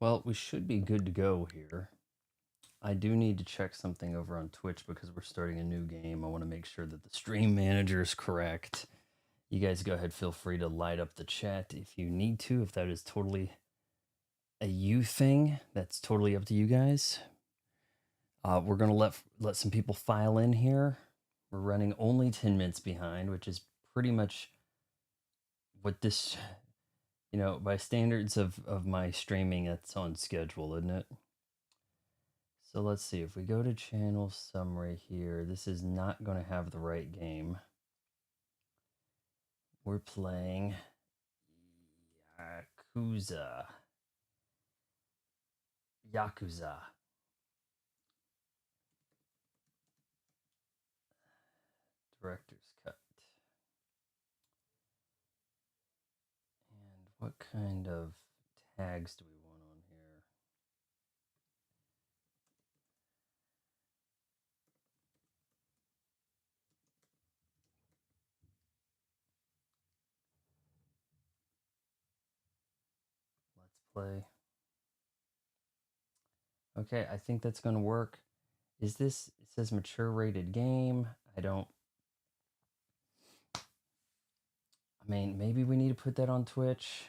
Well, we should be good to go here. I do need to check something over on Twitch because we're starting a new game. I want to make sure that the stream manager is correct. You guys go ahead, feel free to light up the chat if you need to, if that is totally a you thing. That's totally up to you guys. We're gonna let some people file in here. We're running only 10 minutes behind, which is pretty much what this, by standards of my streaming, that's on schedule, isn't it? So let's see, if we go to channel summary here, this is not going to have the right game. We're playing Yakuza. Director's cut. And what kind of tags do we want on here? Let's play. Okay, I think that's going to work. It says mature rated game. Maybe we need to put that on Twitch.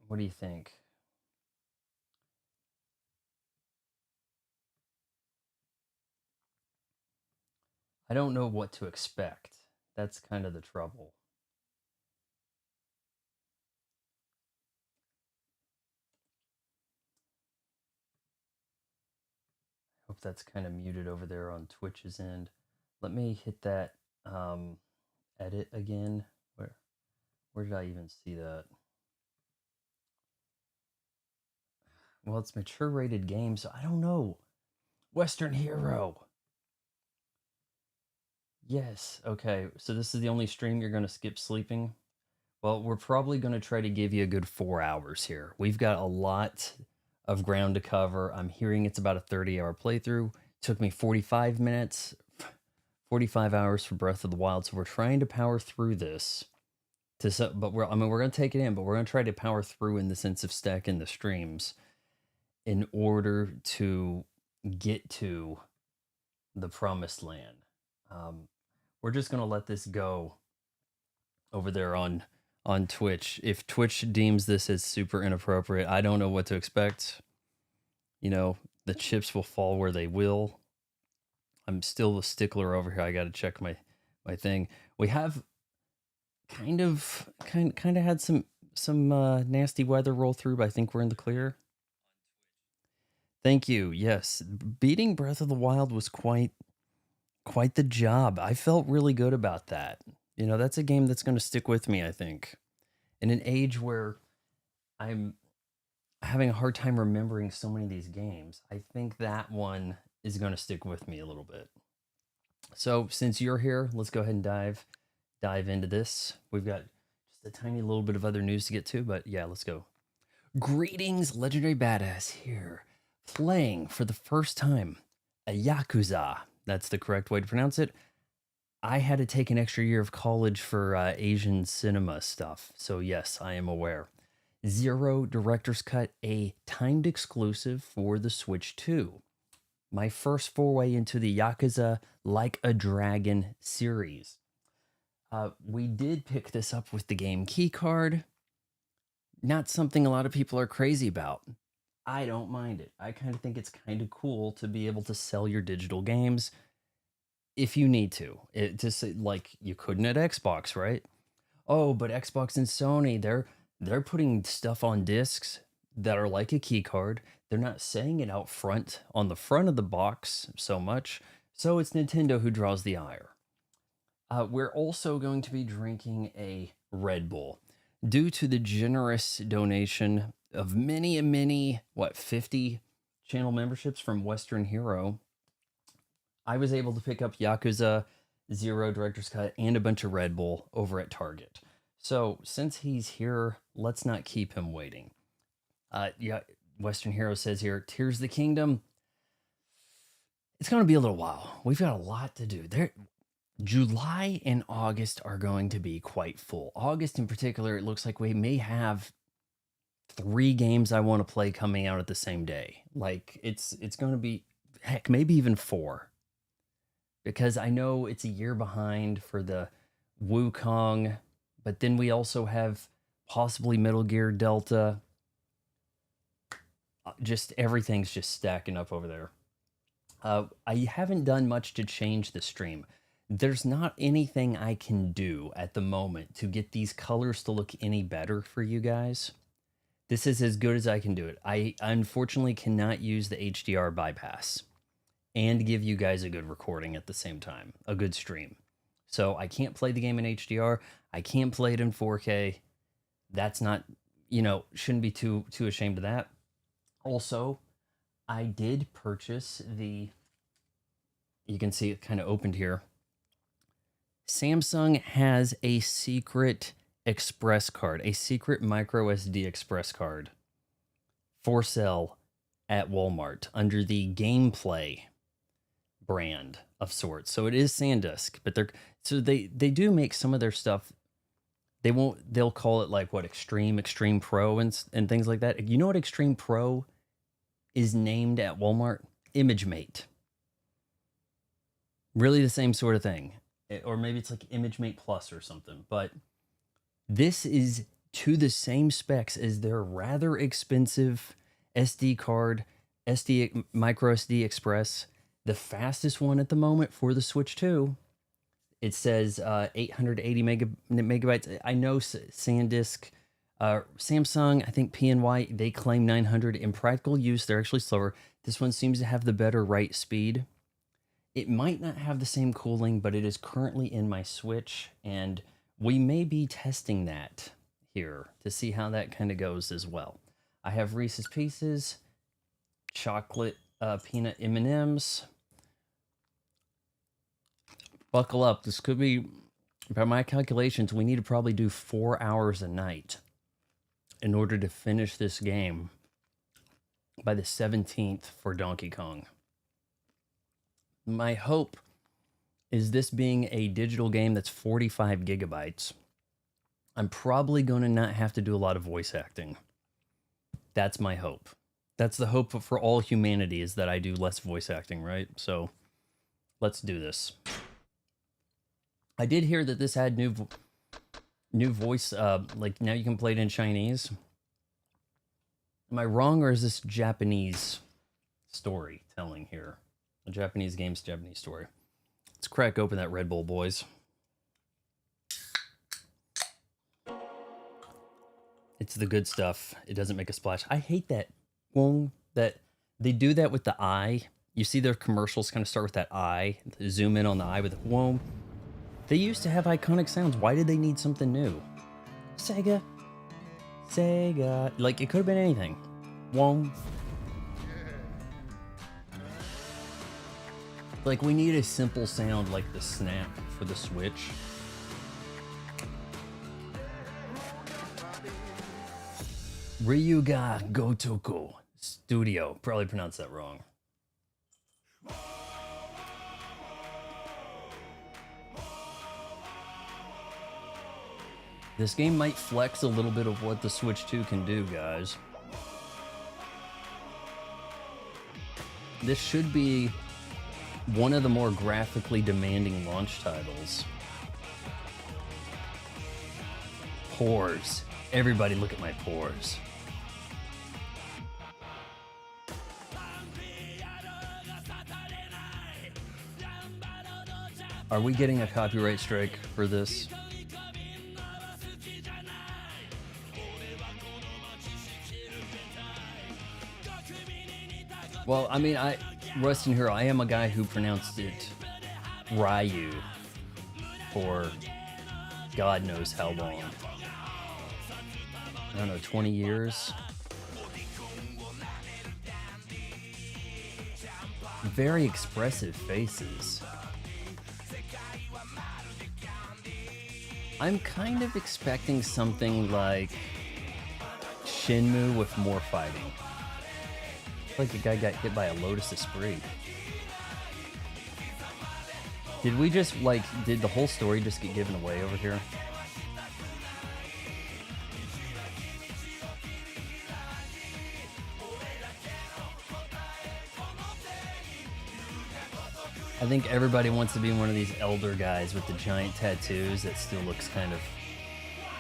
What do you think? I don't know what to expect. That's kind of the trouble. Hope that's kind of muted over there on Twitch's end. Let me hit that edit again. Where did I even see that? Well, it's mature rated game, so I don't know. Western Hero. Yes. Okay. So this is the only stream you're going to skip sleeping? Well, we're probably going to try to give you a good 4 hours here. We've got a lot of ground to cover. I'm hearing it's about a 30-hour playthrough. Took me 45 minutes, 45 hours for Breath of the Wild. So we're trying to power through this. But we're going to take it in, but we're going to try to power through in the sense of stacking the streams in order to get to the promised land. We're just going to let this go over there on Twitch. If Twitch deems this as super inappropriate, I don't know what to expect. The chips will fall where they will. I'm still a stickler over here. I got to check my thing. We have kind of had some nasty weather roll through, but I think we're in the clear. Thank you. Yes, beating Breath of the Wild was quite the job. I felt really good about that. That's a game that's going to stick with me, I think. In an age where I'm having a hard time remembering so many of these games, I think that one is going to stick with me a little bit. So since you're here, let's go ahead and dive into this. We've got just a tiny little bit of other news to get to, but yeah, let's go. Greetings, Legendary Badass here, playing for the first time a Yakuza. That's the correct way to pronounce it. I had to take an extra year of college for Asian cinema stuff, so yes, I am aware. Zero Director's Cut, a timed exclusive for the Switch 2. My first foray into the Yakuza Like a Dragon series. We did pick this up with the game keycard. Not something a lot of people are crazy about. I don't mind it. I kind of think it's kind of cool to be able to sell your digital games if you need to. Like you couldn't at Xbox, right? Oh, but Xbox and Sony, they're putting stuff on discs that are like a key card. They're not saying it out front on the front of the box so much. So it's Nintendo who draws the ire. We're also going to be drinking a Red Bull. Due to the generous donation of many, 50 channel memberships from Western Hero, I was able to pick up Yakuza, Zero Director's Cut, and a bunch of Red Bull over at Target. So since he's here, let's not keep him waiting. Western Hero says here, Tears of the Kingdom. It's going to be a little while. We've got a lot to do. July and August are going to be quite full. August in particular, it looks like we may have 3 games I want to play coming out at the same day. Like it's going to be, heck, maybe even 4, because I know it's a year behind for the Wukong, but then we also have possibly Metal Gear Delta. Just everything's just stacking up over there. I haven't done much to change the stream. There's not anything I can do at the moment to get these colors to look any better for you guys. This is as good as I can do it. I unfortunately cannot use the HDR bypass and give you guys a good recording at the same time, a good stream. So I can't play the game in HDR. I can't play it in 4K. That's not, shouldn't be too ashamed of that. Also, I did purchase you can see it kind of opened here. Samsung has a secret express card, a secret micro SD express card for sale at Walmart under the Gameplay brand of sorts. So it is SanDisk, but they do make some of their stuff. They'll call it like what, Extreme Pro and things like that. You know what Extreme Pro is named at Walmart? ImageMate. Really the same sort of thing. Or maybe it's like ImageMate Plus or something. But this is to the same specs as their rather expensive SD card, micro SD Express. The fastest one at the moment for the Switch 2. It says 880 megabytes. I know SanDisk, Samsung, I think PNY, they claim 900. In practical use, they're actually slower. This one seems to have the better write speed. It might not have the same cooling, but it is currently in my Switch, and we may be testing that here to see how that kind of goes as well. I have Reese's Pieces, chocolate peanut M&Ms. Buckle up. This could be, by my calculations, we need to probably do 4 hours a night in order to finish this game by the 17th for Donkey Kong. My hope is, this being a digital game that's 45 gigabytes, I'm probably going to not have to do a lot of voice acting. That's my hope. That's the hope for all humanity, is that I do less voice acting, right? So let's do this. I did hear that this had new voice, like now you can play it in Chinese. Am I wrong, or is this Japanese storytelling here? A Japanese game's Japanese story. Let's crack open that Red Bull, boys. It's the good stuff. It doesn't make a splash. I hate that. That they do that with the eye. You see their commercials kind of start with that eye. Zoom in on the eye with whoa. They used to have iconic sounds. Why did they need something new? SEGA. Like, it could have been anything. Whoa. Like, we need a simple sound like the snap for the Switch. Ryuga Gotoku Studio. Probably pronounced that wrong. This game might flex a little bit of what the Switch 2 can do, guys. This should be one of the more graphically demanding launch titles. Pores. Everybody look at my pores. Are we getting a copyright strike for this? Well, I mean, Rustin Hero, I am a guy who pronounced it Ryu for God knows how long. I don't know, 20 years? Very expressive faces. I'm kind of expecting something like Shenmue with more fighting. Like a guy got hit by a Lotus Esprit. Did we just, did the whole story just get given away over here? I think everybody wants to be one of these elder guys with the giant tattoos that still looks kind of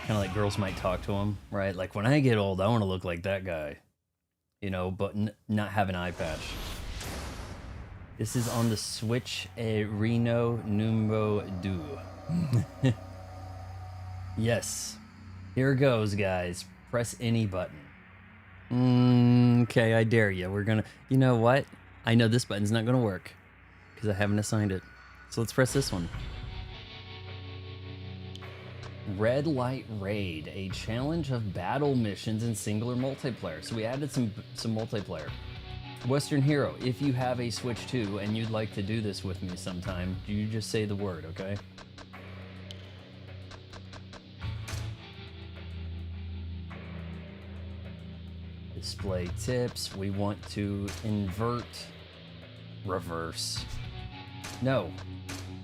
like girls might talk to him, right? Like, when I get old, I want to look like that guy, you know, but not have an eye patch. This is on the Switch Reno Numero 2. Yes. Here goes, guys. Press any button. Okay, I dare you. We're gonna... You know what? I know this button's not gonna work because I haven't assigned it. So let's press this one. Red Light Raid, a challenge of battle missions and singular multiplayer. So we added some multiplayer. Western Hero, if you have a Switch 2 and you'd like to do this with me sometime, you just say the word, okay? Display tips. We want to invert, reverse. No.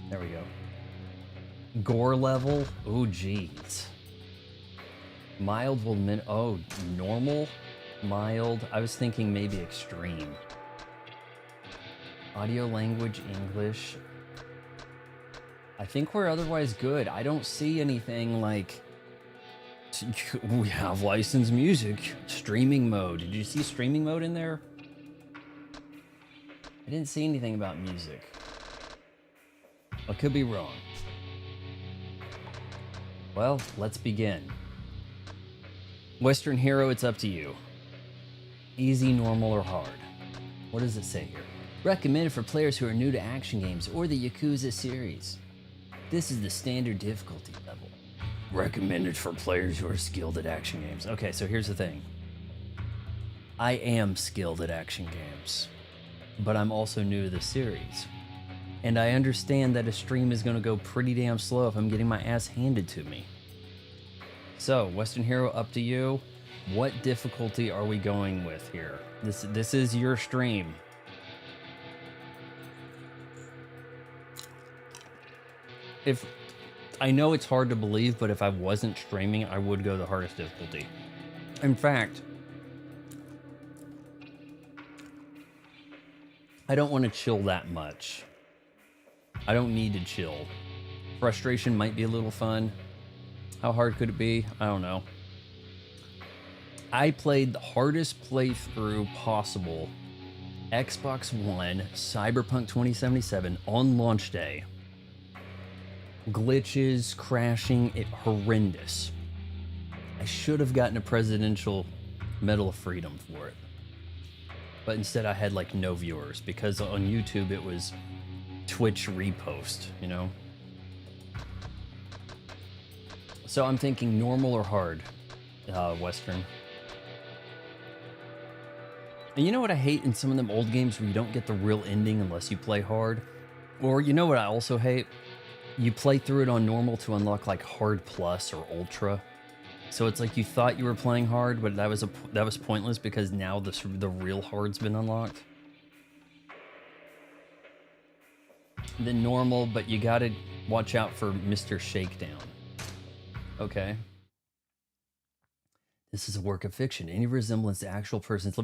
There we go. Gore level. Oh, geez. Mild will oh, normal? Mild. I was thinking maybe extreme. Audio language English. I think we're otherwise good. I don't see anything like... We have licensed music. Streaming mode. Did you see streaming mode in there? I didn't see anything about music. I could be wrong. Well, let's begin. Western Hero, it's up to you. Easy, normal, or hard? What does it say here? Recommended for players who are new to action games or the Yakuza series. This is the standard difficulty level. Recommended for players who are skilled at action games. Okay, so here's the thing. I am skilled at action games, but I'm also new to the series. And I understand that a stream is going to go pretty damn slow if I'm getting my ass handed to me. So, Western Hero, up to you. What difficulty are we going with here? This is your stream. If I know it's hard to believe, but if I wasn't streaming, I would go the hardest difficulty. In fact, I don't want to chill that much. I don't need to chill. Frustration might be a little fun. How hard could it be? I don't know. I played the hardest playthrough possible, Xbox One, Cyberpunk 2077 on launch day. Glitches, crashing, it horrendous. I should have gotten a Presidential Medal of Freedom for it. But instead I had like no viewers because on YouTube it was Twitch repost, you know? So I'm thinking normal or hard, Western. And you know what I hate in some of them old games where you don't get the real ending unless you play hard? Or you know what I also hate? You play through it on normal to unlock like hard plus or ultra. So it's like you thought you were playing hard, but that was pointless because now the real hard's been unlocked. Then normal, but you gotta watch out for Mr. Shakedown. Okay. This is a work of fiction. Any resemblance to actual persons.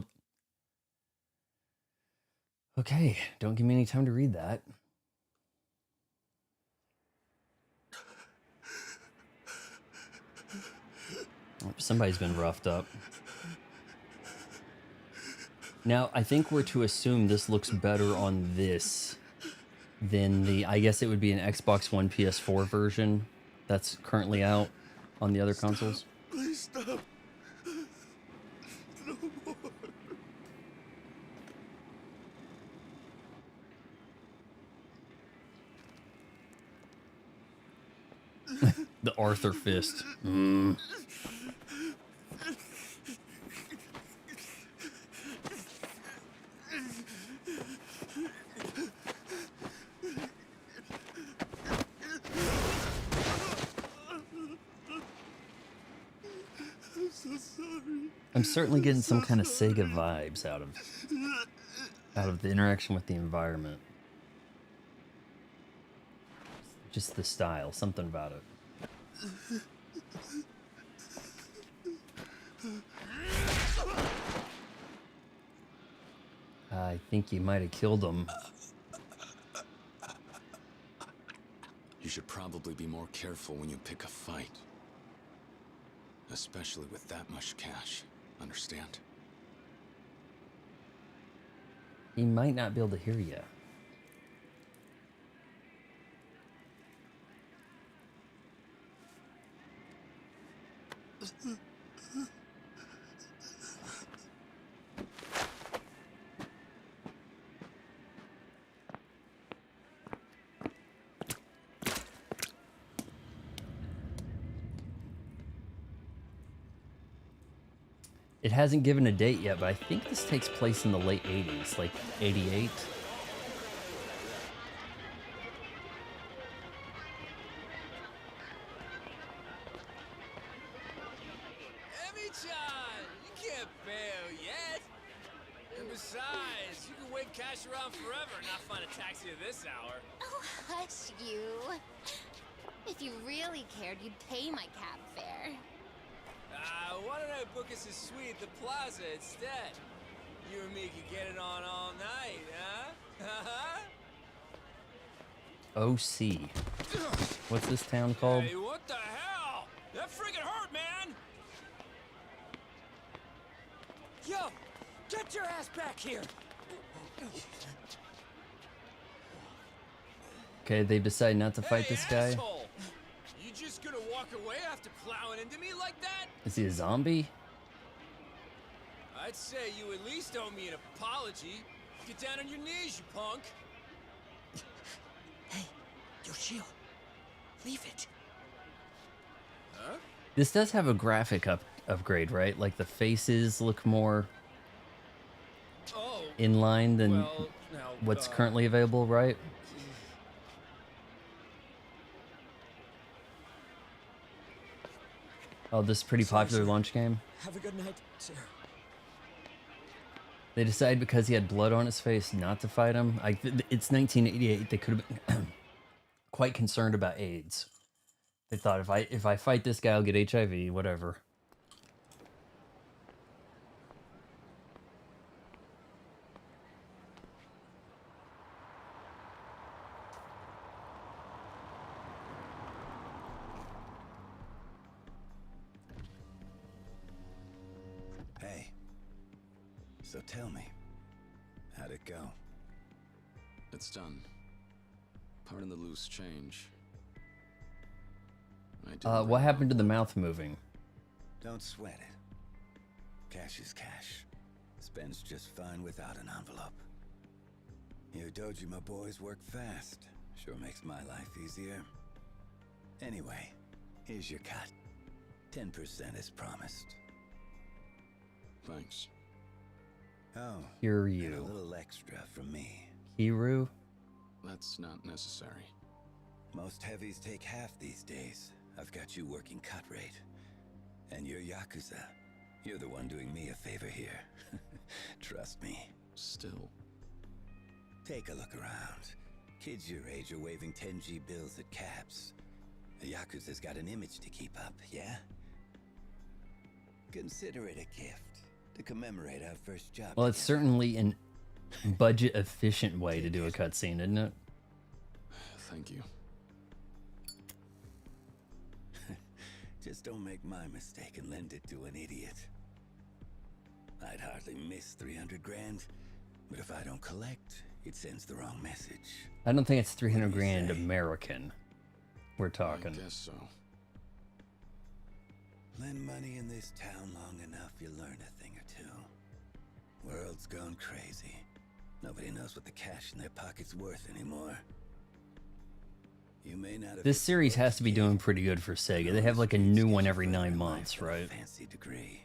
Okay, don't give me any time to read that. Somebody's been roughed up. Now, I think we're to assume this looks better on this than the, I guess it would be an Xbox One PS4 version that's currently out on the other consoles. Please stop. No more. The Arthur fist. I'm certainly getting some kind of SEGA vibes out of the interaction with the environment. Just the style, something about it. I think you might have killed him. You should probably be more careful when you pick a fight. Especially with that much cash, understand? He might not be able to hear you. It hasn't given a date yet, but I think this takes place in the late 80s, like 88. Emi-chan, you can't fail yet. And besides, you can wave cash around forever and not find a taxi at this hour. Oh, hush you. If you really cared, you'd pay my cab fare. Why don't I book us a suite at the plaza instead? You and me could get it on all night, huh? OC. What's this town called? Hey, what the hell? That freaking hurt, man! Yo, get your ass back here! Okay, they decide not to fight this guy. Asshole! You just gonna walk away after plowing into me like that? Is he a zombie? I'd say you at least owe me an apology. Get down on your knees, you punk. Hey, Yoshio, leave it. Huh? This does have a graphic upgrade, right? Like the faces look more Oh, in line than well, now, what's currently available, right? Oh, this is a pretty popular launch game. Have a good night, sir. They decided because he had blood on his face not to fight him. It's 1988. They could have been quite concerned about AIDS. They thought if I fight this guy, I'll get HIV. Whatever. Hey, so tell me, how'd it go? It's done. Pardon the loose change. What happened to the mouth moving? Don't sweat it. Cash is cash. Spends just fine without an envelope. You Dojima boys work fast. Sure makes my life easier. Anyway, here's your cut. 10% as promised. Thanks. Oh, Hear and you. a little extra from me. Hiru? That's not necessary. Most heavies take half these days. I've got you working cut rate. And you're Yakuza. You're the one doing me a favor here. Trust me. Still. Take a look around. Kids your age are waving 10G bills at cabs. The Yakuza's got an image to keep up, yeah? Consider it a gift to commemorate our first job. Well, it's together. certainly an budget-efficient way to do a cutscene, isn't it? Thank you. Just don't make my mistake and lend it to an idiot. I'd hardly miss 300 grand, but if I don't collect, it sends the wrong message. I don't think it's 300 What do you grand say? American. We're I talking. guess so. Lend money in this town long enough, you learn a thing or two. World's gone crazy. Nobody knows what the cash in their pocket's worth anymore. You may not have This hit the series has books to be yet, doing pretty good for Sega. but They on have the like a streets new get one you every further 9 in life months, than a right? Fancy degree.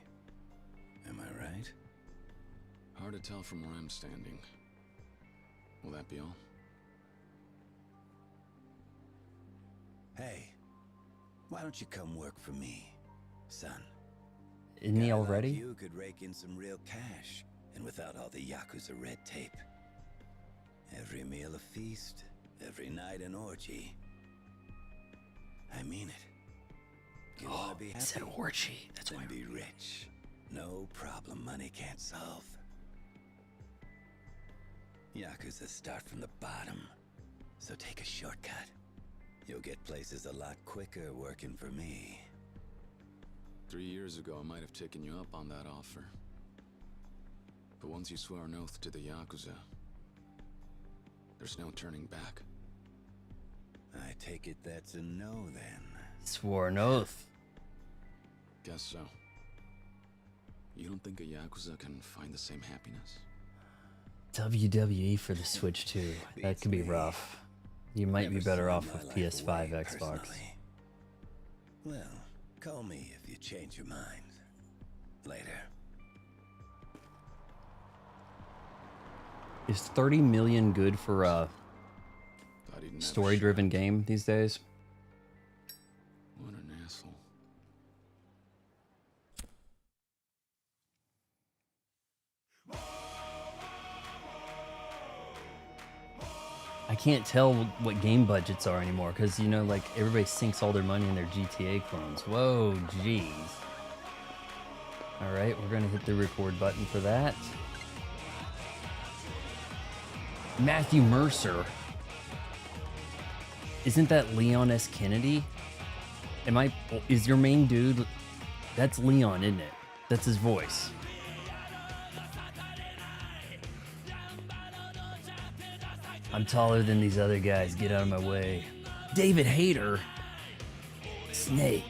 Am I right? Hard to tell from where I'm standing. Will that be all? Hey, why don't you come work for me, son? Isn't he Guy already? Like you could rake in some real cash, and without all the Yakuza red tape. Every meal a feast, every night an orgy. I mean it. You wanna be It happy? said orgy. That's why. Then be rich. No problem money can't solve. Yakuza start from the bottom, so take a shortcut. You'll get places a lot quicker working for me. 3 years ago, I might have taken you up on that offer. But once you swear an oath to the Yakuza, there's no turning back. I take it that's a no, then. Swore an oath. Guess so. You don't think a Yakuza can find the same happiness? WWE for the Switch 2. That could be Beats me. rough. You might be Never better signed off my with life PS5, away, Xbox. personally. Well, call me if you change your mind. Later. Is 30 million good for a Thought he'd never story-driven game these days? show. What an asshole. I can't tell what game budgets are anymore because, you know, like everybody sinks all their money in their GTA clones. Whoa, jeez. All right, we're going to hit the record button for that. Matthew Mercer. Isn't that Leon S. Kennedy? Is your main dude? That's Leon, isn't it? That's his voice. I'm taller than these other guys. Get out of my way. David Hayter. Snake.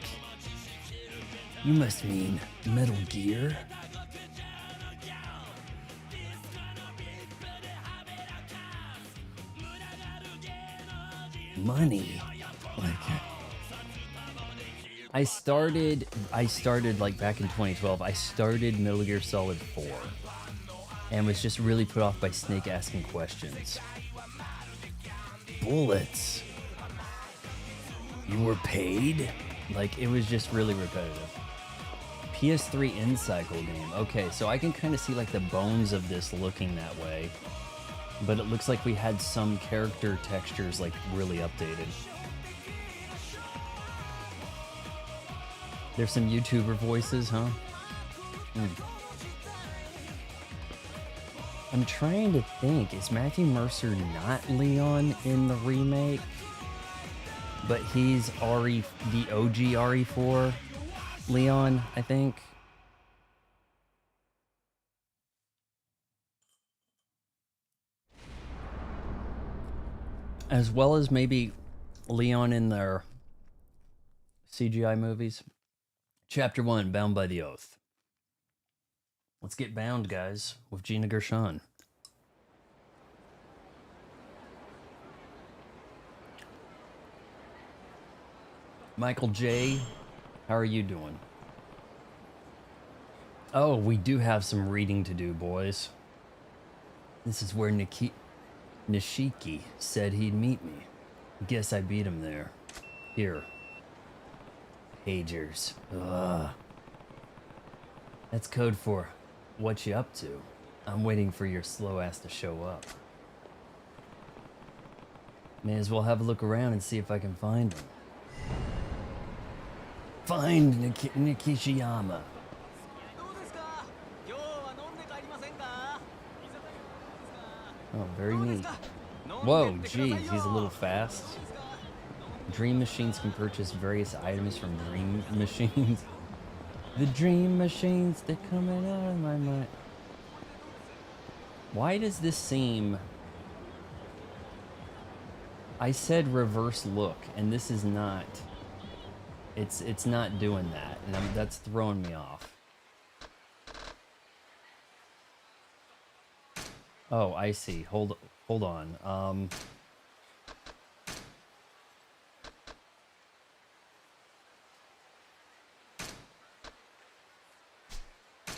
You must mean Metal Gear? Money. Like, I started like back in 2012. I started Metal Gear Solid 4 and was just really put off by Snake asking questions. Bullets. You were paid? Like, it was just really repetitive. PS3 N-Cycle game. Okay, so I can kind of see like the bones of this looking that way. But it looks like we had some character textures like really updated. There's some YouTuber voices, huh? I'm trying to think, is Matthew Mercer not Leon in the remake? But he's the OG RE4 Leon, I think. As well as maybe Leon in their CGI movies. Chapter 1, Bound by the Oath. Let's get bound, guys, with Gina Gershon. Michael J., how are you doing? Oh, we do have some reading to do, boys. This is where Nishiki said he'd meet me. Guess I beat him there. Here. Pagers. Ugh. That's code for what you up to. I'm waiting for your slow ass to show up. May as well have a look around and see if I can find him. Find Nikishiyama. Oh, very neat. Whoa, geez, he's a little fast. Dream machines can purchase various items from dream machines. The dream machines, they're coming out of my mind. Why does this seem... I said reverse look, and this is not... It's not doing that, and that's throwing me off. Oh, I see. Hold on.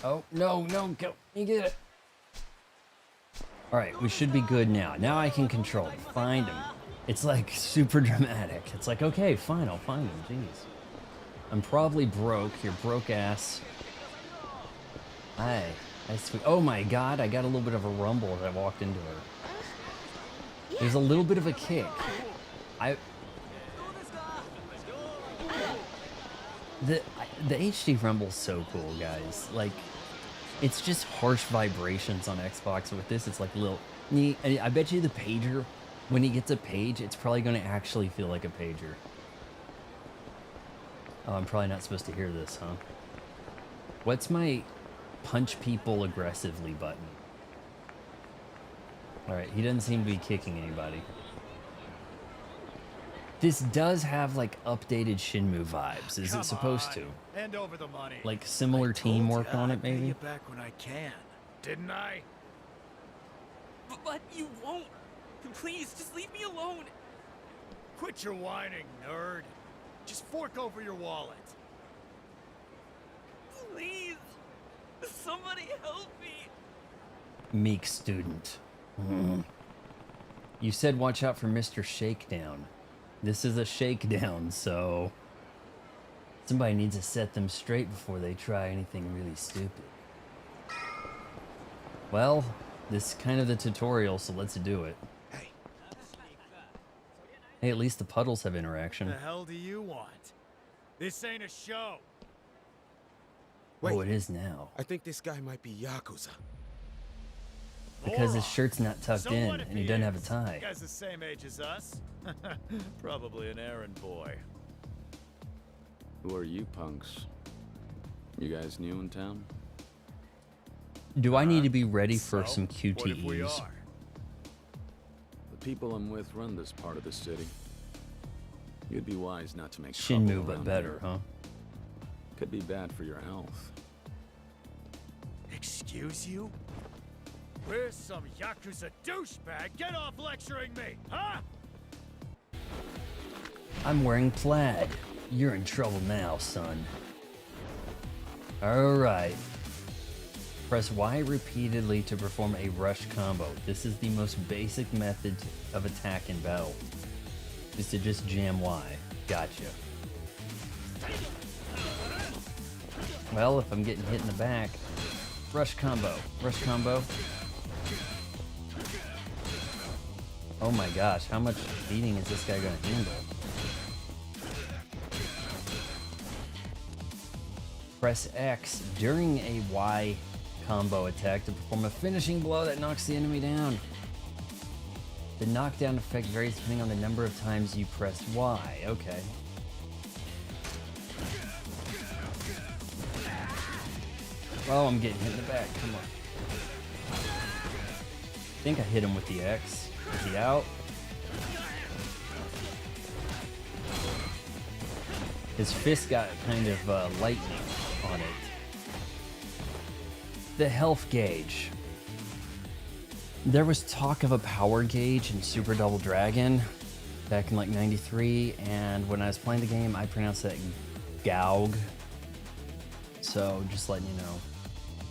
Oh, no, go. You get it. All right, we should be good now. Now I can control him. Find him. It's like super dramatic. It's like, okay, fine, I'll find him. Jeez. I'm probably broke. You're broke ass. Hi. Sweet. Oh my god, I got a little bit of a rumble as I walked into her. There's a little bit of a kick. The HD rumble's so cool, guys. Like, it's just harsh vibrations on Xbox. With this, it's like a little... I bet you the pager When he gets a page, it's probably going to actually feel like a pager. Oh, I'm probably not supposed to hear this, huh? What's my punch people aggressively button? Alright, he doesn't seem to be kicking anybody. This does have, like, updated Shenmue vibes. Is it supposed to? Hand over the money. Like, similar team work on it, I'd pay maybe? you back when I can, didn't I? But you won't. Please, just leave me alone. Quit your whining, nerd. Just fork over your wallet. Please. Somebody help me. Meek student. You said watch out for Mr. Shakedown. This is a shakedown, so somebody needs to set them straight before they try anything really stupid. Well, this is kind of the tutorial, so let's do it. Hey. Hey, at least the puddles have interaction. What the hell do you want? This ain't a show. Oh, it is now. I think this guy might be Yakuza. Because his Moron. shirt's not tucked So in, what if and he doesn't have a is? tie. Guy's the same age as us. Probably an errand boy. Who are you punks? You guys new in town? Do I need to be ready for So, some what if we QTEs? are? The people I'm with run this part of the city. You'd be wise not to make trouble Shenmue, but around better, here. huh? Could be bad for your health. Excuse you? Where's some Yakuza douchebag? Get off lecturing me, huh? I'm wearing plaid. You're in trouble now, son. Alright. Press Y repeatedly to perform a rush combo. This is the most basic method of attack in battle. Is to just jam Y. Gotcha. Well, if I'm getting hit in the back, rush combo. Rush combo. Oh my gosh, how much beating is this guy gonna handle? Press X during a Y combo attack to perform a finishing blow that knocks the enemy down. The knockdown effect varies depending on the number of times you press Y. Okay. Oh, I'm getting hit in the back. Come on. I think I hit him with the X. Is he out? His fist got kind of lightning on it. The health gauge. There was talk of a power gauge in Super Double Dragon back in like '93, and when I was playing the game, I pronounced that Gaug. So just letting you know.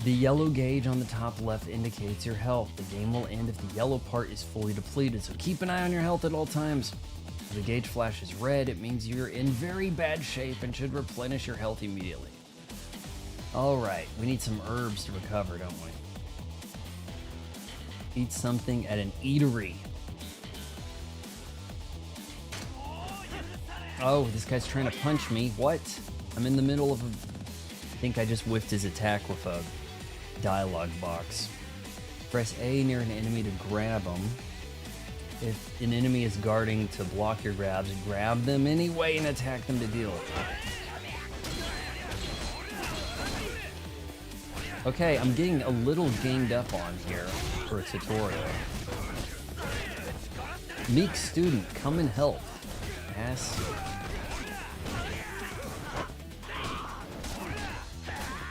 The yellow gauge on the top left indicates your health. The game will end if the yellow part is fully depleted, so keep an eye on your health at all times. If the gauge flashes red, it means you're in very bad shape and should replenish your health immediately. Alright, we need some herbs to recover, don't we? Eat something at an eatery. Oh, this guy's trying to punch me. What? I'm in the middle of a... I think I just whiffed his attack with a dialogue box. Press A near an enemy to grab them. If an enemy is guarding to block your grabs, grab them anyway and attack them to deal. Okay, I'm getting a little ganged up on here for a tutorial. Meek student, come and help. Ass.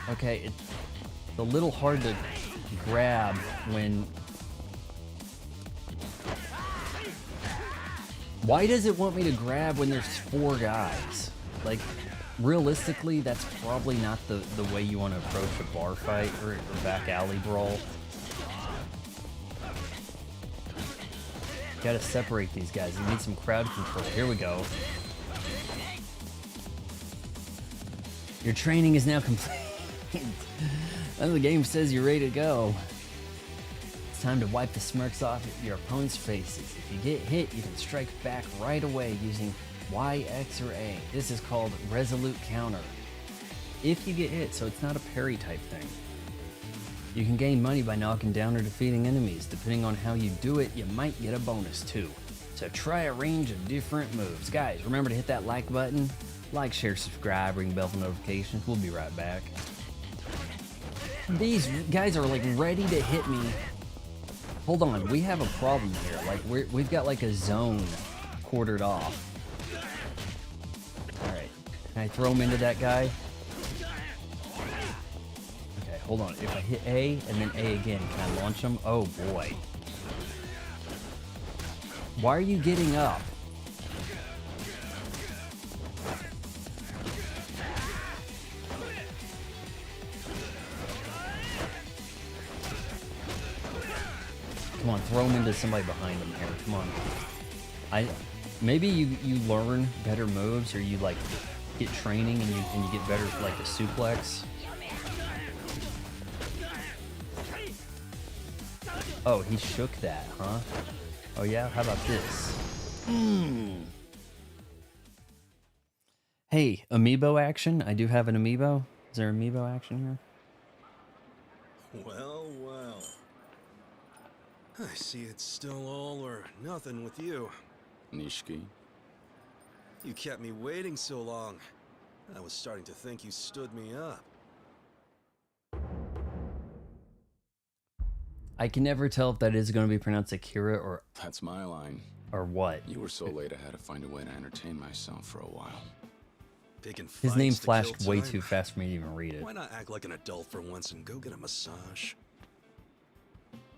Okay, it's a little hard to grab when... Why does it want me to grab when there's 4 guys? Like, realistically, that's probably not the way you want to approach a bar fight or a back alley brawl. Gotta separate these guys. You need some crowd control. Here we go. Your training is now complete. And the game says you're ready to go. It's time to wipe the smirks off your opponent's faces. If you get hit, you can strike back right away using Y, X, or A. This is called resolute counter. If you get hit, so it's not a parry type thing. You can gain money by knocking down or defeating enemies. Depending on how you do it, you might get a bonus too. to try a range of different moves. Guys, remember to hit that like button. Like, share, subscribe, ring bell for notifications. We'll be right back. These guys are like ready to hit me. Hold on, we have a problem here. Like we've got like a zone quartered off. All right, can I throw him into that guy? Okay, hold on. If I hit A and then A again, can I launch him? Oh boy. Why are you getting up? Come on, throw him into somebody behind him here. Come on. Maybe you learn better moves, or you like get training and you get better for like the suplex. Oh, he shook that, huh? Oh yeah, how about this? Hey, amiibo action. I do have an amiibo. Is there amiibo action here? Well, well. I see it's still all or nothing with you. Nishiki. You kept me waiting so long. I was starting to think you stood me up. I can never tell if that is going to be pronounced Akira That's my line. or what. You were so late I had to find a way to entertain myself for a while. Picking His name fights to flashed kill way time. too fast for me to even read it. Why not act like an adult for once and go get a massage?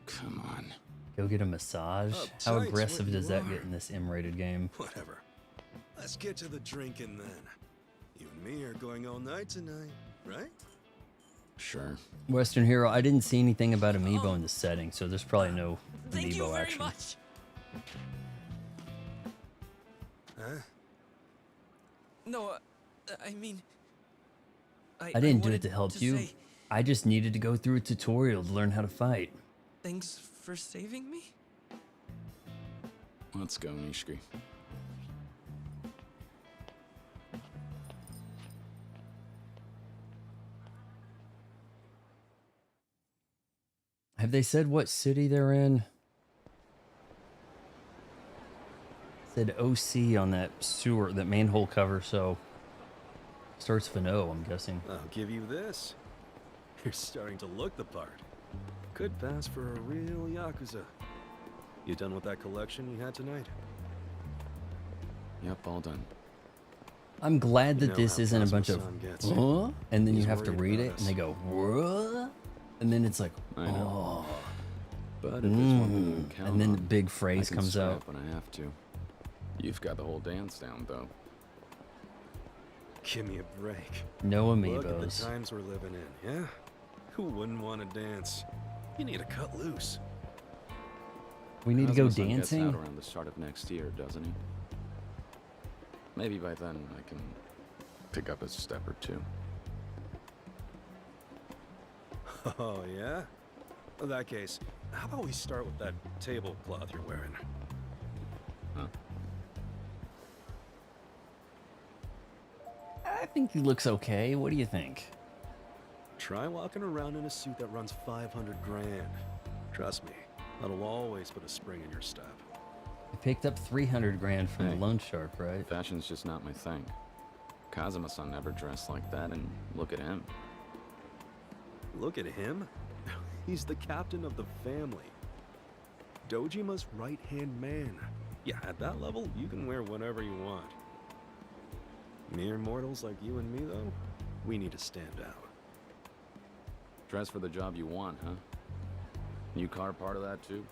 Come on. Go get a massage? Uptight's How what aggressive you does that are. get in this M-rated game? Whatever. Let's get to the drinking then. You and me are going all night tonight, right? Sure. Western Hero, I didn't see anything about amiibo in the setting, so there's probably no Thank you amiibo very action. much. Huh? No, I mean, I didn't do it wanted to help you. say I just needed to go through a tutorial to learn how to fight. thanks for saving me. Let's go, Nishiki. Have they said what city they're in? Said OC on that sewer, that manhole cover, so starts with an O, I'm guessing. I'll give you this. You're starting to look the part. Could pass for a real Yakuza. You done with that collection you had tonight? Yep, all done. I'm glad You that know this how isn't a bunch of Cosmo-san gets. huh? And then you He's have to worried read about it us. and they go, what? And then it's like, I know. oh. But if there's one thing you can count And then the on, big I phrase can comes scrap out. when I have to. You've got the whole dance down, though. Give me a break. No Look at the amiibos. times we're living in, yeah? Who wouldn't want to dance? You need to cut loose. We need to go Kazuma-san gets dancing? out around the start of next year, doesn't he? Maybe by then I can pick up a step or two. Oh, yeah? In that case, how about we start with that tablecloth you're wearing? Huh? I think he looks okay. What do you think? Try walking around in a suit that runs 500 grand. Trust me, that'll always put a spring in your step. I picked up 300 grand from the Hey. loan shark, right? Fashion's just not my thing. Kazuma-san never dressed like that, and look at him. Look at him. He's the captain of the family. Dojima's right-hand man. Yeah, at that level, you can wear whatever you want. Mere mortals like you and me, though, we need to stand out. Dress for the job you want, huh? New car part of that, too?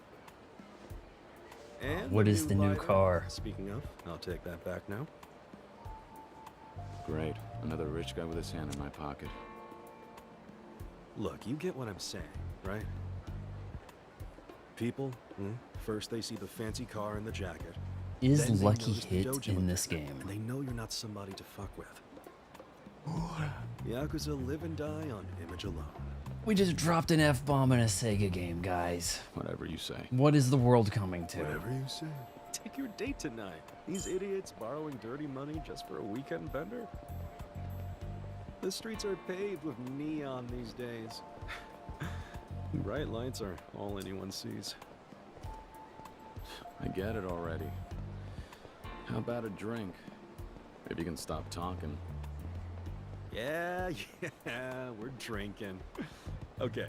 And What is the new lighter. car? Speaking of, I'll take that back now. Great. Another rich guy with his hand in my pocket. Look, you get what I'm saying, right? People, first they see the fancy car and the jacket. Is Then they Lucky notice the hit Dojima in this pin, game? and they know you're not somebody to fuck with. Yakuza live and die on image alone. We just dropped an F-bomb in a SEGA game, guys. Whatever you say. What is the world coming to? Whatever you say. Take your date tonight. These idiots borrowing dirty money just for a weekend bender? The streets are paved with neon these days. Bright lights are all anyone sees. I get it already. How about a drink? If you can stop talking. Yeah, yeah, we're drinking. Okay.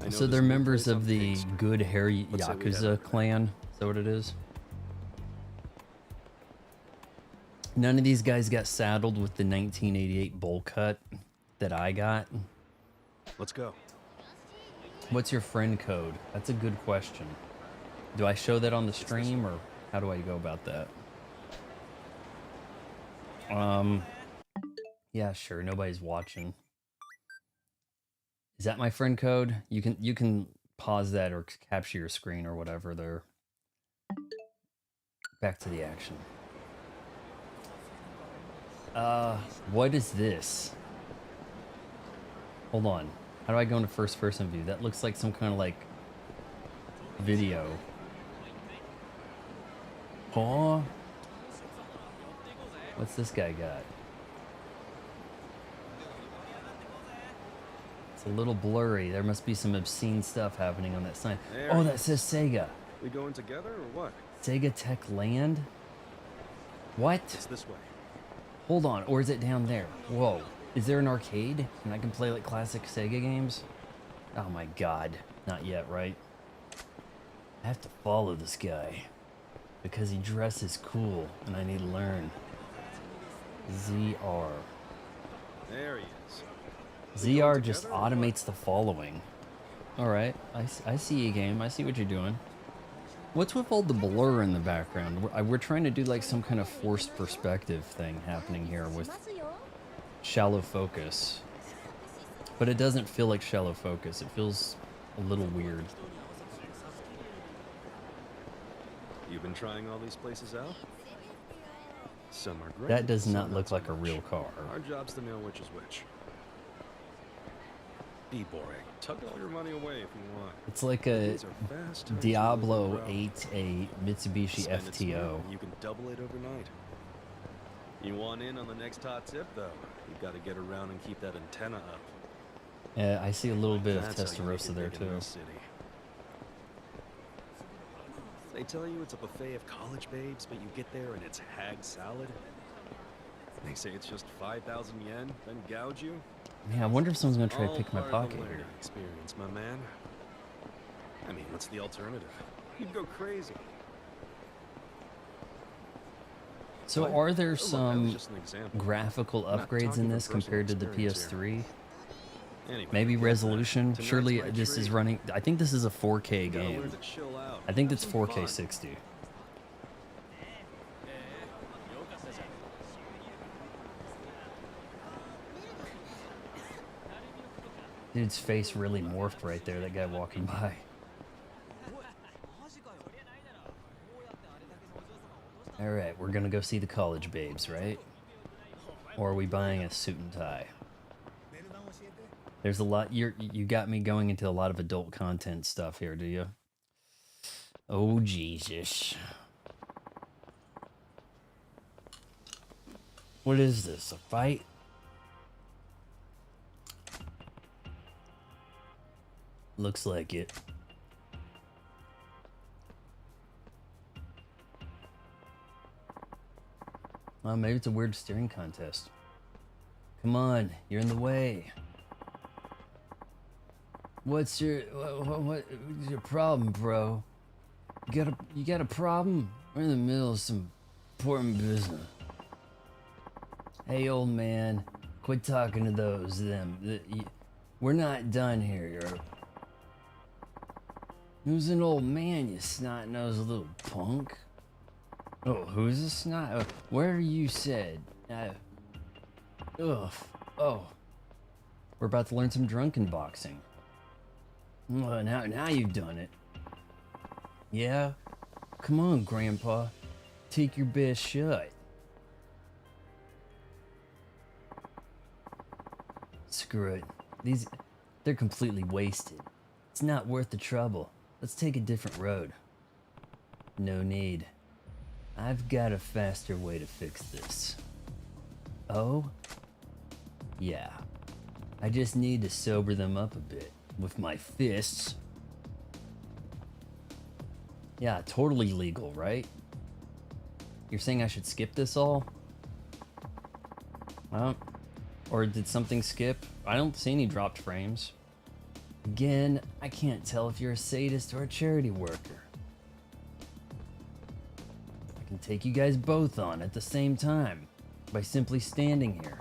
I know So this they're new members place on of the King Street. Good Hair Let's say we head Yakuza over there. clan. Is that what it is? None of these guys got saddled with the 1988 bowl cut that I got. Let's go. What's your friend code? That's a good question. Do I show that on the stream, or how do I go about that? Yeah, sure. Nobody's watching. Is that my friend code? You can pause that or capture your screen or whatever there. Back to the action. What is this? Hold on. How do I go into first person view? That looks like some kind of like video. Huh? What's this guy got? It's a little blurry. There must be some obscene stuff happening on that sign. There Oh, he that says Sega. We going together or what? Sega Tech Land? What? It's this way. Hold on, or is it down there? Whoa. Is there an arcade? And I can play like classic Sega games? Oh my god. Not yet, right? I have to follow this guy. Because he dresses cool, and I need to learn. ZR. There he is. ZR just automates the following. Alright, I see you, game. I see what you're doing. What's with all the blur in the background? We're trying to do like some kind of forced perspective thing happening here with shallow focus. But it doesn't feel like shallow focus. It feels a little weird. You've been trying all these places out? Some are great. That does some not look so like a much. real car. Our job's to know which is which. Be boring. Tuck all your money away if you want. It's like a These are fast times Diablo moving around. 8, a Mitsubishi Spend it smart, FTO. and you can double it overnight. You want in on the next hot tip, though? You got to get around and keep that antenna up. Yeah, I see a little bit of That's how you make Testarossa it there big in too. this city. They tell you it's a buffet of college babes, but you get there and it's hag salad. They say it's just 5,000 yen, then gouge you. Man, I wonder if someone's gonna try to All pick my part of the pocket learning here. experience, my man. I mean, what's the alternative? You'd go crazy. So But, are there look, that was some just an example. graphical I'm not upgrades talking in from this personal compared to the experience PS3? Anyway, Maybe get that. resolution? Tonight's Surely my this is treat. running... I think this is a 4K You gotta learn game. to chill out. I think Have that's some 4K fun. 60. Dude's face really morphed right there, that guy walking by. Alright, we're gonna go see the college babes, right? Or are we buying a suit and tie? There's a lot, you got me going into a lot of adult content stuff here, do you? Oh, Jesus. What is this, a fight? Looks like it. Well, maybe it's a weird steering contest. Come on, you're in the way. What's your what's your problem, bro? You got a problem? We're in the middle of some important business. Hey, old man, quit talking to them. We're not done here, yo. Who's an old man, you snot-nosed little punk? Oh, who's a snot? Where you said? Ugh. Oh. We're about to learn some drunken boxing. Well, now you've done it. Yeah? Come on, Grandpa. Take your best shot. Screw it. They're completely wasted. It's not worth the trouble. Let's take a different road. No need. I've got a faster way to fix this. Oh? Yeah. I just need to sober them up a bit with my fists. Yeah, totally legal, right? You're saying I should skip this all? Well, or did something skip? I don't see any dropped frames. Again, I can't tell if you're a sadist or a charity worker. I can take you guys both on at the same time by simply standing here.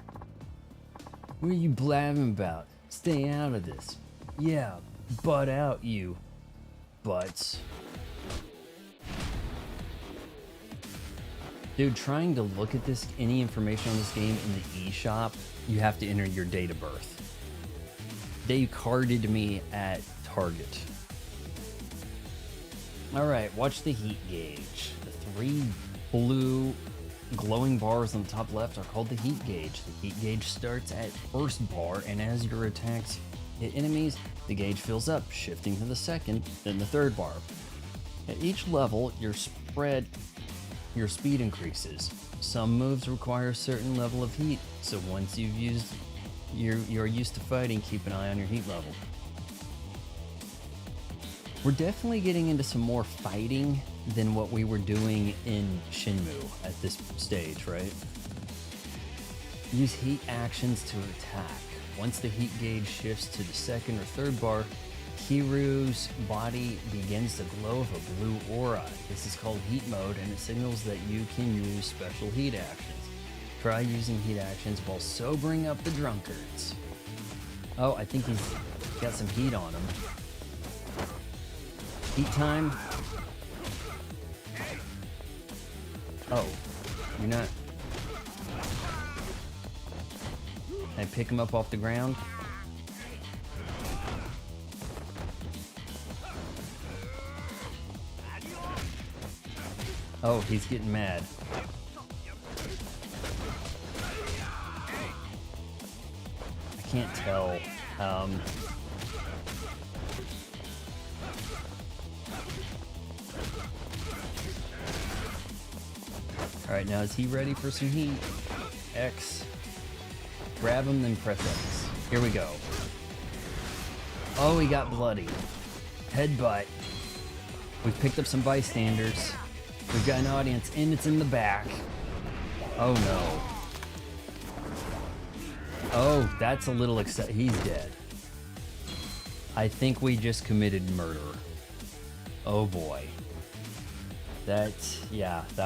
What are you blabbing about? Stay out of this. Yeah, butt out, you butts. Dude, trying to look at this, any information on this game in the eShop, you have to enter your date of birth. They carded me at Target. Alright, watch the heat gauge. The 3 blue glowing bars on the top left are called the heat gauge. The heat gauge starts at first bar, and as your attacks hit enemies, the gauge fills up, shifting to the second, then the third bar. At each level, your speed increases. Some moves require a certain level of heat, so once you're used to fighting, keep an eye on your heat level. We're definitely getting into some more fighting than what we were doing in Shenmue at this stage, right? Use heat actions to attack. Once the heat gauge shifts to the second or third bar, Kiru's body begins to glow with a blue aura. This is called heat mode, and it signals that you can use special heat actions. Try using heat actions while sobering up the drunkards. Oh, I think he's got some heat on him. Heat time. Oh, you're not. Can I pick him up off the ground? Oh, he's getting mad. I can't tell. Alright, now is he ready for some heat? X. Grab him, then press X. Here we go. Oh, he got bloody. Headbutt. We've picked up some bystanders. We've got an audience, and it's in the back. Oh no. Oh, that's a little he's dead. I think we just committed murder. Oh boy. That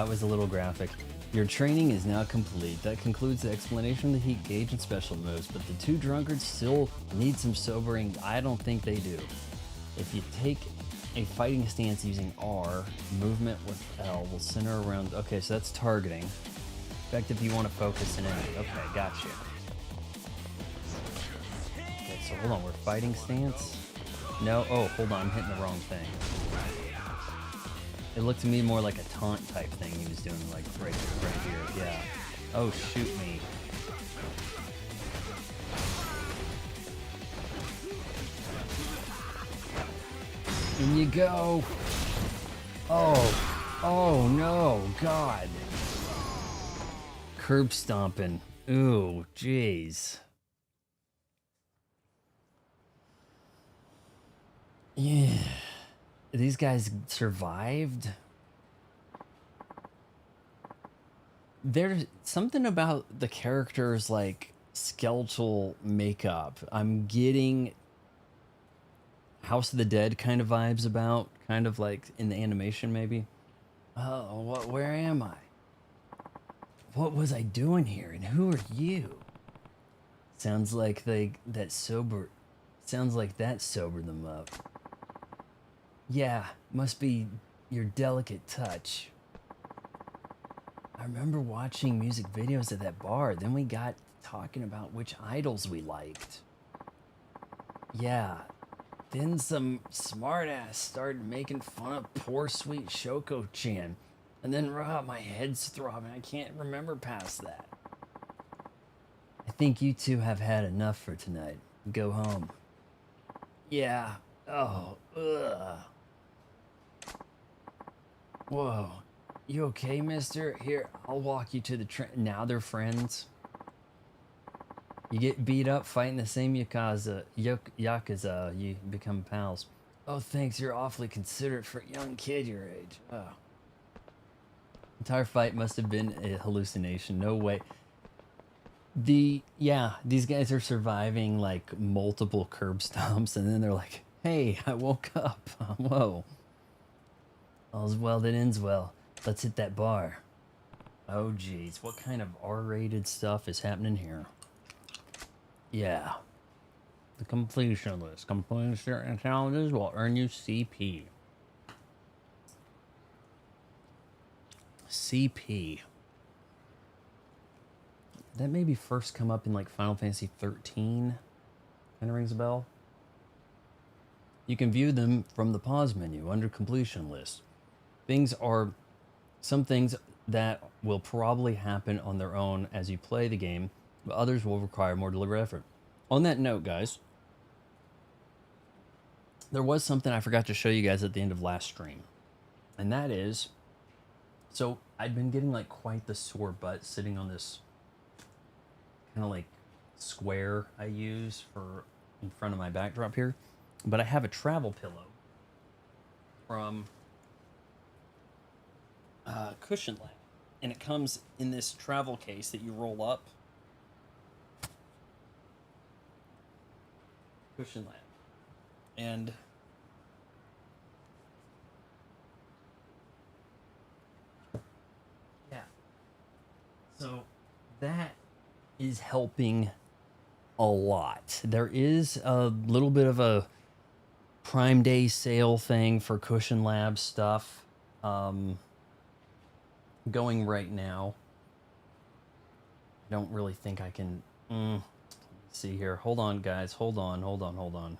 was a little graphic. Your training is now complete. That concludes the explanation of the heat gauge and special moves, but the 2 drunkards still need some sobering. I don't think they do. If you take a fighting stance using R, movement with L will center around. Okay, so that's targeting. In fact, if you want to focus an enemy. Okay, gotcha. Okay, so hold on, we're fighting stance? No, oh, hold on, I'm hitting the wrong thing. It looked to me more like a taunt type thing he was doing, like right here, yeah. Oh, shoot me. In you go. Oh no, God. Curb stomping. Ooh, jeez. Yeah. These guys survived? There's something about the characters' like skeletal makeup. I'm getting House of the Dead kind of vibes about, kind of like in the animation maybe. Oh, where am I? What was I doing here, and who are you? Sounds like that sobered them up. Yeah, must be your delicate touch. I remember watching music videos at that bar, then we got talking about which idols we liked. Yeah, then some smartass started making fun of poor sweet Shoko-chan, and then my head's throbbing. I can't remember past that. I think you two have had enough for tonight. Go home. Yeah. Oh, ugh. Whoa. You okay, mister? Here, I'll walk you to the train. Now they're friends. You get beat up fighting the same Yakuza, you become pals. Oh, thanks. You're awfully considerate for a young kid your age. Oh. Entire fight must have been a hallucination. No way. These guys are surviving like multiple curb stomps, and then they're like, "Hey, I woke up. Whoa, all's well that ends well. Let's hit that bar." Oh geez, what kind of R-rated stuff is happening here? Yeah, the completion list. Completing certain challenges will earn you CP. CP. That maybe first come up in like Final Fantasy 13. Kind of rings a bell. You can view them from the pause menu under completion list. Some things that will probably happen on their own as you play the game, but others will require more deliberate effort. On that note, guys, there was something I forgot to show you guys at the end of last stream. And that is, so I'd been getting like quite the sore butt sitting on this kind of like square I use for in front of my backdrop here. But I have a travel pillow from Cushion Lab. And it comes in this travel case that you roll up. Cushion Lab. And yeah. So that is helping a lot. There is a little bit of a Prime Day sale thing for Cushion Lab stuff going right now. I don't really think I can let's see here. Hold on, guys. Hold on.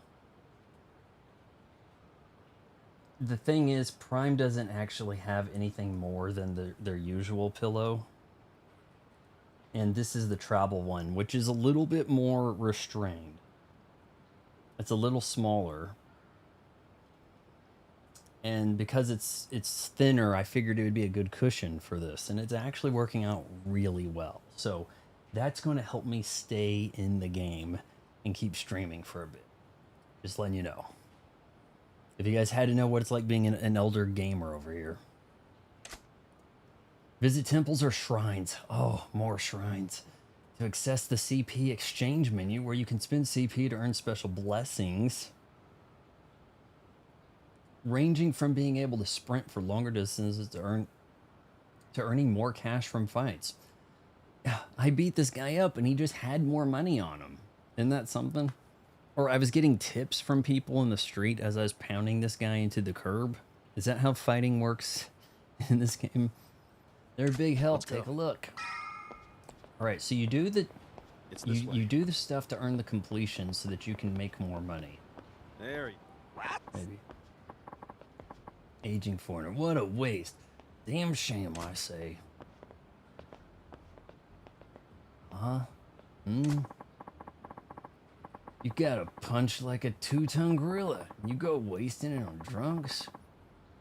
The thing is, Prime doesn't actually have anything more than their usual pillow. And this is the travel one, which is a little bit more restrained. It's a little smaller. And because it's thinner, I figured it would be a good cushion for this. And it's actually working out really well. So that's going to help me stay in the game and keep streaming for a bit. Just letting you know. If you guys had to know what it's like being an elder gamer over here. Visit temples or shrines. Oh, more shrines. To access the CP exchange menu where you can spend CP to earn special blessings. Ranging from being able to sprint for longer distances to earning more cash from fights. I beat this guy up and he just had more money on him. Isn't that something? Or I was getting tips from people in the street as I was pounding this guy into the curb. Is that how fighting works in this game? They're a big help. Take a look. All right, so you do the you do the stuff to earn the completion so that you can make more money. There you Maybe. Aging foreigner. What a waste. Damn shame, I say. You gotta punch like a 2-ton gorilla. You go wasting it on drunks.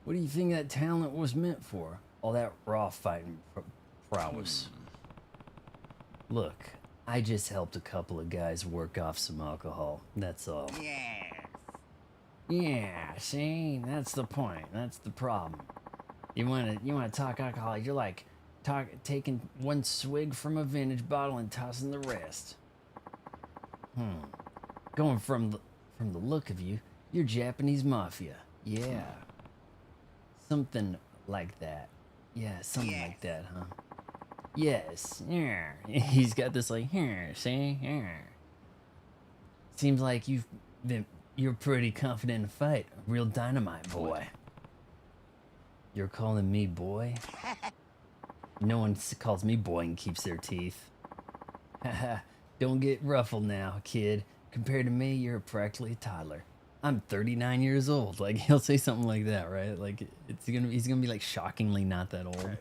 What do you think that talent was meant for? All that raw fighting prowess. Look, I just helped a couple of guys work off some alcohol. That's all. Yeah, see? That's the point. That's the problem. You wanna talk alcohol, you're like taking one swig from a vintage bottle and tossing the rest. Going from the look of you, you're Japanese mafia. Yeah. Something like that. Yeah, something like that, huh? Yes. Yeah. He's got this like, here, see? Yeah. Seems like you're pretty confident in a fight. A real dynamite boy. You're calling me boy? No one calls me boy and keeps their teeth. Haha, don't get ruffled now, kid. Compared to me, you're practically a toddler. I'm 39 years old. Like, he'll say something like that, right? Like, he's gonna be like shockingly not that old. Right.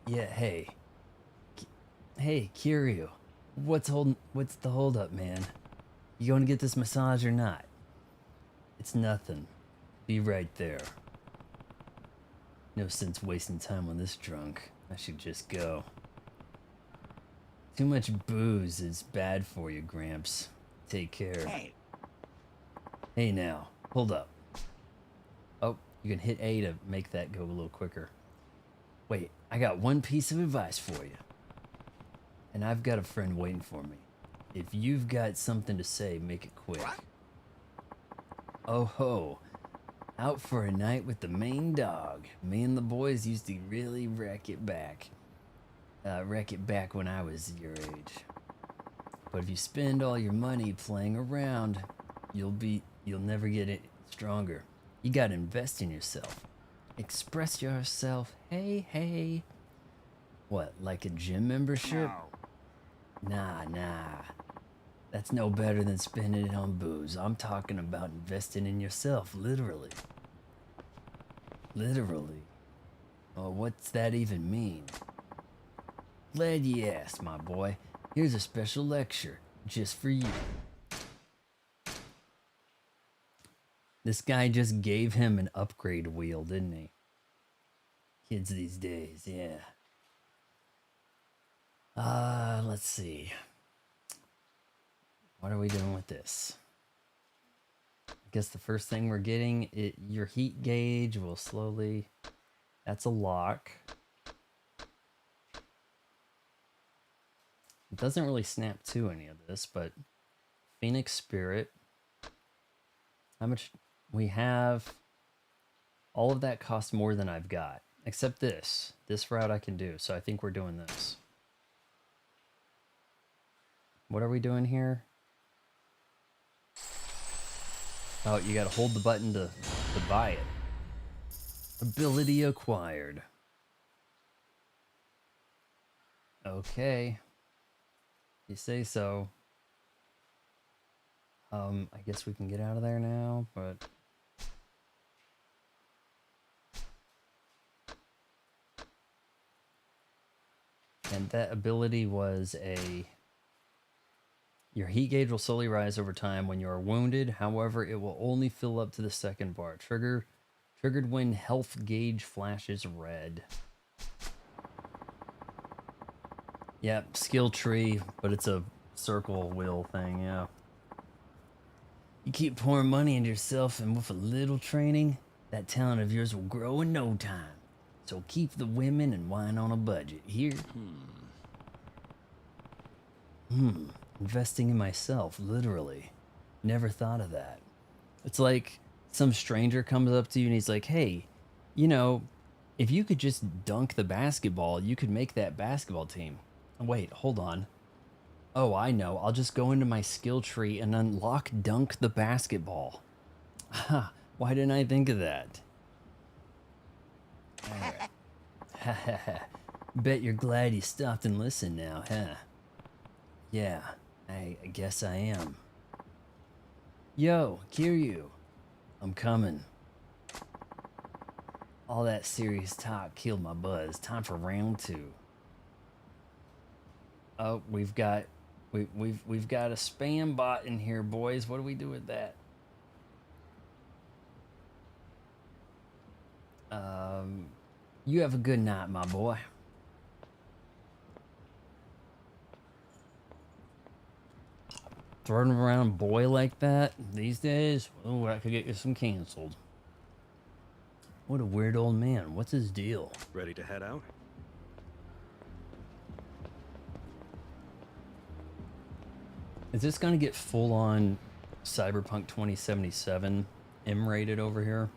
Yeah, hey, Kiryu, what's the hold up, man? You going to get this massage or not? It's nothing. Be right there. No sense wasting time on this drunk. I should just go. Too much booze is bad for you, Gramps. Take care. Hey now, hold up. Oh, you can hit A to make that go a little quicker. Wait, I got one piece of advice for you. And I've got a friend waiting for me. If you've got something to say, make it quick. Oh ho, out for a night with the main dog. Me and the boys used to really wreck it back when I was your age. But if you spend all your money playing around, you'll never get it stronger. You gotta invest in yourself. Express yourself. Hey, hey. What, like a gym membership? Nah. That's no better than spending it on booze. I'm talking about investing in yourself, literally. Literally. Oh, what's that even mean? Glad you asked, my boy. Here's a special lecture, just for you. This guy just gave him an upgrade wheel, didn't he? Kids these days, yeah. Let's see. What are we doing with this? I guess the first thing we're getting, your heat gauge will slowly... That's a lock. It doesn't really snap to any of this, but... Phoenix Spirit. How much... We have... All of that costs more than I've got. Except this. This route I can do, so I think we're doing this. What are we doing here? Oh, you gotta hold the button to buy it. Ability acquired. Okay. You say so. I guess we can get out of there now, but... And that ability was a... Your heat gauge will slowly rise over time when you are wounded. However, it will only fill up to the second bar. Triggered when health gauge flashes red. Yep, skill tree, but it's a circle wheel thing, yeah. You keep pouring money into yourself, and with a little training, that talent of yours will grow in no time. So keep the women and wine on a budget. Here. Investing in myself, literally. Never thought of that. It's like some stranger comes up to you and he's like, hey, you know, if you could just dunk the basketball, you could make that basketball team. Wait, hold on. Oh, I know. I'll just go into my skill tree and unlock dunk the basketball. Ha, why didn't I think of that? Alright. Ha ha ha. Bet you're glad you stopped and listened now, huh? Yeah, I guess I am. Yo, Kiryu. I'm coming. All that serious talk killed my buzz. Time for round 2. Oh, we've got a spam bot in here, boys. What do we do with that? You have a good night, my boy. Throwing around boy like that these days, oh, I could get you some canceled. What a weird old man. What's his deal? Ready to head out? Is this gonna get full on Cyberpunk 2077 M-rated over here?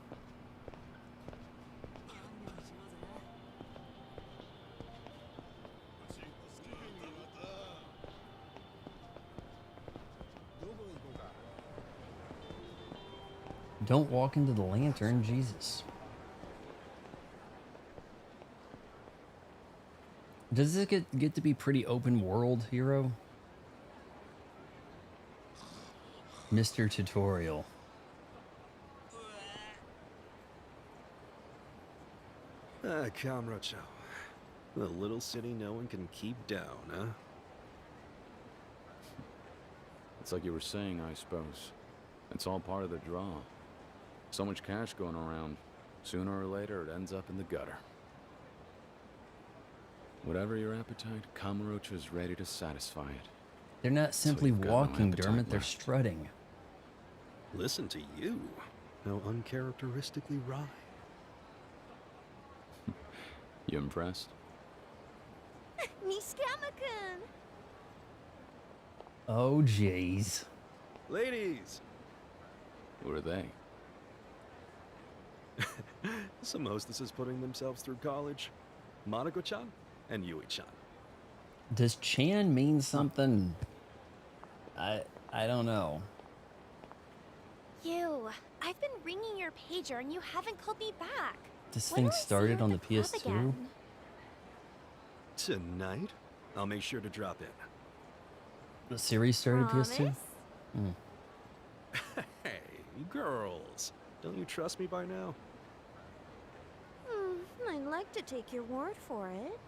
Don't walk into the lantern, Jesus. Does this get to be pretty open world, Hero? Mr. Tutorial. Kamurocho. The little city no one can keep down, huh? It's like you were saying, I suppose. It's all part of the draw. So much cash going around. Sooner or later, it ends up in the gutter. Whatever your appetite, Kamurocho's ready to satisfy it. They're not simply you've got no walking, appetite Dermot, they're left. strutting. Listen to you. How uncharacteristically wry. You impressed? Nishikama-kun! Oh, jeez. Ladies! Who are they? Some hostesses putting themselves through college. Monako-chan and Yui-chan. Does Chan mean something? I don't know. You, I've been ringing your pager and you haven't called me back. This When thing will I see you started at on the club PS2? again? Tonight? I'll make sure to drop in. The series started PS2? Promise? Hey, girls. Don't you trust me by now? I'd like to take your word for it.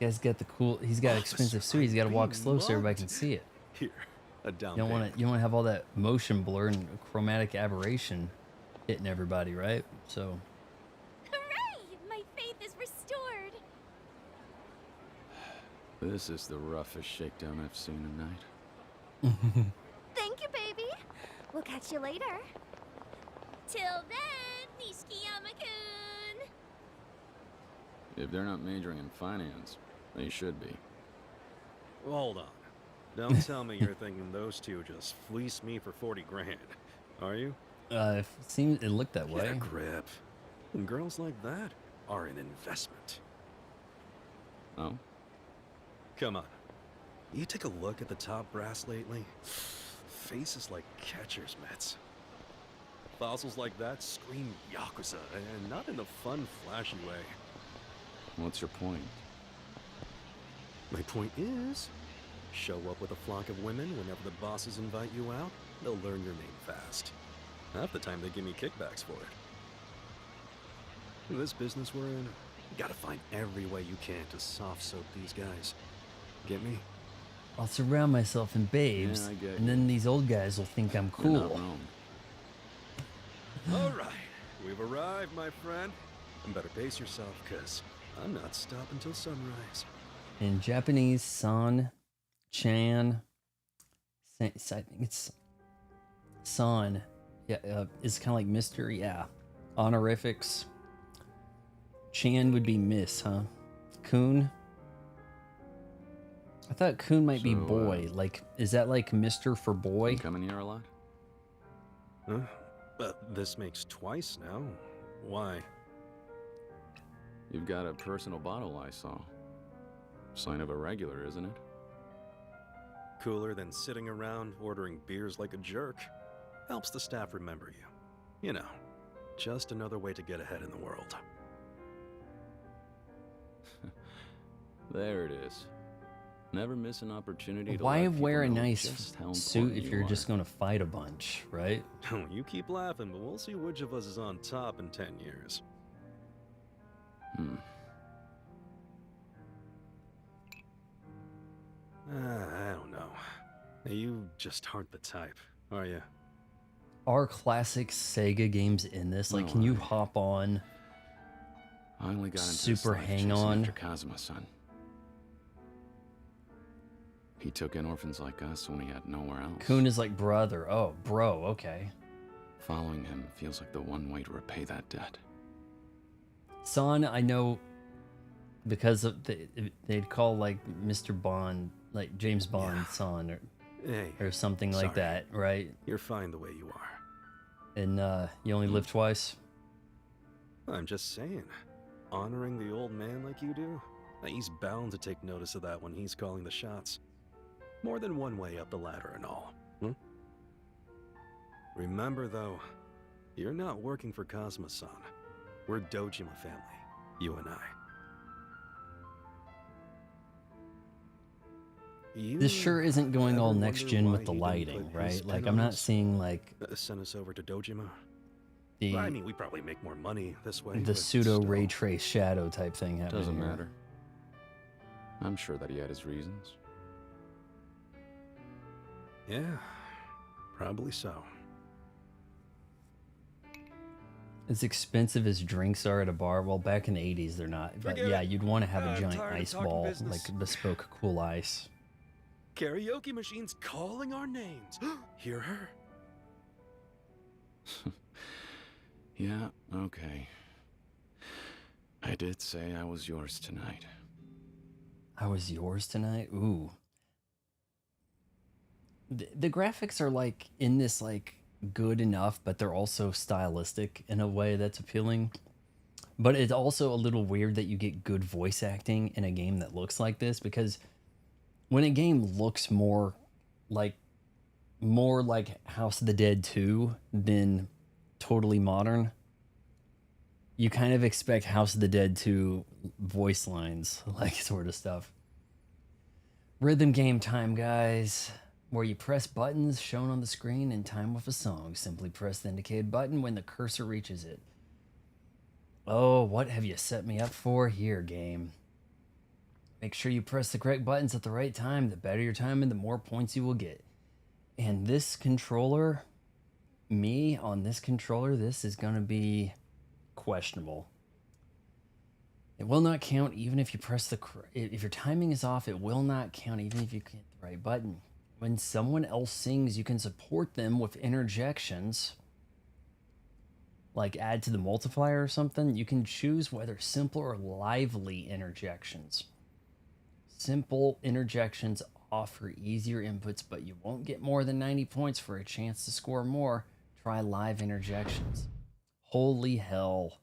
This guy's got the cool. He's got expensive suit. He's got to walk slow so everybody can see it. Here, a down You don't want payment. to. You want to have all that motion blur and chromatic aberration hitting everybody, right? So Hooray! My faith is restored. This is the roughest shakedown I've seen tonight. Thank you, baby. We'll catch you later. Till then, Nishikama-kun. If they're not majoring in finance, they should be. Hold on. Don't tell me you're thinking those two just fleeced me for 40 grand. Are you? it seemed it looked that Get way. a grip. And girls like that are an investment. Oh? Come on. You take a look at the top brass lately. Faces like catcher's mitts. Fossils like that scream Yakuza, and not in a fun, flashy way. What's your point? My point is, show up with a flock of women whenever the bosses invite you out, they'll learn your name fast. Half the time they give me kickbacks for it. In this business we're in, you gotta find every way you can to soft soap these guys. Get me? I'll surround myself in babes, Yeah, I get and you. then these old guys will think I'm You're not cool. wrong. All right, we've arrived, my friend. You better pace yourself, cause I'm not stopping till sunrise. In Japanese, san, chan, I think it's san. Yeah, it's kind of like Mr. Yeah, honorifics. Chan would be Miss, huh? Kun. I thought Kun might be So, boy. Like, is that like Mr. for boy? You coming here a lot? Huh? But this makes twice now. Why? You've got a personal bottle I saw. Sign of a regular, isn't it? Cooler than sitting around ordering beers like a jerk. Helps the staff remember you. You know, just another way to get ahead in the world. There it is. Never miss an opportunity to Why let wear a people know nice just how suit important if you you're are. just going to fight a bunch, right? You keep laughing, but we'll see which of us is on top in 10 years. I don't know. You just aren't the type, are you? Are classic Sega games in this? Like, can you Alright. hop on? I only got into Super this life hang chasing on. after Kazuma-san. He took in orphans like us when he had nowhere else. Kun is like brother. Oh, bro. Okay. Following him feels like the one way to repay that debt. Son, I know because of they'd call like Mr. Bond, like James Bond, Yeah. son, Hey, or something like sorry. that, right? you're fine the way you are. And you only live twice. I'm just saying, honoring the old man like you do, he's bound to take notice of that when he's calling the shots. More than one way up the ladder and all. Remember though, you're not working for Kazuma-san. We're Dojima family, you and I. You This sure isn't going all ever next wonder gen why with the he didn't lighting, put his right? Like, pen I'm on not this? seeing like Send us over to Dojima. the I mean, we probably make more money this way. the but pseudo ray still. trace shadow type thing happening. Doesn't here. matter. I'm sure that he had his reasons. Yeah, probably so. As expensive as drinks are at a bar, well, back in the 80s they're not. But Forget yeah, it. you'd want to have a I'm giant tired of ice talking ball, business. like bespoke cool ice. Karaoke machines calling our names. Hear her? Yeah, okay. I did say I was yours tonight. I was yours tonight? Ooh. The graphics are like in this like good enough, but they're also stylistic in a way that's appealing. But it's also a little weird that you get good voice acting in a game that looks like this, because when a game looks like more like House of the Dead 2 than totally modern, you kind of expect House of the Dead 2 voice lines, like sort of stuff. Rhythm game time, guys, where you press buttons shown on the screen in time with a song. Simply press the indicated button when the cursor reaches it. Oh, what have you set me up for here, game? Make sure you press the correct buttons at the right time. The better your time and the more points you will get. And this controller, me on this controller, this is going to be questionable. It will not count even if you press if your timing is off, it will not count even if you hit the right button. When someone else sings, you can support them with interjections, like add to the multiplier or something. You can choose whether simple or lively interjections. Simple interjections offer easier inputs, but you won't get more than 90 points for a chance to score more. Try live interjections. Holy hell.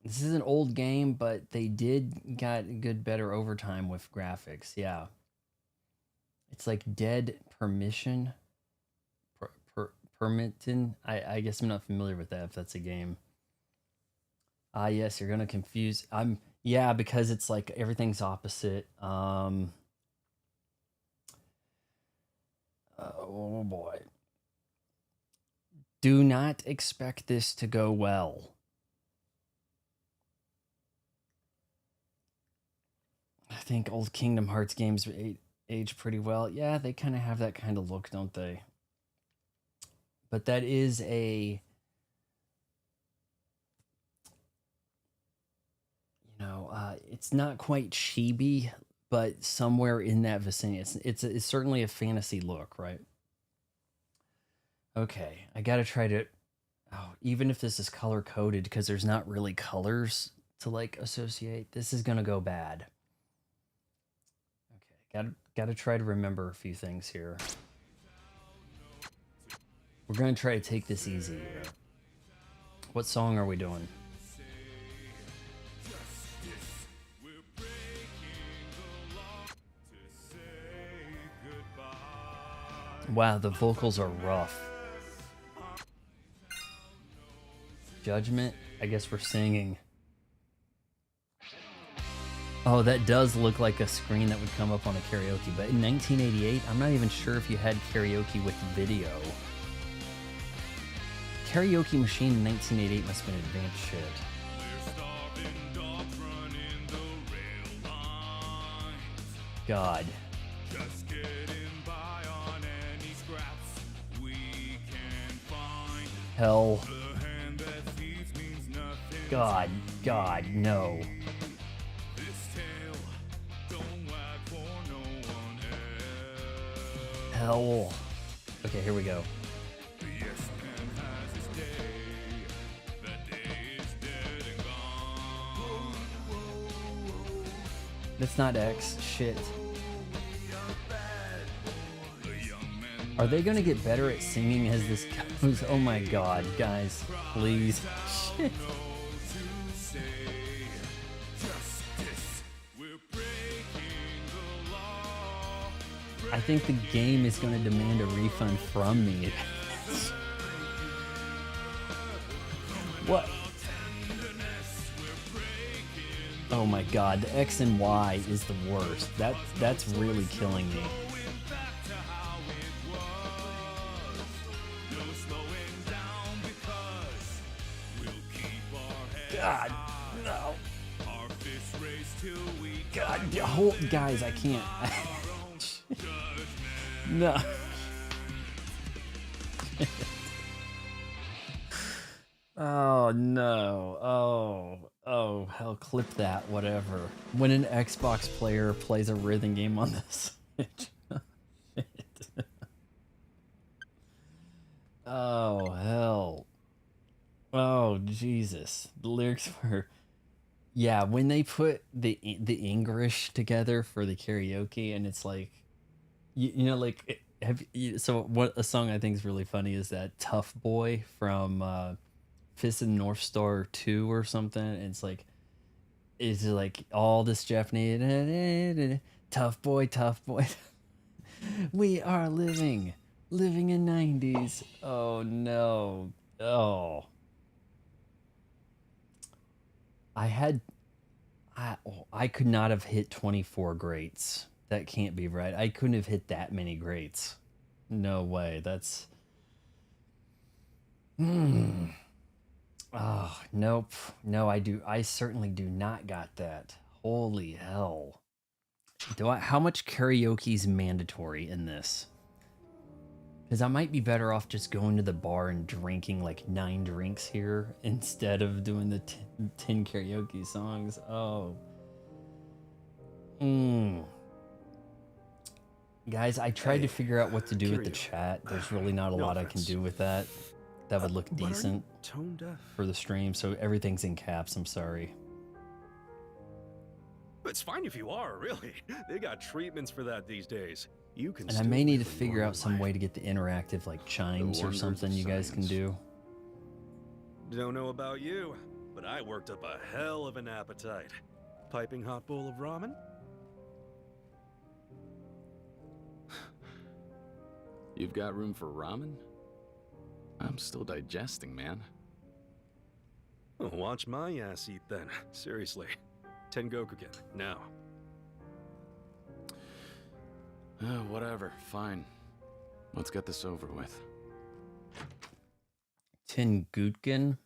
This is an old game, but they did got good, better overtime with graphics. Yeah. It's like Dead Permission. Permitting. I guess I'm not familiar with that, if that's a game. Ah, yes, you're gonna confuse. Yeah, because it's like everything's opposite. Oh boy. Do not expect this to go well. I think old Kingdom Hearts games age pretty well. Yeah, they kind of have that kind of look, don't they? But that is a, it's not quite chibi, but somewhere in that vicinity. It's certainly a fantasy look, right? Okay, I gotta try to. Oh, even if this is color coded, because there's not really colors to like associate, this is gonna go bad. Okay, gotta try to remember a few things here. We're gonna try to take this easy here. What song are we doing? Wow, the vocals are rough. Judgment? I guess we're singing. Oh, that does look like a screen that would come up on a karaoke, but in 1988, I'm not even sure if you had karaoke with video. Karaoke machine in 1988 must have been advanced shit. God. Hell. God, no. Hell. Okay, here we go. That's not X. Shit. Are they gonna get better at singing as this goes? Oh my god, guys. Please. Shit. I think the game is gonna demand a refund from me. What? Oh my god, the X and Y is the worst. That's really killing me. God, no. God, hold, guys, I can't. No. Oh no. Oh, hell, clip that, whatever. When an Xbox player plays a rhythm game on this. Oh, hell. Oh Jesus, the lyrics were yeah. When they put the English together for the karaoke, and it's like you know like so what a song I think is really funny is that Tough Boy from Fist of the North Star 2 or something. And it's like all this Japanese tough boy. We are living in 90s. Oh no. Oh. I had I could not have hit 24 greats. That can't be right. I couldn't have hit that many greats. No way. That's oh, nope. No, I certainly do not got that. Holy hell. How much karaoke is mandatory in this? Because I might be better off just going to the bar and drinking like 9 drinks here instead of doing the 10 karaoke songs. Oh. Guys, I tried to figure out what to do with the chat. There's really not a lot I can do with that. That would look decent tone deaf? for the stream, so everything's in caps. I'm sorry. It's fine if you are, really. They got treatments for that these days. You can. And I may need to figure out some way to get the interactive like chimes or something you guys can do. Don't know about you, but I worked up a hell of an appetite. Piping hot bowl of ramen? You've got room for ramen? I'm still digesting, man. Well, watch my ass eat then. Seriously. Tengokugen, now. Whatever, fine. Let's get this over with. Tengokugen?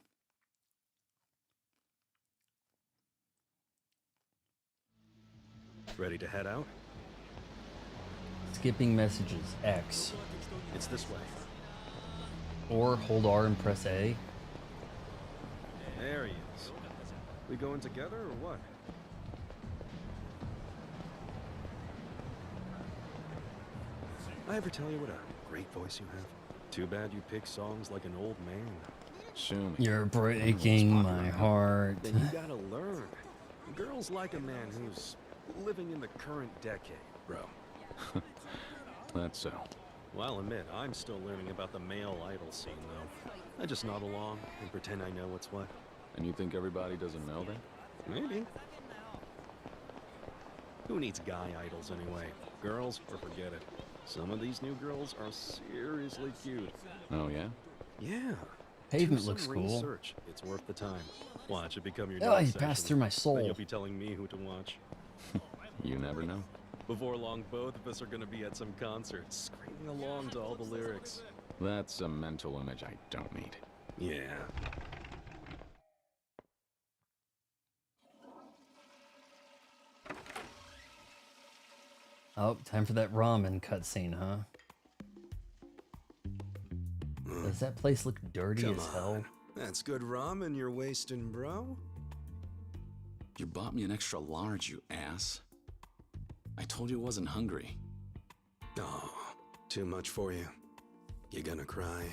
Ready to head out? Skipping messages, X. It's this way. Or hold R and press A. There he is. We going together or what? I ever tell you what a great voice you have? Too bad you pick songs like an old man. Show me. You're breaking my heart. Then you gotta learn. Girls like a man who's living in the current decade, bro. That's so. Well, I'll admit, I'm still learning about the male idol scene, though. I just nod along and pretend I know what's what. And you think everybody doesn't know that? Maybe. Who needs guy idols anyway? Girls, or forget it. Some of these new girls are seriously cute. Oh, yeah? Yeah. Pavement Do some looks cool. research. It's worth the time. Watch it become your Oh, next he passed section. through my Then soul. you'll be telling me who to watch. You never know. Before long, both of us are gonna be at some concert, screaming along to all the lyrics. That's a mental image I don't need. Yeah. Oh, time for that ramen cutscene, huh? Does that place look dirty Come as on. hell? That's good ramen you're wasting, bro. You bought me an extra large, you ass. I told you I wasn't hungry. Oh, too much for you. You gonna cry?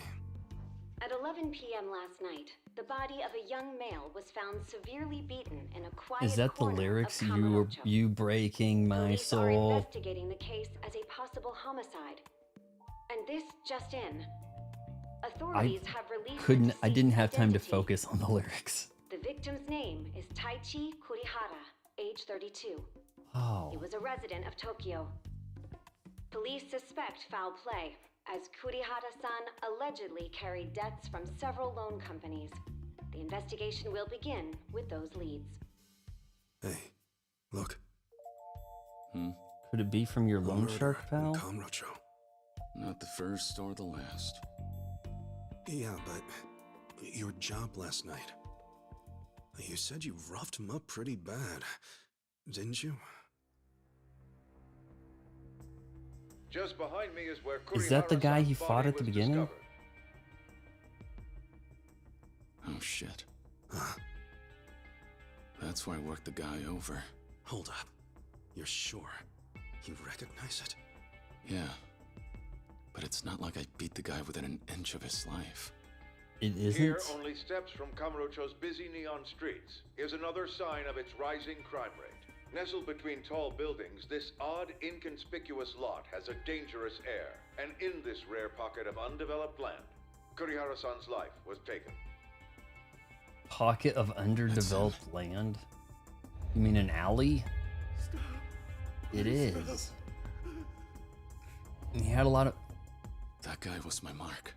At 11 p.m. last night, the body of a young male was found severely beaten in a quiet Is that the corner of lyrics? Kamurocho. You breaking my Police are soul? investigating the case as a possible homicide. And this just in. Authorities have released the I didn't deceased's have time to identity. focus on the lyrics. The victim's name is Taichi Kurihara, age 32. Oh. He was a resident of Tokyo. Police suspect foul play, as Kurihara-san allegedly carried debts from several loan companies. The investigation will begin with those leads. Hey, look. Could it be from your loan shark pal? Kamurocho. Not the first or the last. Yeah, but your job last night. You said you roughed him up pretty bad, didn't you? Just behind me is where Is that the guy he Kurihara-san's fought body at the was beginning? discovered. Oh, shit. Huh? That's where I worked the guy over. Hold up. You're sure? You recognize it? Yeah. But it's not like I beat the guy within an inch of his life. It Here, isn't? only steps from Kamurocho's busy neon streets. Here's another sign of its rising crime rate. Nestled between tall buildings, this odd, inconspicuous lot has a dangerous air. And in this rare pocket of undeveloped land, Kurihara-san's life was taken. Pocket of underdeveloped land? You mean an alley? It is. And he had a lot of... That guy was my mark.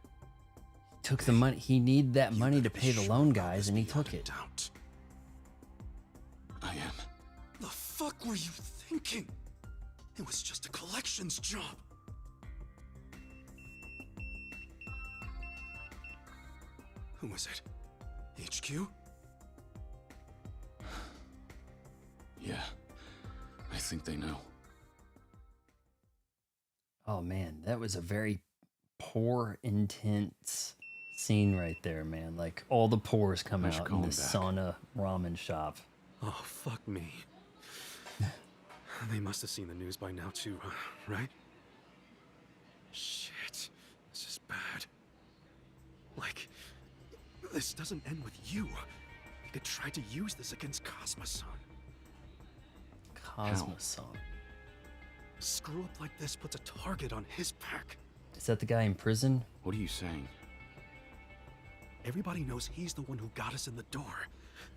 Took the money. He needed that money to pay the loan guys, and he took it. Doubt. I am. The fuck were you thinking? It was just a collections job. Who was it? HQ? Yeah, I think they know. Oh man, that was a very poor, intense scene right there, man. Like all the pores come I should out call in him this back. sauna ramen shop. Oh, fuck me. They must have seen the news by now too, huh? Right? Shit. This is bad. Like, this doesn't end with you. You could try to use this against Cosmo-san. Cosmo-san. Screw up like this puts a target on his back. Is that the guy in prison? What are you saying? Everybody knows he's the one who got us in the door.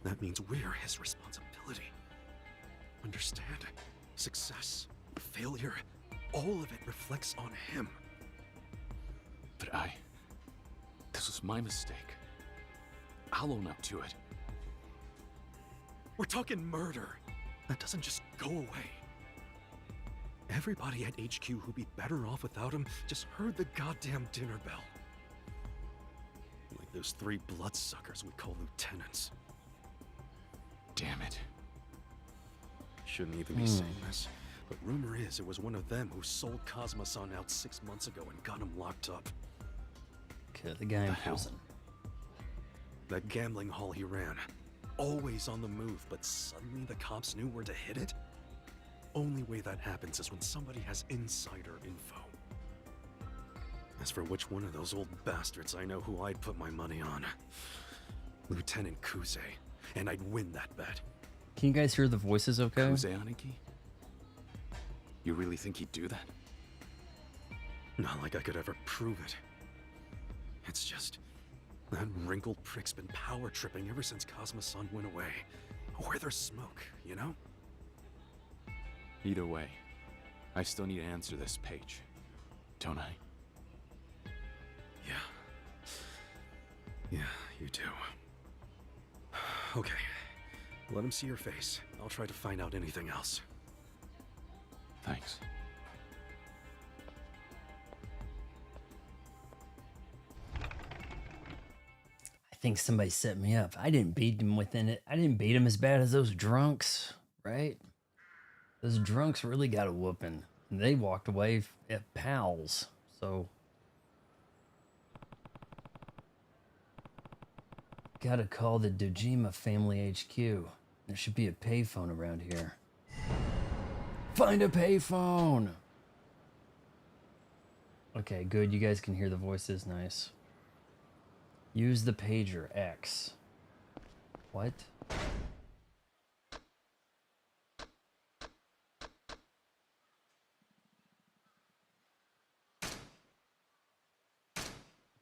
That means we're his responsibility. Understand? Success, failure, all of it reflects on him. But this was my mistake. I'll own up to it. We're talking murder. That doesn't just go away. Everybody at HQ who'd be better off without him just heard the goddamn dinner bell. Like those 3 bloodsuckers we call lieutenants. Damn it. Shouldn't even be saying this, but rumor is it was one of them who sold Cosmo-san out 6 months ago and got him locked up. Okay, the guy in prison. That gambling hall he ran. Always on the move, but suddenly the cops knew where to hit it? Only way that happens is when somebody has insider info. As for which one of those old bastards, I know who I'd put my money on. Lieutenant Kuze. And I'd win that bet. Can you guys hear the voices okay? Kuze Aniki? You really think he'd do that? Not like I could ever prove it. It's just... that wrinkled prick's been power tripping ever since Cosmo-san went away. Where there's smoke, you know? Either way, I still need to answer this page. Don't I? Yeah, you do. Okay, let him see your face. I'll try to find out anything else. Thanks. I think somebody set me up. I didn't beat him within it. I didn't beat him as bad as those drunks, right? Those drunks really got a whooping. And they walked away at pals, so... Gotta call the Dojima family HQ. There should be a payphone around here. Find a payphone! Okay, good. You guys can hear the voices. Nice. Use the pager X. What?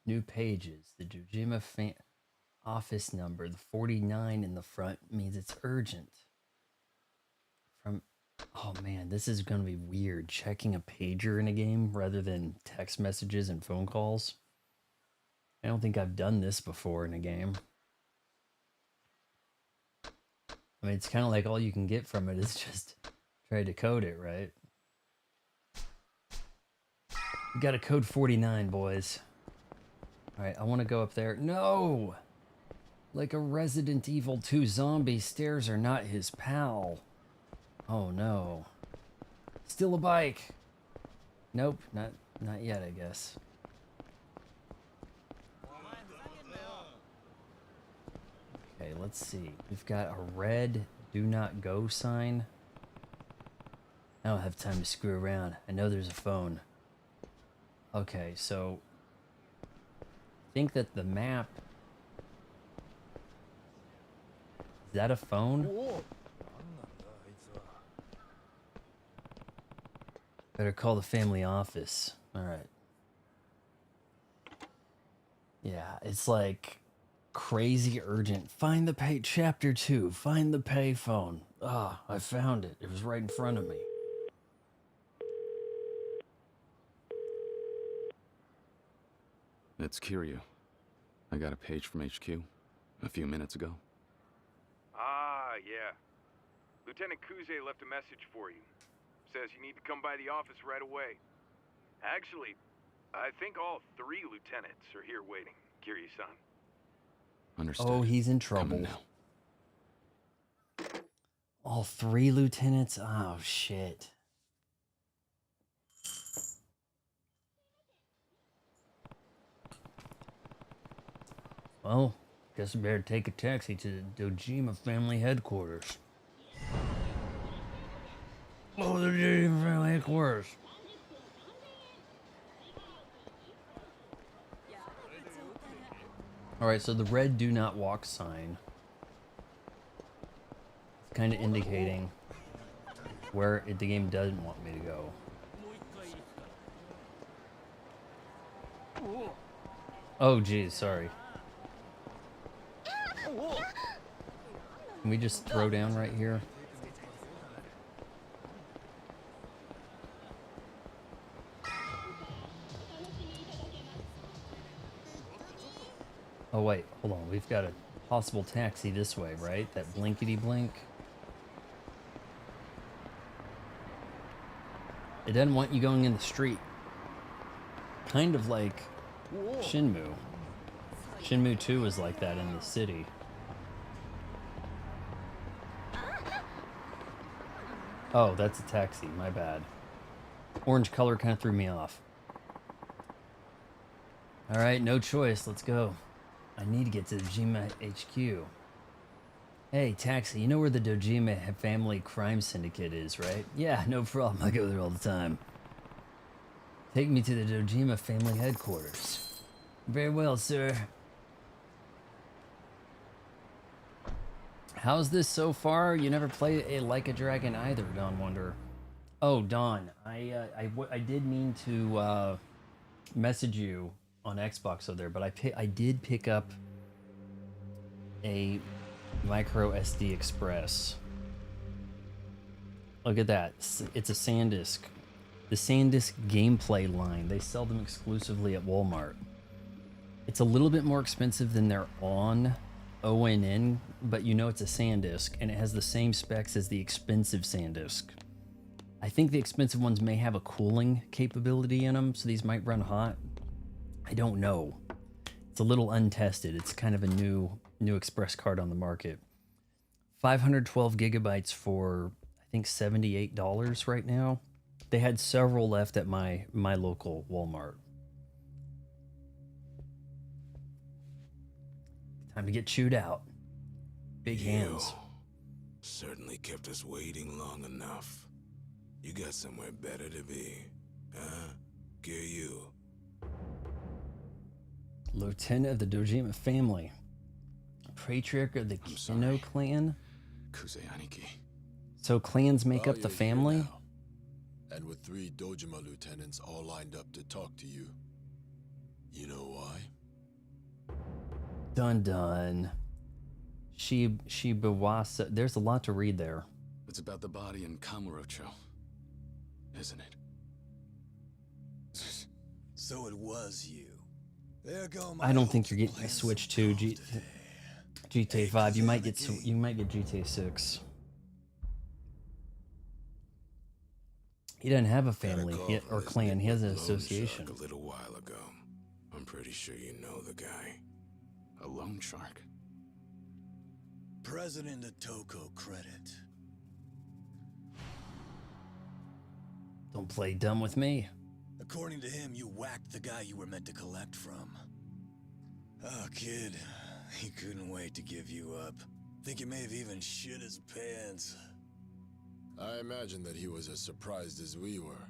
New pages. The Dojima office number, the 49 in the front, means it's urgent. Oh man, this is gonna be weird. Checking a pager in a game rather than text messages and phone calls. I don't think I've done this before in a game. I mean, it's kind of like all you can get from it is just try to code it, right? We got a code 49, boys. Alright, I want to go up there. No! Like a Resident Evil 2 zombie, stairs are not his pal. Oh no. Steal a bike! Nope, not yet, I guess. Okay, let's see. We've got a red do not go sign. I don't have time to screw around. I know there's a phone. Okay, so I think that the map Is that a phone? Better call the family office. All right. Yeah, it's like crazy urgent. Find the pay chapter 2. Find the payphone. Ah, I found it. It was right in front of me. It's Kiryu. I got a page from HQ a few minutes ago. Ah, yeah. Lieutenant Kuze left a message for you. Says you need to come by the office right away. Actually, I think all 3 lieutenants are here waiting, Kiryu-san. Understood. Oh, he's in trouble. All 3 lieutenants? Oh, shit. Well, guess I better take a taxi to the Dojima family headquarters. Oh, the Dojima family headquarters. Alright, so the red do not walk sign. It's kind of indicating where the game doesn't want me to go. Oh, geez, sorry. Can we just throw down right here? Oh wait, hold on. We've got a possible taxi this way, right? That blinkety blink. It doesn't want you going in the street. Kind of like Shenmue. Shenmue 2 is like that in the city. Oh, that's a taxi. My bad. Orange color kind of threw me off. Alright, no choice. Let's go. I need to get to the Dojima HQ. Hey, taxi, you know where the Dojima family crime syndicate is, right? Yeah, no problem. I go there all the time. Take me to the Dojima family headquarters. Very well, sir. How's this so far? You never played a Like a Dragon either, Don Wonder. Oh, Don, I did mean to message you on Xbox over there, but I did pick up a micro SD Express. Look at that. It's a SanDisk. The SanDisk gameplay line. They sell them exclusively at Walmart. It's a little bit more expensive than their ONN, but you know it's a SanDisk, and it has the same specs as the expensive SanDisk. I think the expensive ones may have a cooling capability in them, so these might run hot. I don't know. It's a little untested. It's kind of a new Express card on the market. 512 gigabytes for, I think, $78 right now. They had several left at my local Walmart. Time to get chewed out. Big hands. Certainly kept us waiting long enough. You got somewhere better to be, huh? Kiryu. Lieutenant of the Dojima family. Patriarch of the Kino clan. Kuze Aniki. So clans make up the family? And with 3 Dojima lieutenants all lined up to talk to you. You know why? Dun dun. Shibawasa. There's a lot to read there. It's about the body in Kamurocho, isn't it? So it was you. There go my I don't think you're getting the Switch 2 GTA 5. You might get GTA 6. He doesn't have a family or clan. He has an association. A little while ago. I'm pretty sure you know the guy. A loan shark. President of Toko Credit. Don't play dumb with me. According to him, you whacked the guy you were meant to collect from. Oh, kid. He couldn't wait to give you up. Think he may have even shit his pants. I imagine that he was as surprised as we were.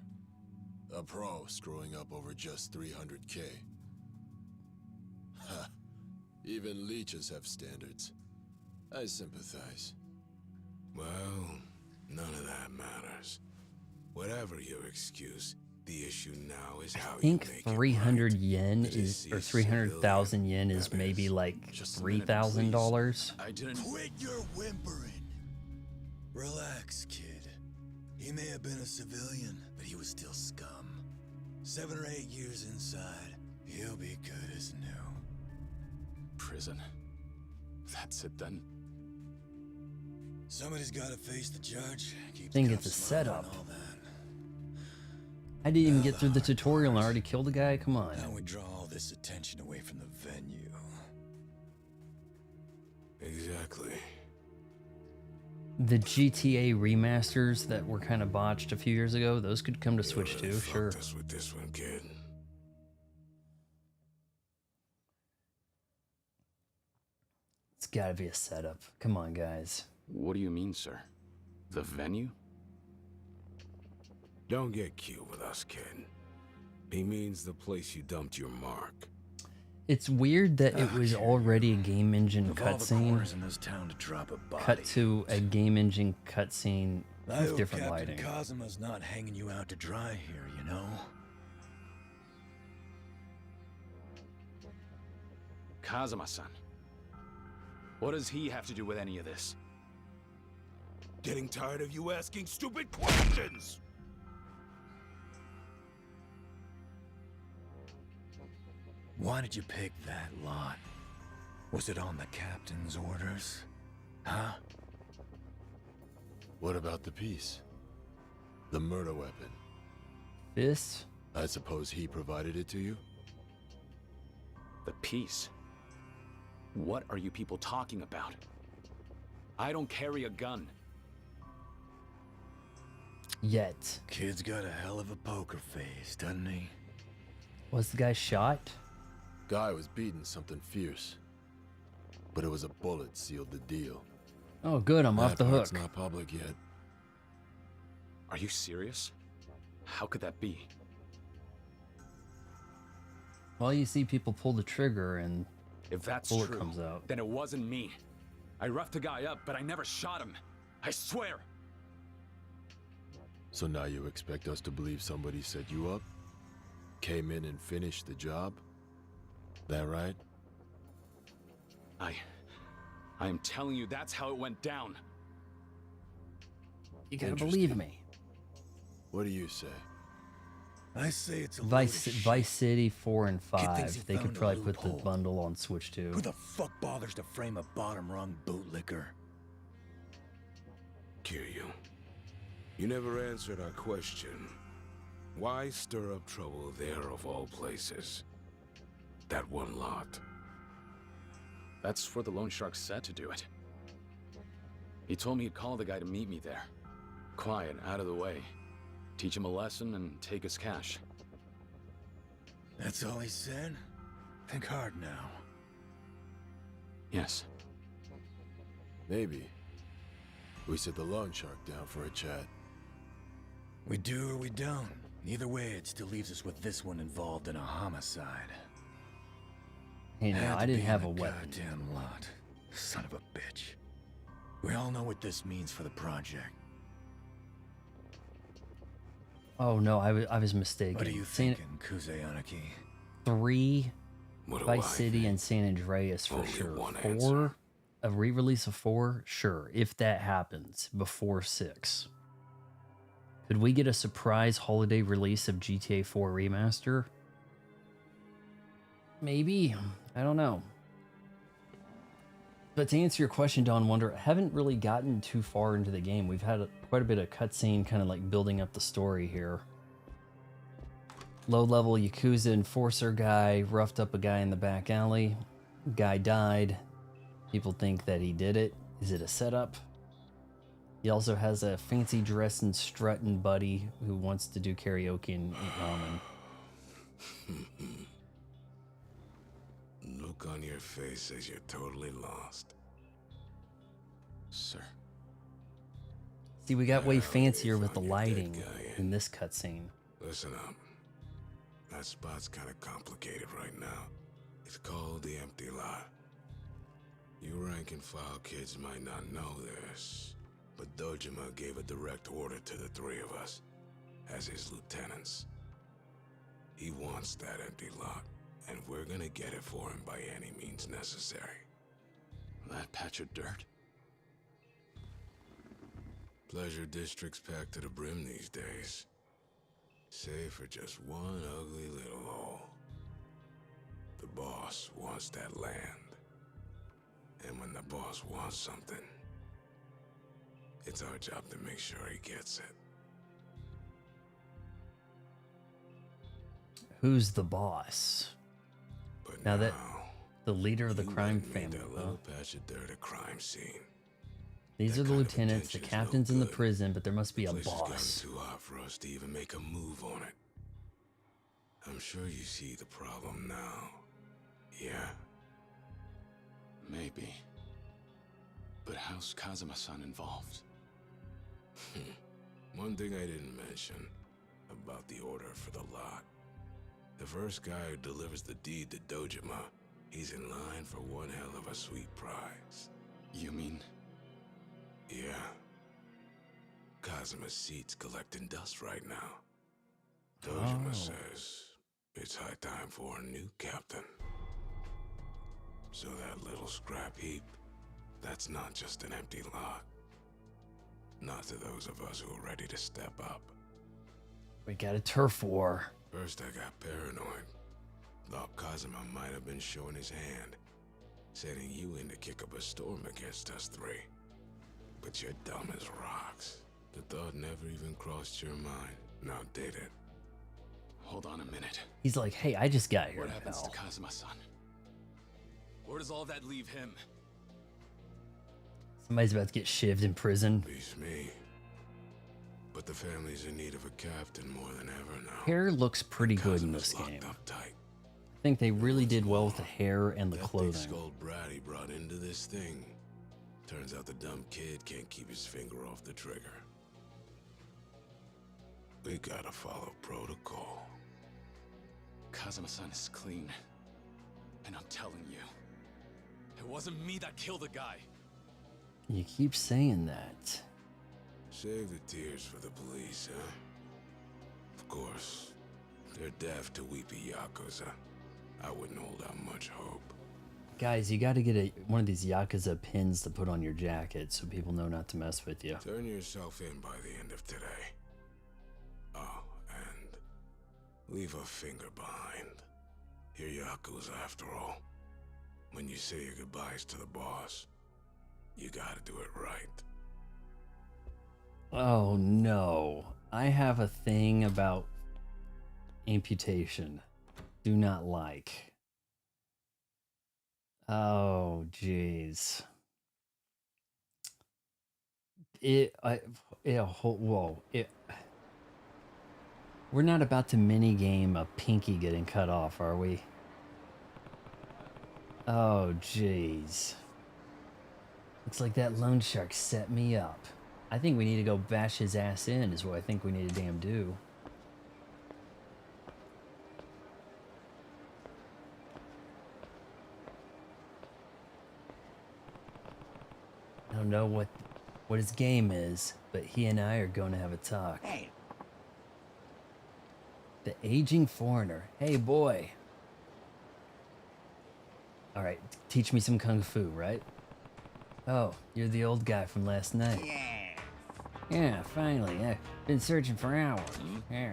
A pro screwing up over just 300K. Ha. Even leeches have standards. I sympathize. Well, none of that matters. Whatever your excuse, the issue now is how I you think make 300 yen is, or 300,000 yen is maybe like $3,000. I didn't. Quit your whimpering. Relax, kid. He may have been a civilian, but he was still scum. 7 or 8 years inside, he'll be good as new. Prison. That's it then. Somebody's gotta face the judge. I think it's a setup. I didn't even get through the tutorial and I already killed a guy. Come on. Now we draw all this attention away from the venue. Exactly. The GTA remasters that were kind of botched a few years ago, those could come to Switch too, sure. Us with this one, kid. It's gotta be a setup. Come on, guys. What do you mean, sir? The venue? Don't get cute with us, kid. He means the place you dumped your mark. It's weird that it was already a game engine Of all the cutscene. corners in this town to drop a body. Cut to a game engine cutscene I with hope different Captain lighting. Kazuma's not hanging you out to dry here, you know? Kazuma-san. What does he have to do with any of this? Getting tired of you asking stupid questions! Why did you pick that lot? Was it on the captain's orders? Huh? What about the piece? The murder weapon? This? I suppose he provided it to you? The piece? What are you people talking about? I don't carry a gun. Yet. Kid's got a hell of a poker face, doesn't he? Was the guy shot? Guy was beating something fierce. But it was a bullet sealed the deal. Oh, good, I'm off the That part's hook. not public yet. Are you serious? How could that be? Well, you see people pull the trigger and If that's bullet true, comes out. then it wasn't me. I roughed a guy up, but I never shot him. I swear. So now you expect us to believe somebody set you up? Came in and finished the job? That right? I am telling you, that's how it went down. You gotta believe me. What do you say? I say it's a Vice City 4 and Kid thinks 5. he They could found a probably put the loophole. bundle on Switch too. Who the fuck bothers to frame a bottom rung bootlicker? Kiryu, you never answered our question. Why stir up trouble there of all places? That one lot. That's for the loan shark said to do it. He told me he'd call the guy to meet me there. Quiet, out of the way. Teach him a lesson and take his cash. That's all he said? Think hard now. Yes. Maybe. We sit the loan shark down for a chat. We do or we don't. Either way, it still leaves us with this one involved in a homicide. Hey, no, Had I to didn't be have in a the weapon. Goddamn lot. Son of a bitch. We all know what this means for the project. Oh no, I was mistaken. What are you thinking, Kuzeyanaki? 3, What do Vice I City think? and San Andreas for Only sure. one 4, answer. a re-release of 4, sure, if that happens before 6. Could we get a surprise holiday release of GTA 4 remaster? Maybe, I don't know. But to answer your question, Don Wonder, I haven't really gotten too far into the game. We've had quite a bit of cutscene kind of like building up the story here. Low-level Yakuza enforcer guy roughed up a guy in the back alley. Guy died. People think that he did it. Is it a setup? He also has a fancy dress and strutting buddy who wants to do karaoke and eat ramen. Look on your face says you're totally lost. Sir. See, we got way Yeah, fancier we with the found your dead lighting guy in this cutscene. Listen up. That spot's kind of complicated right now. It's called the empty lot. You rank-and-file kids might not know this, but Dojima gave a direct order to the three of us, as his lieutenants. He wants that empty lot, and we're gonna get it for him by any means necessary. That patch of dirt? Pleasure district's packed to the brim these days. Save for just one ugly little hole. The boss wants that land. And when the boss wants something, it's our job to make sure he gets it. Who's the boss? But Now that the leader of the crime made family. that Huh? little patch of dirt a crime scene. These are the lieutenants, the captain's in the prison, but there must be a Place has gotten boss. too hot for us to even make a move on it. I'm sure you see the problem now. Yeah. Maybe. But how's Kazuma-san involved? One thing I didn't mention about the order for the lot. The first guy who delivers the deed to Dojima, he's in line for one hell of a sweet prize. You mean? Yeah. Kazuma's seat's collecting dust right now. Dojima says it's high time for a new captain. So that little scrap heap, that's not just an empty lot. Not to those of us who are ready to step up. We got a turf war. First I got paranoid. Thought Kazuma might have been showing his hand, setting you in to kick up a storm against us three. But you're dumb as rocks. The thought never even crossed your mind, now did it? Hold on a minute. He's like, hey, I just got here. What happens to pal. Kazuma-san? Where does all that leave him? Somebody's about to get shivved in prison. Beats me. But the family's in need of a captain more than ever now. Hair looks pretty good in this game. I think they really did well with the hair and the That clothing. big-skulled brat he brought into this thing. Turns out the dumb kid can't keep his finger off the trigger. We gotta follow protocol. Kazuma-san is clean. And I'm telling you, it wasn't me that killed the guy. You keep saying that. Save the tears for the police, huh? Of course, they're deaf to weepy Yakuza. I wouldn't hold out much hope. Guys, you got to get one of these Yakuza pins to put on your jacket so people know not to mess with you. Turn yourself in by the end of today. Oh, and leave a finger behind. You're Yakuza after all. When you say your goodbyes to the boss, you gotta do it right. Oh no. I have a thing about amputation. Do not like. Oh, jeez. We're not about to minigame a pinky getting cut off, are we? Oh, jeez. Looks like that loan shark set me up. I think we need to go bash his ass in is what I think we need to damn do. I don't know what his game is, but he and I are going to have a talk. Hey. The aging foreigner. Hey, boy. All right, teach me some kung fu, right? Oh, you're the old guy from last night. Yeah. Yeah, finally. I've been searching for hours. Yeah.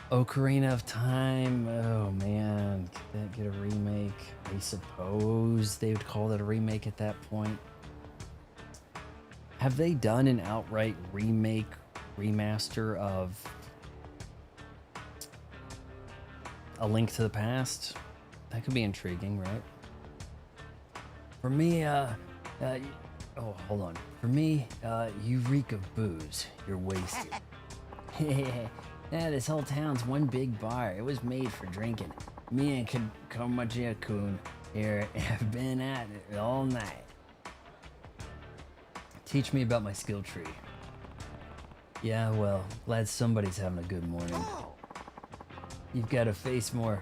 Ocarina of Time. Oh, man. Could that get a remake? I suppose they would call that a remake at that point. Have they done an outright remake, remaster of A Link to the Past? That could be intriguing, right? For me, oh, hold on. For me, you reek of booze. You're wasted. Yeah, this whole town's one big bar. It was made for drinking. Me and Komaji-kun here have been at it all night. Teach me about my skill tree. Yeah, well, glad somebody's having a good morning. You've got a face more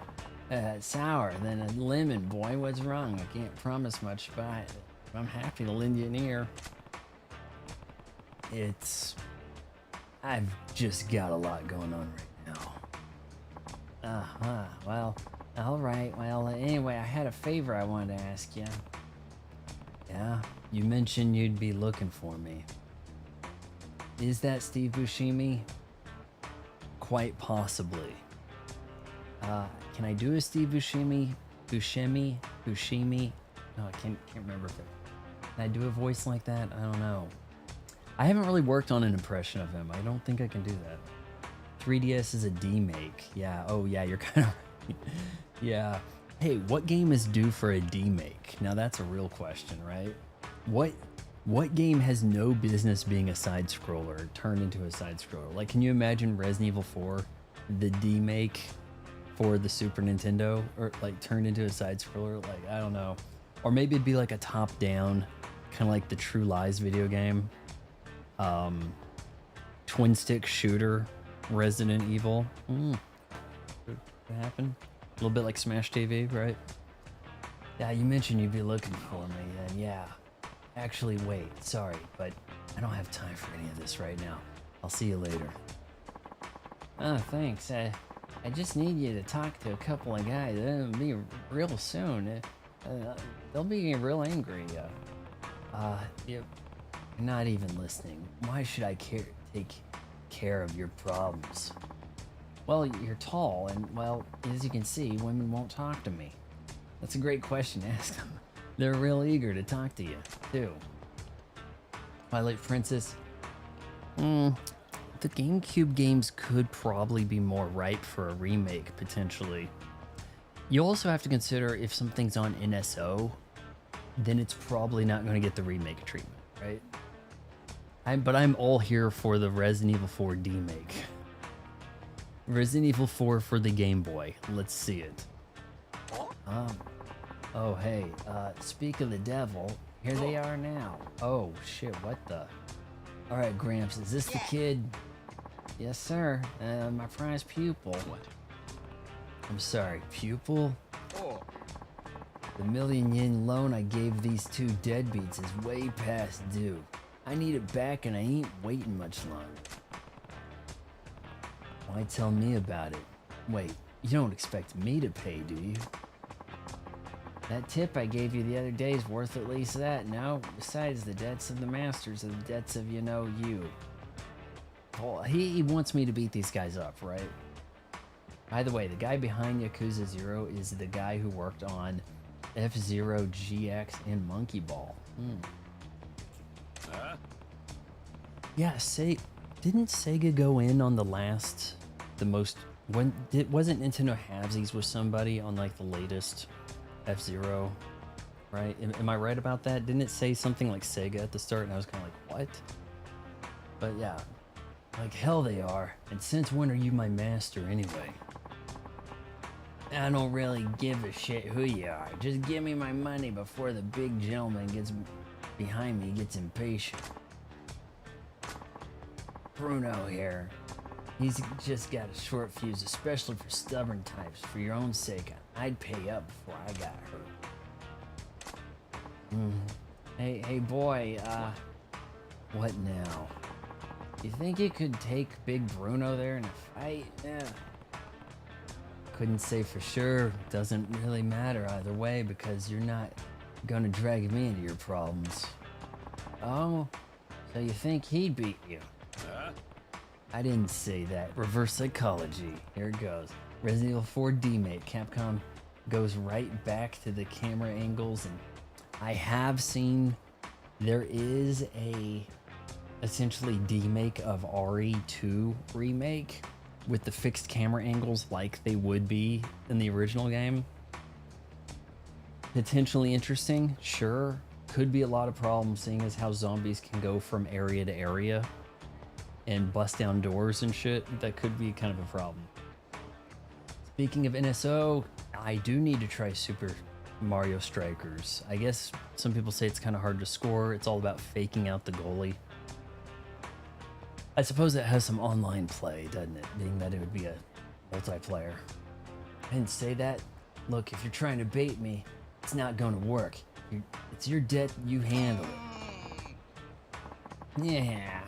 sour than a lemon, boy. What's wrong? I can't promise much, but I'm happy to lend you an ear. I've just got a lot going on right now. Well, all right. Well, anyway, I had a favor I wanted to ask you. Yeah, you mentioned you'd be looking for me. Is that Steve Buscemi? Quite possibly. Can I do a Steve Buscemi? Buscemi? No, I can't remember if it. Can I do a voice like that? I don't know. I haven't really worked on an impression of him. I don't think I can do that. 3DS is a D-make. Yeah. Oh, yeah. You're kind of right. Yeah. Hey, what game is due for a D-make? Now that's a real question, right? What game has no business being a side scroller turned into a side scroller? Like, can you imagine Resident Evil 4, the D-make for the Super Nintendo, or like turned into a side scroller? Like, I don't know. Or maybe it'd be like a top-down, kind of like the True Lies video game. Twin stick shooter Resident Evil. Could happen. A little bit like Smash TV, right? Yeah, you mentioned you'd be looking for me, and yeah. Actually, wait, sorry, but I don't have time for any of this right now. I'll see you later. Oh, thanks. I just need you to talk to a couple of guys. It'll be real soon. They'll be real angry. You're not even listening. Why should I take care of your problems? Well, you're tall, and, well, as you can see, women won't talk to me. That's a great question to ask them. They're real eager to talk to you, too. Twilight Princess? The GameCube games could probably be more ripe for a remake, potentially. You also have to consider if something's on NSO, then it's probably not going to get the remake treatment, right? But I'm all here for the Resident Evil 4 D-make. Resident Evil 4 for the Game Boy. Let's see it. Oh, hey, speak of the devil, here they are now. Oh, shit, what the? All right, Gramps, is this the kid? Yes, sir, my prized pupil. What? I'm sorry, pupil? The $1,000,000 loan I gave these two deadbeats is way past due. I need it back and I ain't waiting much longer. Why tell me about it? Wait, you don't expect me to pay, do you? That tip I gave you the other day is worth at least that, no? Besides, the debts of the masters are the debts of, you. Well, he wants me to beat these guys up, right? By the way, the guy behind Yakuza 0 is the guy who worked on F-Zero GX and Monkey Ball. Yeah, didn't Sega go in on wasn't Nintendo halvesies with somebody on like the latest F-Zero, right? Am I right about that? Didn't it say something like Sega at the start? And I was kind of like, what? But yeah, like hell they are. And since when are you my master anyway? I don't really give a shit who you are. Just give me my money before the big gentleman gets behind me gets impatient. Bruno here. He's just got a short fuse, especially for stubborn types. For your own sake, I'd pay up before I got hurt. Hey boy, what now? You think you could take Big Bruno there in a fight? Yeah. Couldn't say for sure. Doesn't really matter either way because you're not gonna drag me into your problems. Oh, so you think he'd beat you? I didn't say that. Reverse psychology. Here it goes. Resident Evil 4 D-Mate. Capcom goes right back to the camera angles, and I have seen there is a essentially D-Make of RE2 remake with the fixed camera angles like they would be in the original game. Potentially interesting, sure. Could be a lot of problems seeing as how zombies can go from area to area and bust down doors and shit. That could be kind of a problem. Speaking of NSO, I do need to try Super Mario Strikers. I guess some people say it's kind of hard to score. It's all about faking out the goalie. I suppose it has some online play, doesn't it? Being that it would be a multiplayer. I didn't say that. Look, if you're trying to bait me, it's not gonna work. It's your debt, you handle it. Yeah,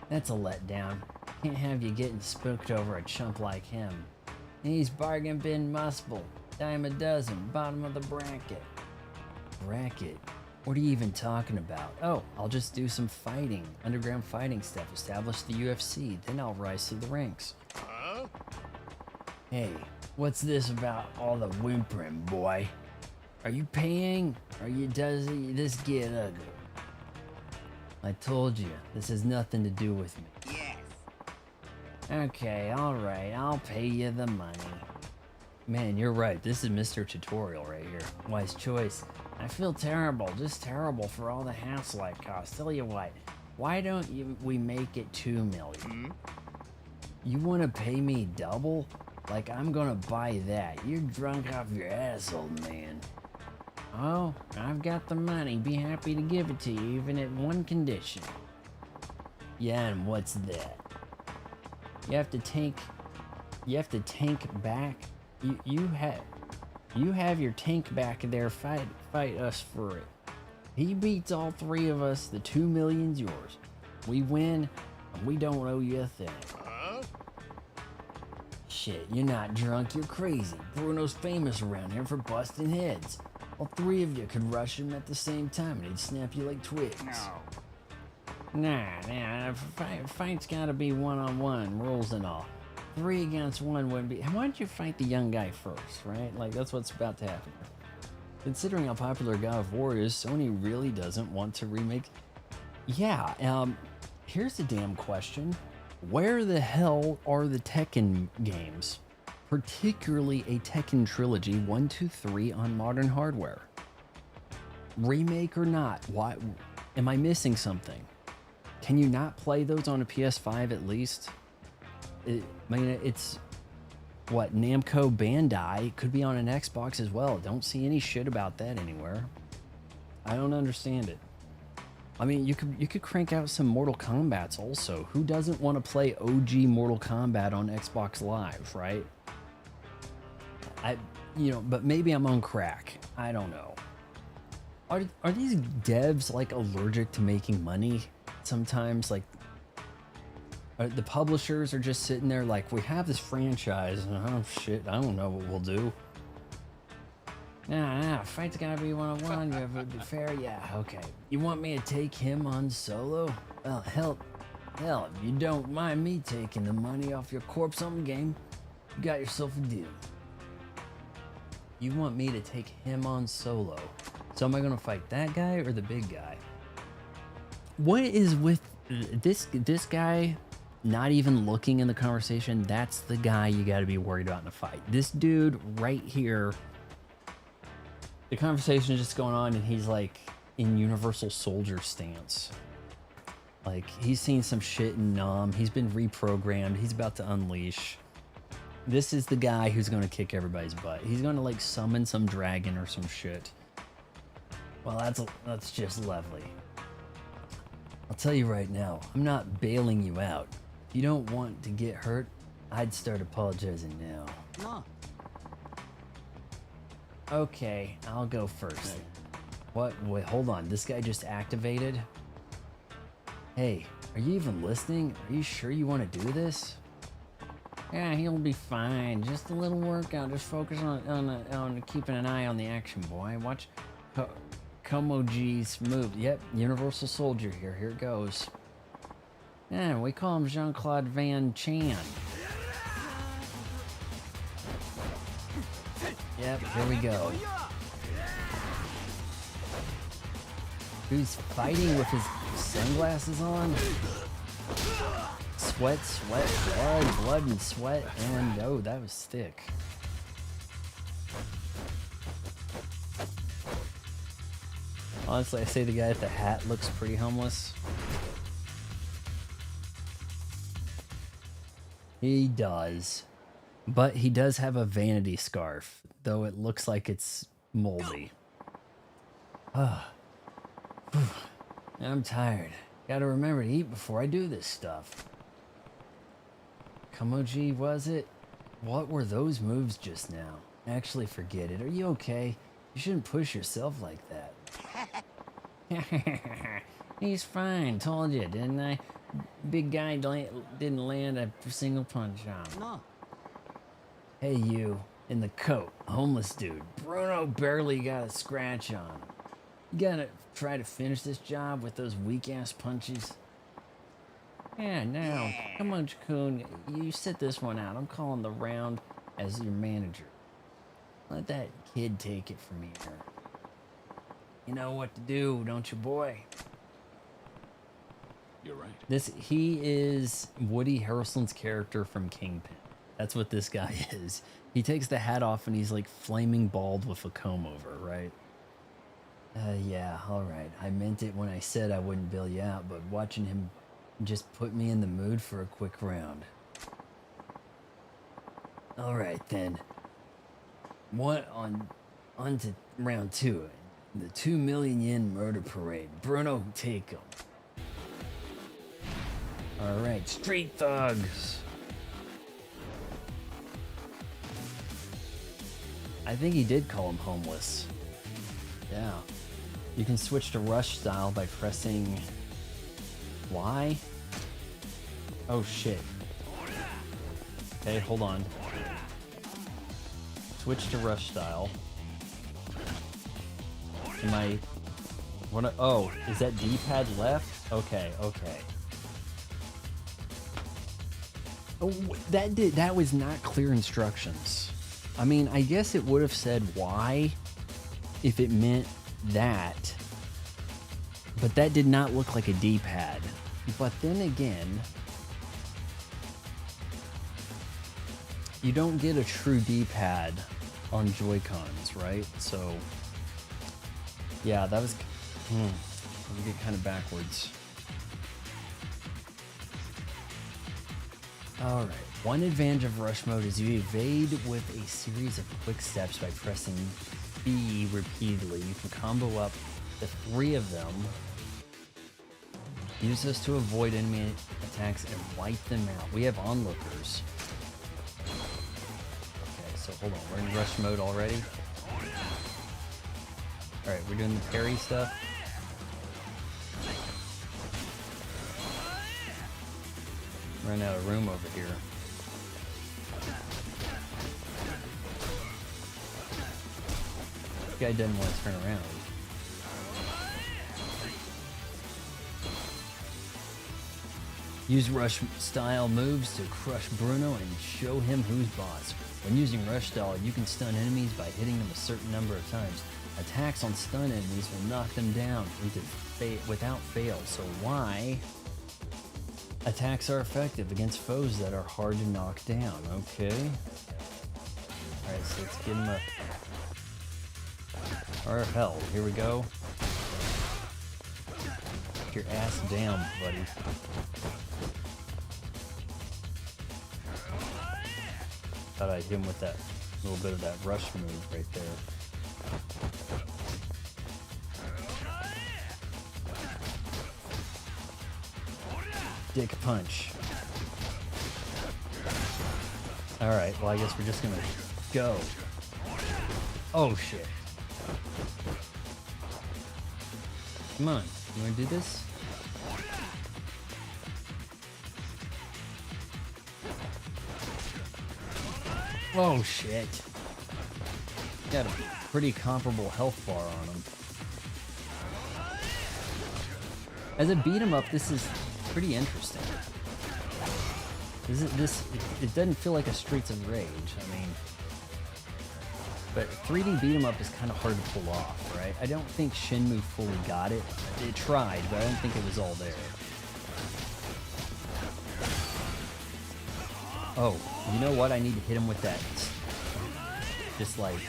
that's a letdown. Can't have you getting spooked over a chump like him. He's bargain bin muscle, dime a dozen, bottom of the bracket. Bracket? What are you even talking about? Oh, I'll just do some fighting, underground fighting stuff, establish the UFC, then I'll rise through the ranks. Huh? Hey, what's this about all the whimpering, boy? Are you paying? Does this get ugly? I told you, this has nothing to do with me. Yes. Okay, alright, I'll pay you the money. Man, you're right, this is Mr. Tutorial right here. Wise choice. I feel terrible, just terrible for all the hassle I caused. Tell you what, why don't we make it 2 million? You want to pay me double? Like I'm gonna buy that. You're drunk off your ass, old man. Oh, I've got the money. Be happy to give it to you, even at one condition. Yeah, and what's that? You have to tank back. You have your tank back there. Fight us for it. He beats all 3 of us. The 2 million's yours. We win, and we don't owe you a thing. Huh? Shit, you're not drunk. You're crazy. Bruno's famous around here for busting heads. All 3 of you could rush him at the same time, and he'd snap you like twigs. No. Nah, fight's gotta be one-on-one, rules and all. 3 against 1 wouldn't be. Why don't you fight the young guy first, right? Like, that's what's about to happen. Considering how popular God of War is, Sony really doesn't want to remake. Yeah, here's the damn question. Where the hell are the Tekken games? Particularly a Tekken trilogy 1, 2, 3 on modern hardware. Remake or not, why am I missing something? Can you not play those on a PS5 at least? It's what, Namco Bandai could be on an Xbox as well. Don't see any shit about that anywhere. I don't understand it. I mean, you could crank out some Mortal Kombats also. Who doesn't want to play OG Mortal Kombat on Xbox Live, right? But maybe I'm on crack. I don't know. Are these devs like allergic to making money? Sometimes, like, the publishers are just sitting there like, we have this franchise, and oh shit, I don't know what we'll do. Nah, fight's gotta be one-on-one. You have to be fair. Yeah, okay. You want me to take him on solo? Well, hell, if you don't mind me taking the money off your corpse on the game, you got yourself a deal. You want me to take him on solo? So am I gonna fight that guy or the big guy? What is with this guy not even looking in the conversation? That's the guy you gotta be worried about in a fight. This dude right here, the conversation is just going on and he's like in Universal Soldier stance. Like, he's seen some shit in Nom. He's been reprogrammed. He's about to unleash. This is the guy who's going to kick everybody's butt. He's going to like summon some dragon or some shit. Well, that's just lovely. I'll tell you right now, I'm not bailing you out. If you don't want to get hurt, I'd start apologizing now. No. Okay, I'll go first. What? Wait, hold on. This guy just activated? Hey, are you even listening? Are you sure you want to do this? Yeah, he'll be fine. Just a little workout. Just focus on keeping an eye on the action, boy. Watch Komoji's move. Yep, Universal Soldier here. Here it goes. Yeah, we call him Jean-Claude Van Chan. Yep, here we go. Who's fighting with his sunglasses on? Sweat, blood and sweat, and oh, that was thick. Honestly, I say the guy with the hat looks pretty homeless. He does. But he does have a vanity scarf, though it looks like it's moldy. I'm tired. Gotta remember to eat before I do this stuff. Komoji, was it? What were those moves just now? Actually, forget it. Are you okay? You shouldn't push yourself like that. He's fine. Told you, didn't I? Big guy didn't land a single punch on him. No. Hey, you in the coat, homeless dude. Bruno barely got a scratch on him. You gotta try to finish this job with those weak-ass punches. Yeah, now, come on, Coon. You sit this one out. I'm calling the round as your manager. Let that kid take it from here. You know what to do, don't you, boy? You're right. He is Woody Harrelson's character from Kingpin. That's what this guy is. He takes the hat off and he's like flaming bald with a comb over, right? Yeah, all right. I meant it when I said I wouldn't bail you out, but watching him just put me in the mood for a quick round. All right, then. On to round 2. The 2 million yen murder parade. Bruno, take him. All right, street thugs. I think he did call him homeless. Yeah. You can switch to rush style by pressing Y. Oh shit. Okay, hold on. Switch to rush style. Am I... Oh, is that D-pad left? Okay, okay. Oh, that was not clear instructions. I mean, I guess it would have said Y if it meant that, but that did not look like a D-pad. But then again, you don't get a true D-pad on Joy-Cons, right? So, yeah, that was... Let me get kind of backwards. Alright, one advantage of rush mode is you evade with a series of quick steps by pressing B repeatedly. You can combo up the 3 of them. Use this to avoid enemy attacks and wipe them out. We have onlookers. Okay, so hold on, we're in rush mode already. Alright, we're doing the parry stuff. Run out of room over here. This guy doesn't want to turn around. Use rush style moves to crush Bruno and show him who's boss. When using rush style, you can stun enemies by hitting them a certain number of times. Attacks on stun enemies will knock them down without fail. So why? Attacks are effective against foes that are hard to knock down. Okay. Alright, so let's give him a... Or hell, here we go. Get your ass down, buddy. Thought I'd hit him with that little bit of that rush move right there. Dick punch. Alright, well I guess we're just gonna go. Oh shit. Come on, you wanna do this? Oh shit. Got a pretty comparable health bar on him. As a beat 'em up, this is pretty interesting. It doesn't feel like a Streets of Rage, I mean, but 3D beat 'em up is kind of hard to pull off, right? I don't think Shenmue fully got it. It tried, but I don't think it was all there. Oh, you know what? I need to hit him with that, just like,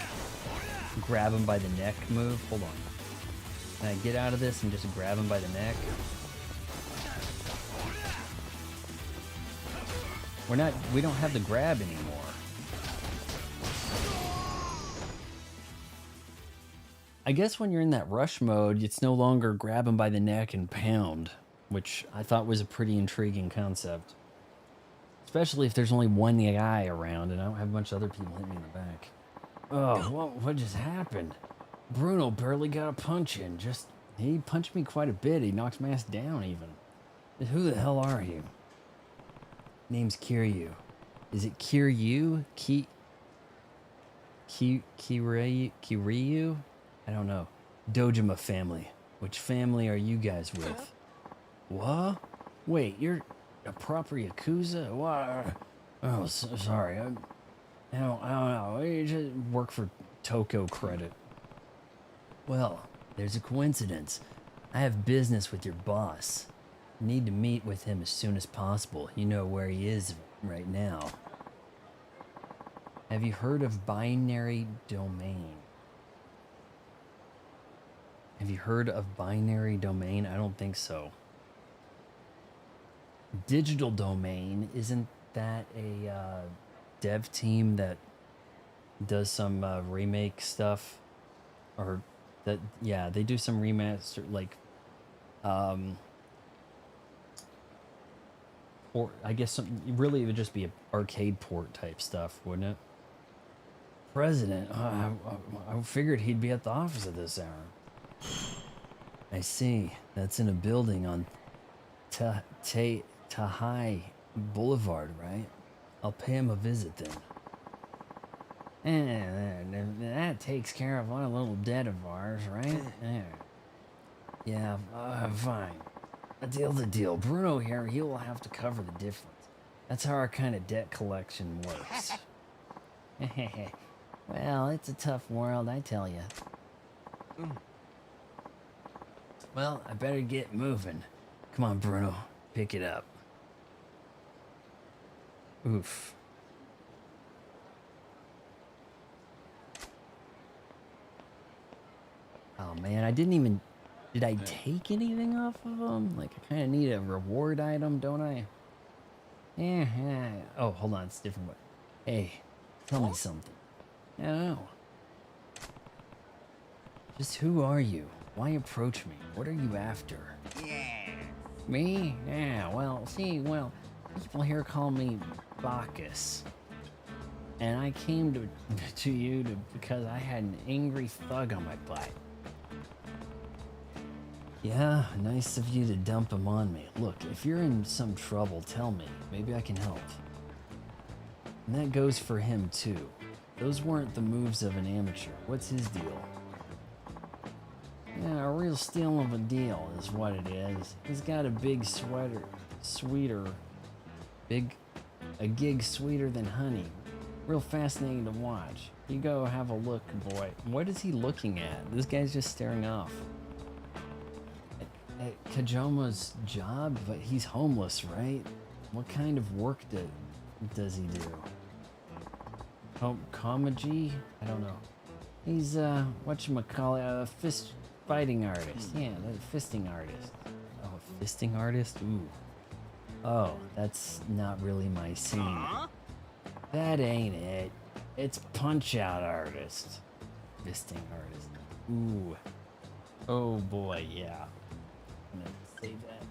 grab him by the neck move. Hold on. Can I get out of this and just grab him by the neck? We don't have the grab anymore. I guess when you're in that rush mode, it's no longer grab him by the neck and pound, which I thought was a pretty intriguing concept. Especially if there's only one guy around and I don't have a bunch of other people hitting me in the back. Oh, what just happened? Bruno barely got a punch in. He punched me quite a bit. He knocks my ass down even. Who the hell are you? Name's Kiryu. Is it Kiryu? Kiryu? I don't know. Dojima family. Which family are you guys with? What? Wait, you're a proper Yakuza? What? Oh, sorry. I don't know. You just work for Toko Credit. Well, there's a coincidence. I have business with your boss. Need to meet with him as soon as possible. You know where he is right now. Have you heard of binary domain? Have you heard of binary domain? I don't think so. Digital Domain, isn't that a dev team that does some remake stuff? Or that, yeah, they do some remaster, like, or I guess really it would just be an arcade port type stuff, wouldn't it? President, I figured he'd be at the office at this hour. I see. That's in a building on Tahai Boulevard, right? I'll pay him a visit then. And that takes care of our little debt of ours, right? Yeah, fine. A deal's a deal. Bruno here, he will have to cover the difference. That's how our kind of debt collection works. Well, it's a tough world, I tell you. Well, I better get moving. Come on, Bruno. Pick it up. Oof. Oh, man, I didn't even... Did I take anything off of them? Like, I kind of need a reward item, don't I? Yeah. Oh, hold on. It's a different one. Hey, tell me something. I don't know. Just who are you? Why approach me? What are you after? Yeah. Me? Yeah, well, people here call me Bacchus. And I came to you because I had an angry thug on my butt. Yeah, nice of you to dump him on me. Look, if you're in some trouble, tell me. Maybe I can help. And that goes for him, too. Those weren't the moves of an amateur. What's his deal? Yeah, a real steal of a deal is what it is. He's got a big a gig sweeter than honey. Real fascinating to watch. You go have a look, boy. What is he looking at? This guy's just staring off. At Kajoma's job? But he's homeless, right? What kind of work does he do? Komaji? I don't know. He's, whatchamacallit, a fist fighting artist. Yeah, a fisting artist. Oh, a fisting artist? Ooh. Oh, that's not really my scene. That ain't it. It's punch-out artist. Fisting artist. Ooh. Oh boy, yeah. I'm gonna say that.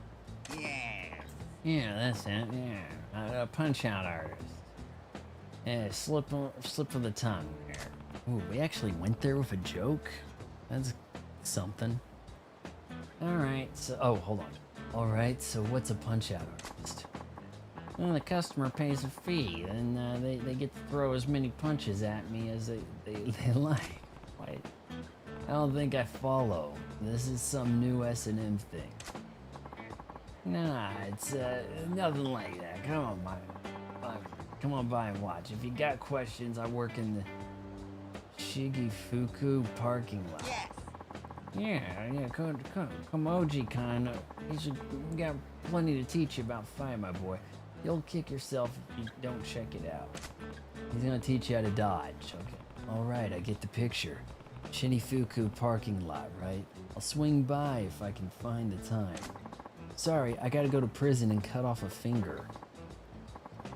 Yeah. Yeah, that's it, yeah. A punch-out artist. Yeah, slip of the tongue there. Ooh, we actually went there with a joke? That's something. Alright, so... Oh, hold on. Alright, so what's a punch-out artist? Well, the customer pays a fee, and they get to throw as many punches at me as they like. Wait, I don't think I follow. This is some new S&M thing. Nah, it's nothing like that. Come on by and watch. If you got questions, I work in the Shigifuku parking lot. Yes. Yeah, Komoji-kan, he's got plenty to teach you about fighting, my boy. You'll kick yourself if you don't check it out. He's gonna teach you how to dodge, okay? Alright, I get the picture. Shinifuku parking lot, right? I'll swing by if I can find the time. Sorry, I gotta go to prison and cut off a finger.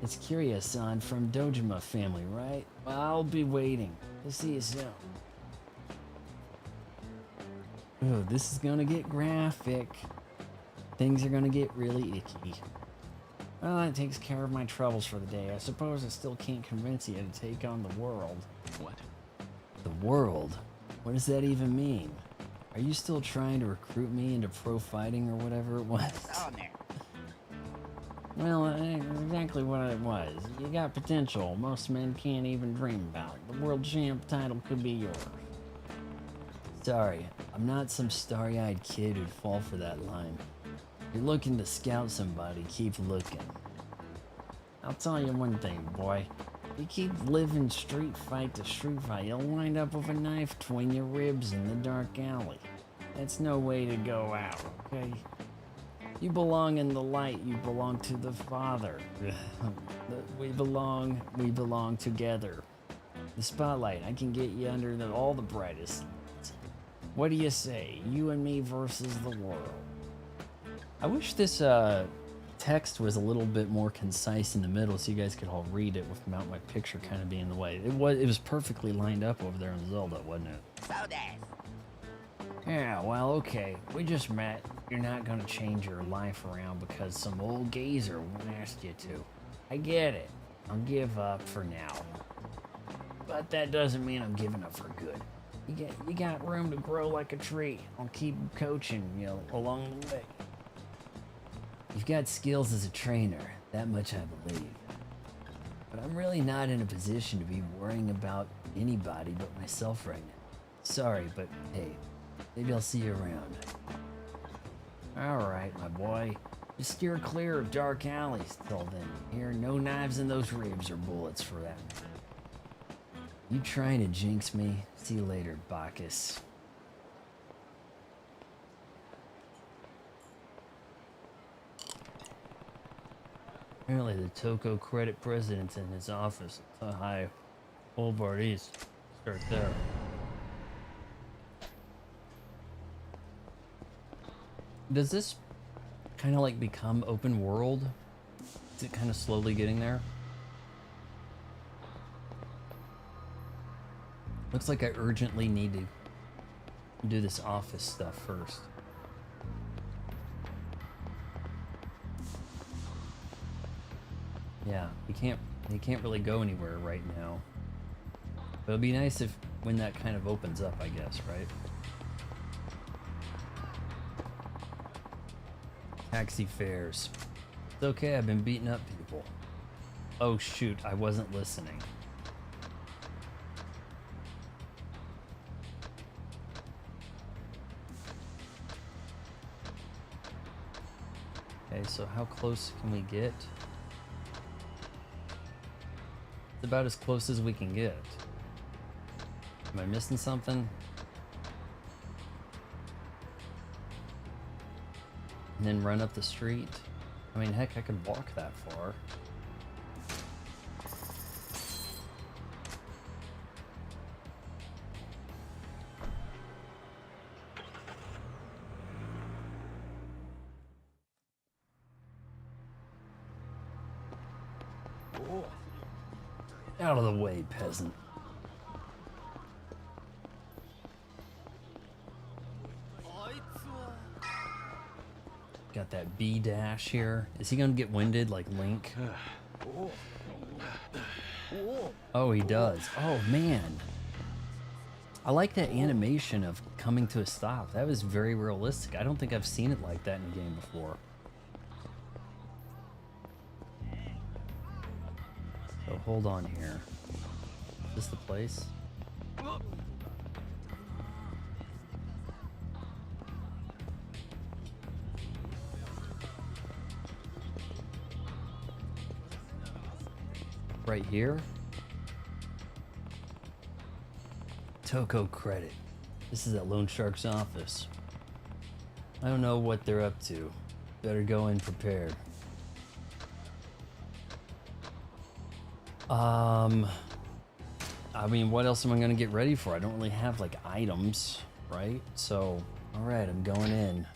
It's Kiryu-san from Dojima family, right? Well, I'll be waiting. I'll see you soon. Oh, this is gonna get graphic. Things are gonna get really icky. Well, that takes care of my troubles for the day. I suppose I still can't convince you to take on the world. What? The world? What does that even mean? Are you still trying to recruit me into pro fighting or whatever it was? Well, that ain't exactly what it was. You got potential most men can't even dream about. The world champ title could be yours. Sorry, I'm not some starry-eyed kid who'd fall for that line. If you're looking to scout somebody, keep looking. I'll tell you one thing, boy. You keep living street fight to street fight, you'll wind up with a knife between your ribs in the dark alley. That's no way to go out, okay? You belong in the light, you belong to the Father. we belong together. The spotlight, I can get you under all the brightest lights. What do you say? You and me versus the world. I wish this text was a little bit more concise in the middle so you guys could all read it without my picture kind of being in the way. It was perfectly lined up over there in Zelda, wasn't it? Yeah, well, okay. We just met. You're not gonna change your life around because some old geezer won't ask you to. I get it. I'll give up for now. But that doesn't mean I'm giving up for good. You got room to grow like a tree. I'll keep coaching you along the way. You've got skills as a trainer, that much I believe. But I'm really not in a position to be worrying about anybody but myself right now. Sorry, but hey, maybe I'll see you around. Alright, my boy. Just steer clear of dark alleys till then. Here, no knives in those ribs or bullets for that matter. You trying to jinx me? See you later, Bacchus. Apparently the Toko credit president's in his office. Hi, Boulevard East. Start there. Does this kind of like become open world? Is it kind of slowly getting there? Looks like I urgently need to do this office stuff first. Yeah, you can't really go anywhere right now. But it'll be nice if when that kind of opens up, I guess, right? Taxi fares. It's okay, I've been beating up people. Oh shoot, I wasn't listening. Okay, so how close can we get? It's about as close as we can get. Am I missing something? And then run up the street? I mean, heck, I could walk that far. Out of the way, peasant. Got that B dash here. Is he gonna get winded like Link? Oh, he does. Oh, man. I like that animation of coming to a stop. That was very realistic. I don't think I've seen it like that in a game before. So hold on here. Is this the place? Right here? Toko credit. This is at Loan Shark's office. I don't know what they're up to. Better go in prepared. I mean, what else am I gonna get ready for? I don't really have like items, right? So, all right, I'm going in.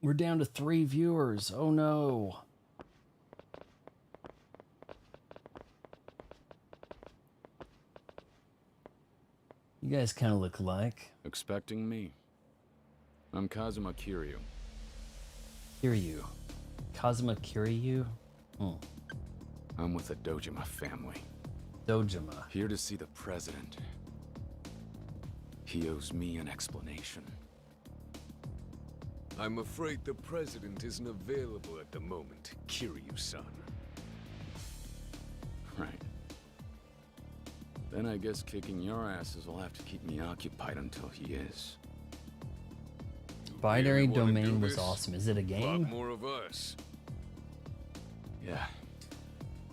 We're down to 3 viewers. Oh no. You guys kind of look alike. Expecting me? I'm Kazuma Kiryu. Kiryu. Kazuma Kiryu? Hmm. I'm with the Dojima family. Dojima. Here to see the president. He owes me an explanation. I'm afraid the president isn't available at the moment, Kiryu-san. Right. Then I guess kicking your asses will have to keep me occupied until he is. Binary Really wanna Domain do was this? awesome. Is it a Lot game? more of us. Yeah.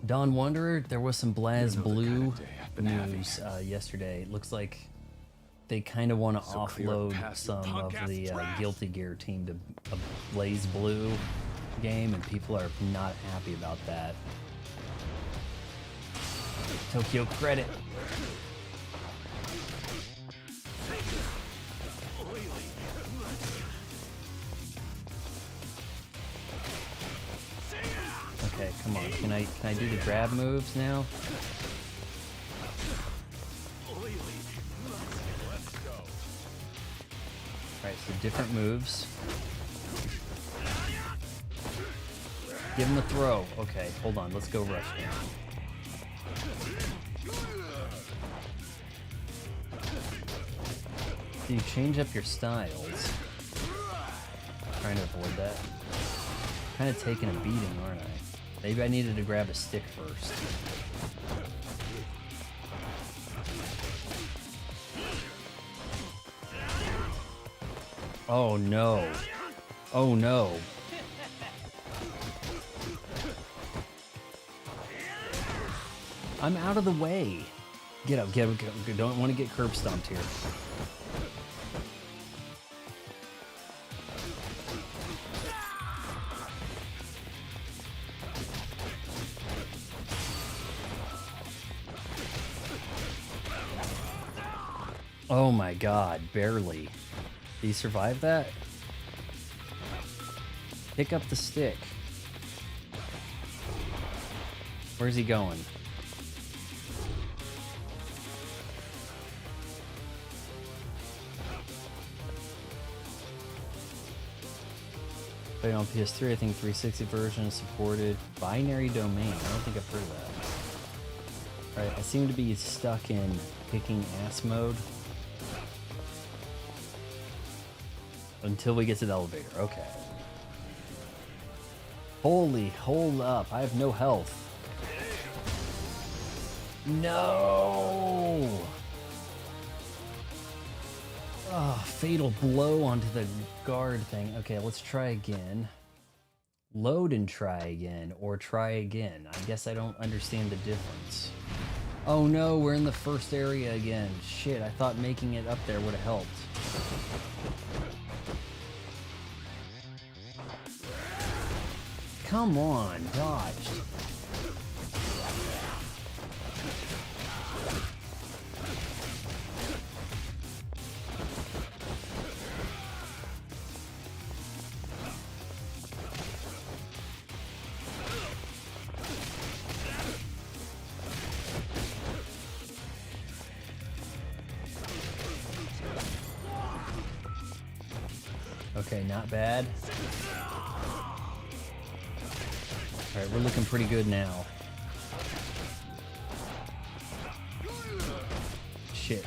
Dawn Wanderer, there was some Blaz You know the Blue kind of day I've been having. news yesterday. It looks like they kind of want to So clear a offload path through some of podcast the trash. Guilty Gear team to a Blaze Blue game, and people are not happy about that. Tokyo Credit. Okay, come on. Can I do the grab moves now? Alright, so different moves. Give him a throw. Okay, hold on. Let's go rush him. So you change up your styles. Trying to avoid that. Kind of taking a beating, aren't I? Maybe I needed to grab a stick first. Oh no. Oh no. I'm out of the way. Get up, get up, get up. Don't want to get curb stomped here. Oh my god, barely. Did he survive that? Pick up the stick. Where's he going? Played on PS3, I think 360 version is supported. Binary Domain, I don't think I've heard of that. Alright, I seem to be stuck in kicking ass mode. Until we get to the elevator, okay. Holy, hold up, I have no health. No! Oh, fatal blow onto the guard thing. Okay, let's try again. Load and try again, or try again. I guess I don't understand the difference. Oh no, we're in the first area again. Shit, I thought making it up there would have helped. Come on, dodged. Okay, not bad. Alright, we're looking pretty good now. Shit.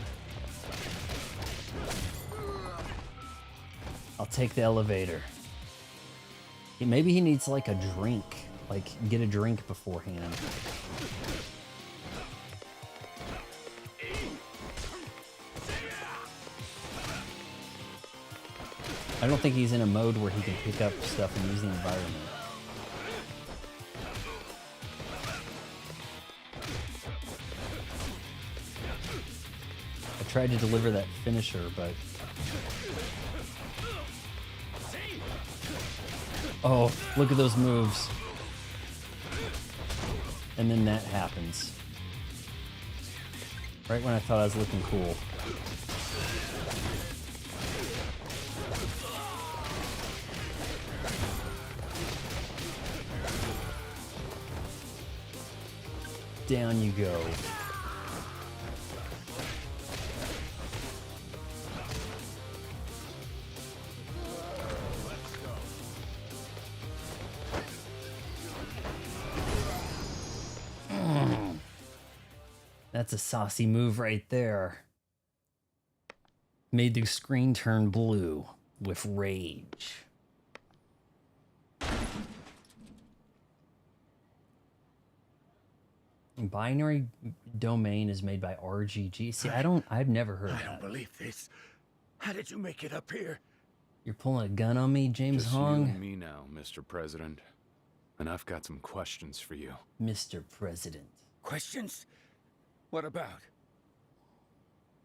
I'll take the elevator. Maybe he needs like a drink. Like, get a drink beforehand. I don't think he's in a mode where he can pick up stuff and use the environment. I tried to deliver that finisher, but... Oh, look at those moves. And then that happens. Right when I thought I was looking cool. Down you go. That's a saucy move right there. Made the screen turn blue with rage. Binary Domain is made by RGG. See, I've never heard I that. don't believe this. How did you make it up here? You're pulling a gun on me, James Just you Hong? and me now, Mr. President. And I've got some questions for you. Mr. President. Questions? What about?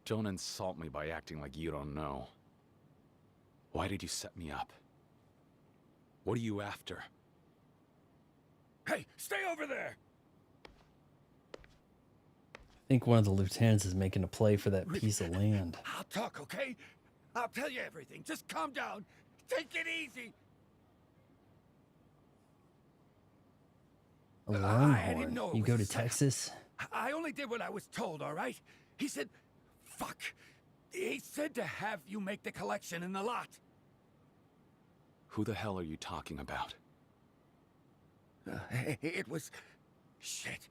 Don't insult me by acting like you don't know. Why did you set me up? What are you after? Hey, stay over there! I think one of the lieutenants is making a play for that piece of land. I'll talk, okay? I'll tell you everything. Just calm down. Take it easy. A I didn't know Longhorn. it You was go a to setup. Texas? I only did what I was told, all right? He said, fuck. He said to have you make the collection in the lot. Who the hell are you talking about? It was... shit.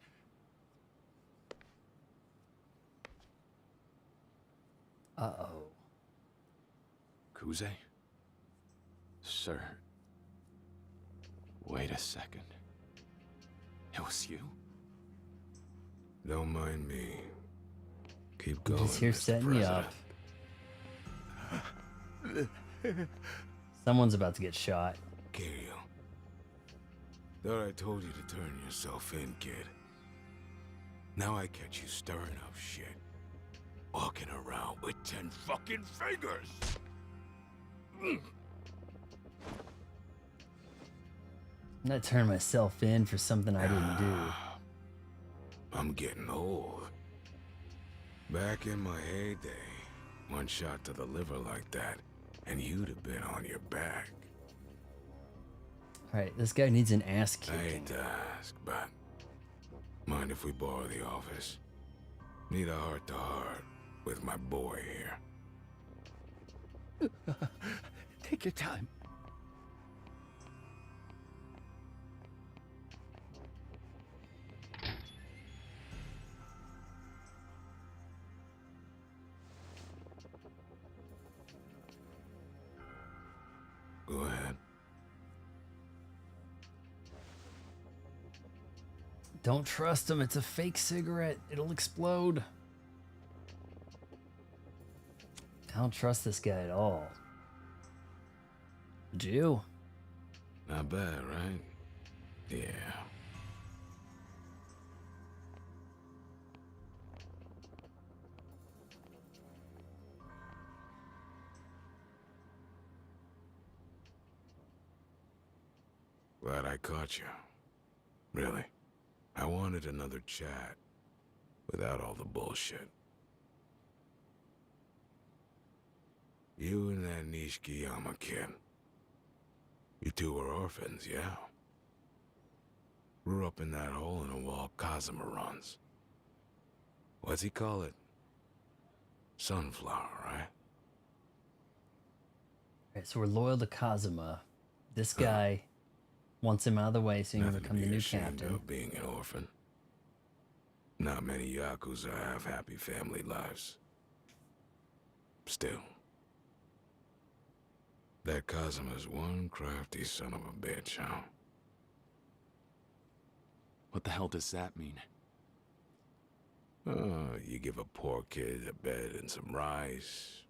Uh-oh. Kuze? Sir. Wait a second. It was you? Don't mind me. Keep I'm going, just here Mr. setting you up. President. Someone's about to get shot. Kirio. Thought I told you to turn yourself in, kid. Now I catch you stirring up shit. Walking around with 10 fucking fingers! I'm not turning myself in for something I didn't do. I'm getting old. Back in my heyday, one shot to the liver like that, and you'd have been on your back. Alright, this guy needs an ass I kicking. hate to ask, but mind if we borrow the office? Need a heart-to-heart with my boy here. Take your time. Go ahead. Don't trust him. It's a fake cigarette. It'll explode. I don't trust this guy at all. Do you? Not bad, right? Yeah. Glad I caught you. Really. I wanted another chat. Without all the bullshit. You and that Nishikiyama kid. You two were orphans, yeah? Grew up in that hole-in-the-wall Kazuma runs. What's he call it? Sunflower, right? Alright, so we're loyal to Kazuma. This guy wants him out of the way so he can Nothing become to the be new ashamed captain. of being an orphan. Not many Yakuza have happy family lives. Still. That Kazuma's one crafty son of a bitch, huh? What the hell does that mean? You give a poor kid a bed and some rice.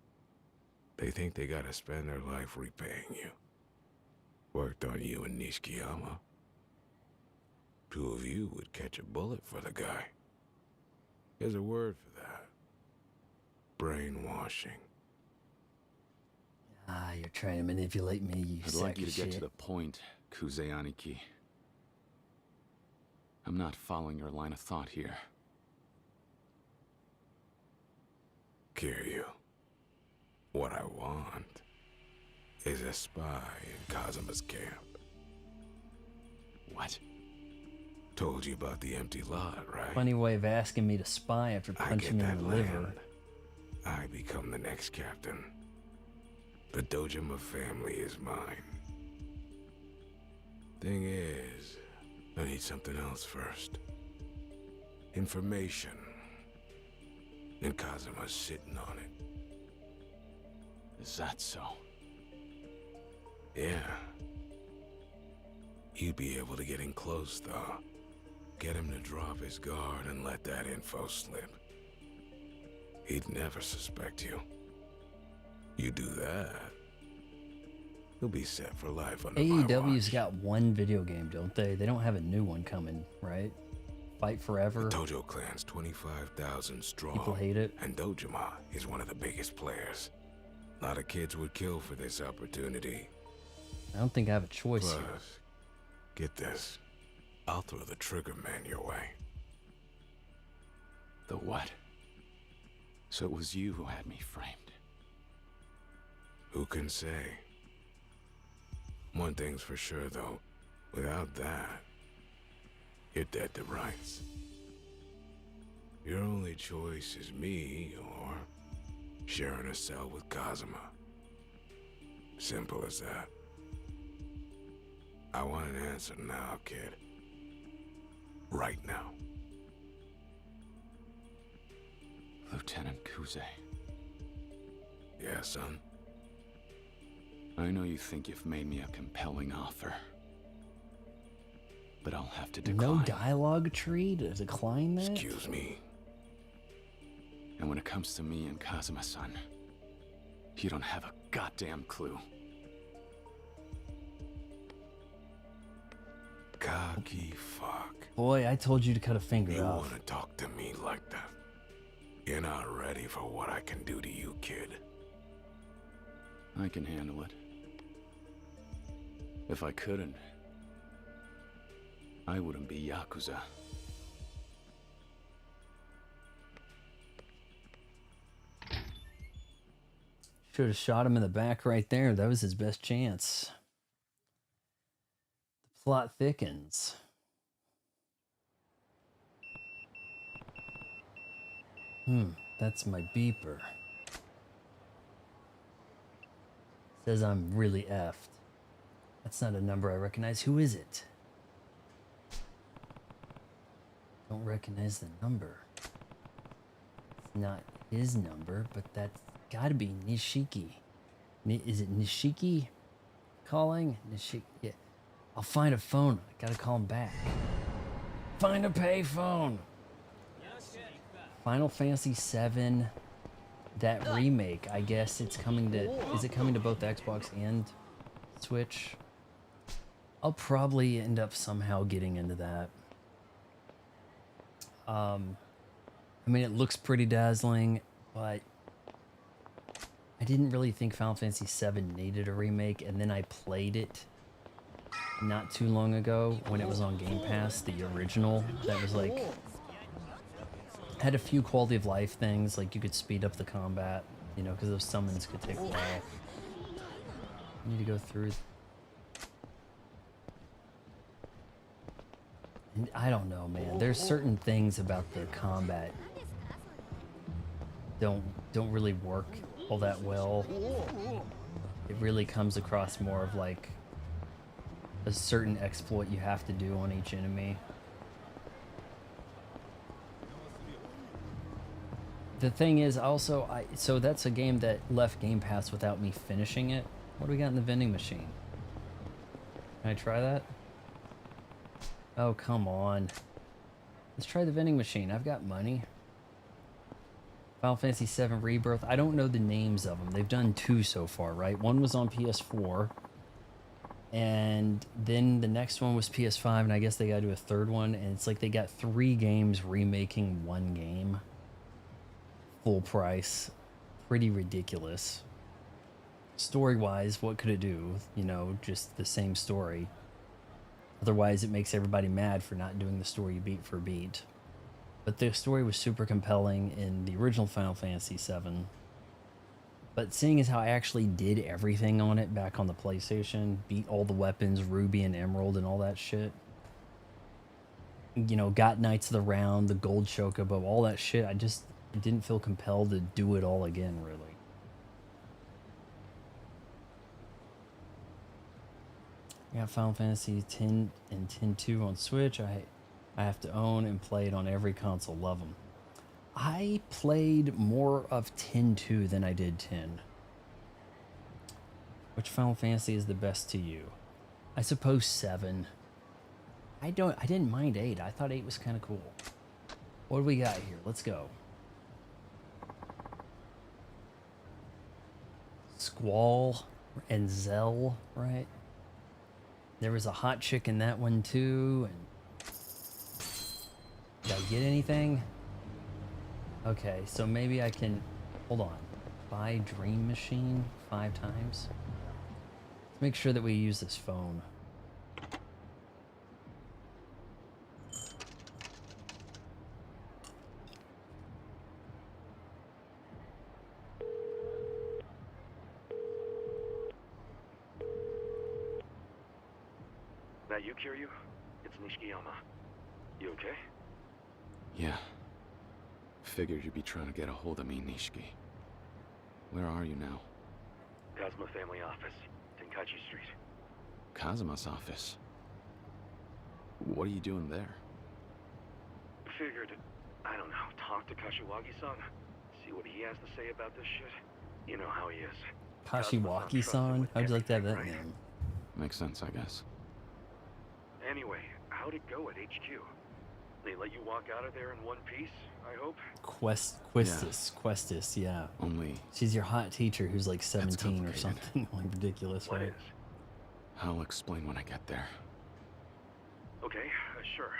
They think they gotta spend their life repaying you. Worked on you and Nishikiyama. Two of you would catch a bullet for the guy. There's a word for that. Brainwashing. Ah, you're trying to manipulate me, you I'd sack like you of to get shit. to the point, Kuze Aniki. I'm not following your line of thought here. Kiryu. What I want is a spy in Kazuma's camp. What? Told you about the empty lot, right? Funny way of asking me to spy after I punching get me in that the liver. land. I become the next captain. The Dojima family is mine. Thing is, I need something else first. Information. And Kazuma's sitting on it. Is that so? Yeah. You'd be able to get in close, though. Get him to drop his guard and let that info slip. He'd never suspect you. You do that, he'll be set for life under my AEW's watch. got one video game, don't they? They don't have a new one coming, right? Fight Forever. The Tojo clan's 25,000 strong. People hate it. And Dojima is one of the biggest players. A lot of kids would kill for this opportunity. I don't think I have a choice Plus, here. get this. I'll throw the trigger man your way. The what? So it was you who had me framed. Who can say? One thing's for sure, though. Without that, you're dead to rights. Your only choice is me or sharing a cell with Kazuma. Simple as that. I want an answer now, kid. Right now. Lieutenant Kuze. Yeah, son? I know you think you've made me a compelling offer. But I'll have to decline. No dialogue tree to decline that? Excuse me. And when it comes to me and Kazuma-san, you don't have a goddamn clue. Cocky fuck. Boy, I told you to cut a finger You off. wanna talk to me like that? You're not ready for what I can do to you, kid. I can handle it. If I couldn't, I wouldn't be Yakuza. Should have shot him in the back right there. That was his best chance. The plot thickens. That's my beeper. Says I'm really effed. That's not a number I recognize. Who is it? Don't recognize the number. It's not his number, but that's gotta be Nishiki. Is it Nishiki calling? Nishiki. Yeah. I'll find a phone. I gotta call him back. Find a payphone. Final Fantasy VII, that remake. I guess it's coming to. Is it coming to both Xbox and Switch? I'll probably end up somehow getting into that. I mean, it looks pretty dazzling, but I didn't really think Final Fantasy VII needed a remake, and then I played it not too long ago when it was on Game Pass, the original. That was like, had a few quality of life things, like you could speed up the combat, you know, because those summons could take a while. I need to go through. And I don't know, man. There's certain things about the combat don't really work all that well. It really comes across more of like a certain exploit you have to do on each enemy. The thing is also, so that's a game that left Game Pass without me finishing it. What do we got in the vending machine? Can I try that? Oh, come on. Let's try the vending machine. I've got money. Final Fantasy VII Rebirth. I don't know the names of them. They've done 2 so far, right? One was on PS4. And then the next one was PS5, and I guess they got to do a third one. And it's like they got 3 games remaking one game. Full price. Pretty ridiculous. Story-wise, what could it do? You know, just the same story. Otherwise, it makes everybody mad for not doing the story beat for beat. But the story was super compelling in the original Final Fantasy VII. But seeing as how I actually did everything on it back on the PlayStation, beat all the weapons, Ruby and Emerald and all that shit. You know, got Knights of the Round, the Gold Chocobo, all that shit. I just didn't feel compelled to do it all again, really. I got Final Fantasy X and X-2 on Switch. I have to own and play it on every console. Love them. I played more of 10-2 than I did 10. Which Final Fantasy is the best to you? I suppose 7. I didn't mind 8. I thought 8 was kind of cool. What do we got here? Let's go. Squall and Zell, right? There was a hot chick in that one too. And did I get anything? Okay, so maybe I can, hold on. Buy Dream Machine 5 times. Let's make sure that we use this phone. That you, Kiryu? It's Nishikiyama. You okay? Yeah. Figured you'd be trying to get a hold of me, Nishiki. Where are you now? Kazuma family office, Tenkaichi Street. Kazuma's office? What are you doing there? Figured, I don't know, talk to Kashiwagi-san? See what he has to say about this shit? You know how he is. Kashiwagi-san? How'd you like to have that name? Makes sense, I guess. Anyway, how'd it go at HQ? They let you walk out of there in one piece, I hope? Questus, yeah. Only... She's your hot teacher who's like 17 or something. Like ridiculous, What right? is? I'll explain when I get there. Okay, sure.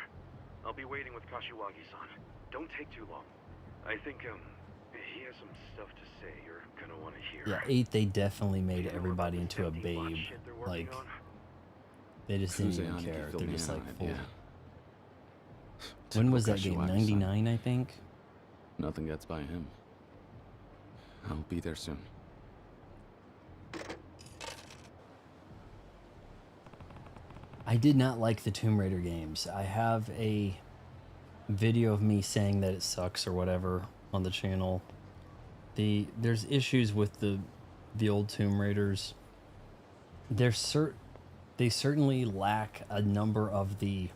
I'll be waiting with Kashiwagi-san. Don't take too long. I think, he has some stuff to say you're gonna want to hear. Yeah, 8, they definitely made everybody into a babe. Like, they just didn't even Kuze-san, care. you fill They're me just in like on it, full. yeah. When was that Typical game? Kashiwagi-san. 99, I think? Nothing gets by him. I'll be there soon. I did not like the Tomb Raider games. I have a video of me saying that it sucks or whatever on the channel. There's issues with the old Tomb Raiders. They certainly lack a number of the...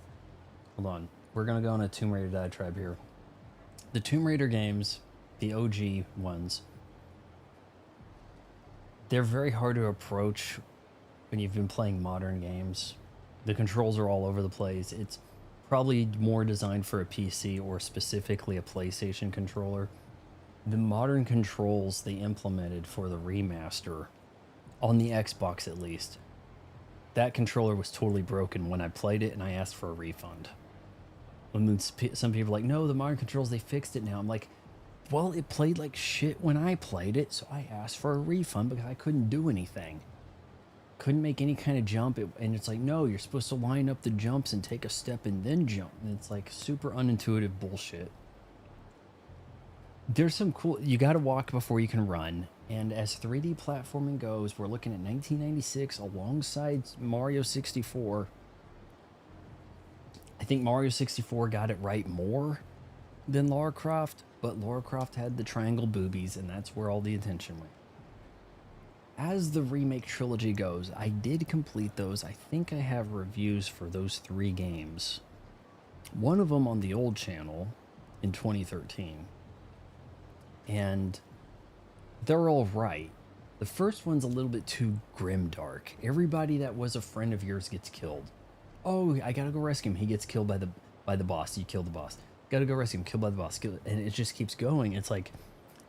Hold on. We're going to go on a Tomb Raider diatribe here. The Tomb Raider games, the OG ones, they're very hard to approach when you've been playing modern games. The controls are all over the place. It's probably more designed for a PC or specifically a PlayStation controller. The modern controls they implemented for the remaster, on the Xbox at least, that controller was totally broken when I played it and I asked for a refund. And then some people are like, no, the modern controls, they fixed it now. I'm like, well, it played like shit when I played it, so I asked for a refund because I couldn't do anything. Couldn't make any kind of jump. And it's like, no, you're supposed to line up the jumps and take a step and then jump. And it's like super unintuitive bullshit. There's some cool... You got to walk before you can run. And as 3D platforming goes, we're looking at 1996 alongside Mario 64. I think Mario 64 got it right more than Lara Croft, but Lara Croft had the triangle boobies, and that's where all the attention went. As the remake trilogy goes, I did complete those. I think I have reviews for those 3 games. One of them on the old channel in 2013. And they're all right. The first one's a little bit too grimdark. Everybody that was a friend of yours gets killed. Oh, I gotta go rescue him. He gets killed by the boss. You kill the boss. Gotta go rescue him. Killed by the boss. And it just keeps going. It's like,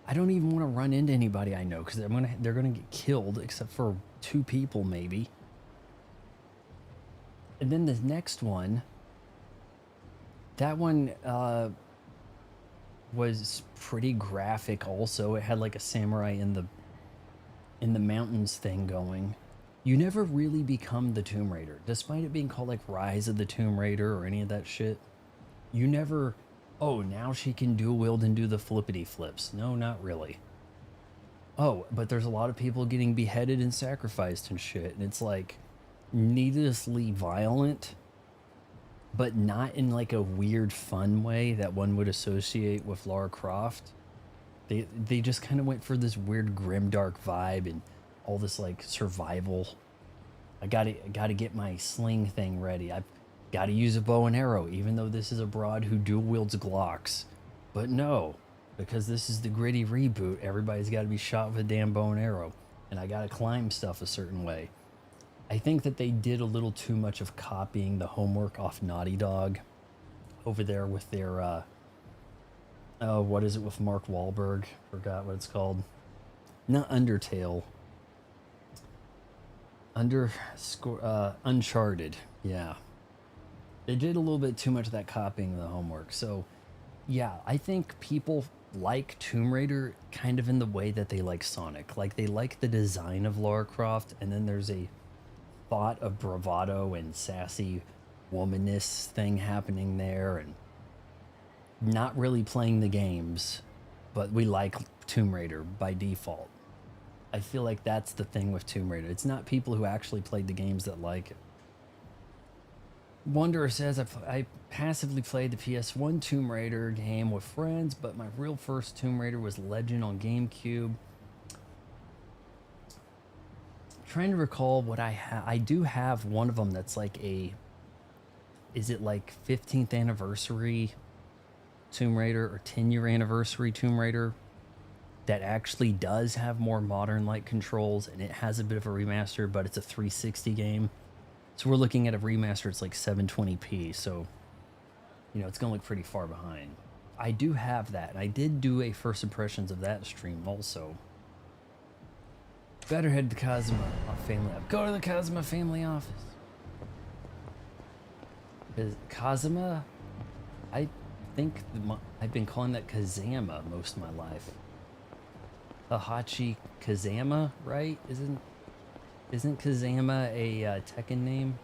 I don't even want to run into anybody I know because they're gonna get killed, except for 2 people maybe. And then the next one, that one was pretty graphic. Also, it had like a samurai in the mountains thing going. You never really become the Tomb Raider, despite it being called like Rise of the Tomb Raider or any of that shit. You never, oh, now she can dual wield and do the flippity flips. No, not really. Oh, but there's a lot of people getting beheaded and sacrificed and shit. And it's like needlessly violent, but not in like a weird fun way that one would associate with Lara Croft. They just kind of went for this weird grimdark vibe and all this like survival. I gotta get my sling thing ready. I've got to use a bow and arrow, even though this is a broad who dual wields Glocks. But no, because this is the gritty reboot, everybody's got to be shot with a damn bow and arrow, and I got to climb stuff a certain way. I think that they did a little too much of copying the homework off Naughty Dog over there with their, oh, what is it with Mark Wahlberg? Forgot what it's called. Not Undertale. Uncharted. Yeah. They did a little bit too much of that copying of the homework. So, yeah, I think people like Tomb Raider kind of in the way that they like Sonic. Like, they like the design of Lara Croft, and then there's a thought of bravado and sassy womanness thing happening there, and not really playing the games, but we like Tomb Raider by default. I feel like that's the thing with Tomb Raider. It's not people who actually played the games that like it. Wanderer says, I passively played the PS1 Tomb Raider game with friends, but my real first Tomb Raider was Legend on GameCube. Trying to recall what I have. I do have one of them that's like a, is it like 15th anniversary Tomb Raider or 10-year anniversary Tomb Raider that actually does have more modern like controls, and it has a bit of a remaster, but it's a 360 game. So we're looking at a remaster, it's like 720p, so you know it's gonna look pretty far behind. I do have that, and I did do a first impressions of that stream also. Better head to the Kazuma family office. Go to the Kazuma family office. Because Kazuma, I think I've been calling that Kazama most of my life. Hachi Kazama, right? Isn't Kazama a Tekken name?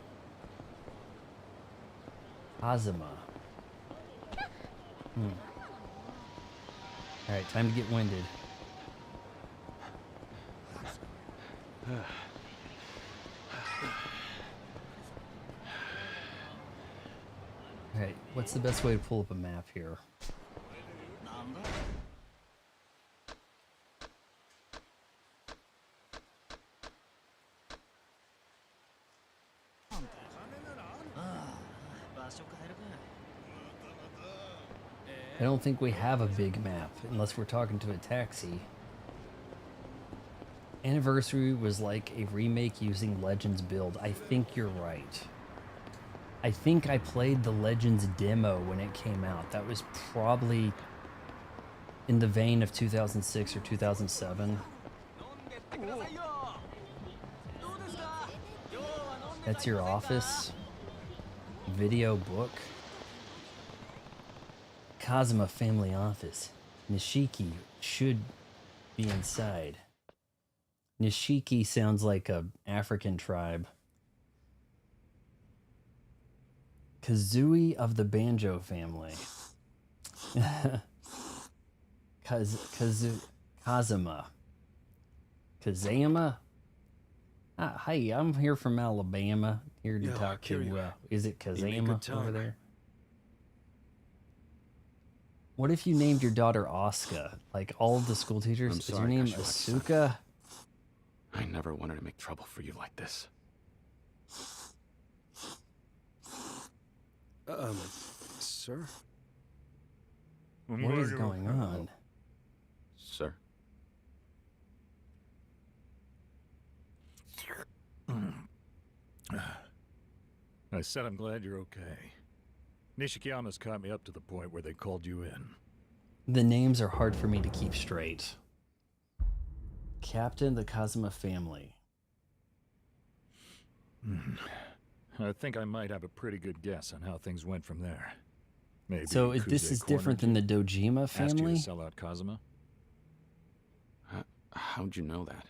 Kazuma. Alright, time to get winded. Alright, what's the best way to pull up a map here? I don't think we have a big map, unless we're talking to a taxi. Anniversary was like a remake using Legends build. I think you're right. I think I played the Legends demo when it came out. That was probably in the vein of 2006 or 2007. That's your office. Video book. Kazuma family office. Nishiki should be inside. Nishiki sounds like a African tribe. Kazooie of the Banjo family. Kazuma. Kazama? Hi, I'm here from Alabama. Here to talk to, is it Kazama over there? What if you named your daughter Asuka? Like all of the school teachers? Is your name Asuka? I never wanted to make trouble for you like this. Sir? What is going on? Sir? I said I'm glad you're okay. Nishikiyama's caught me up to the point where they called you in. The names are hard for me to keep straight. Captain of the Kazuma family. I think I might have a pretty good guess on how things went from there. Maybe so this is different than the Dojima family? Asked you to sell out Kazuma? How'd you know that?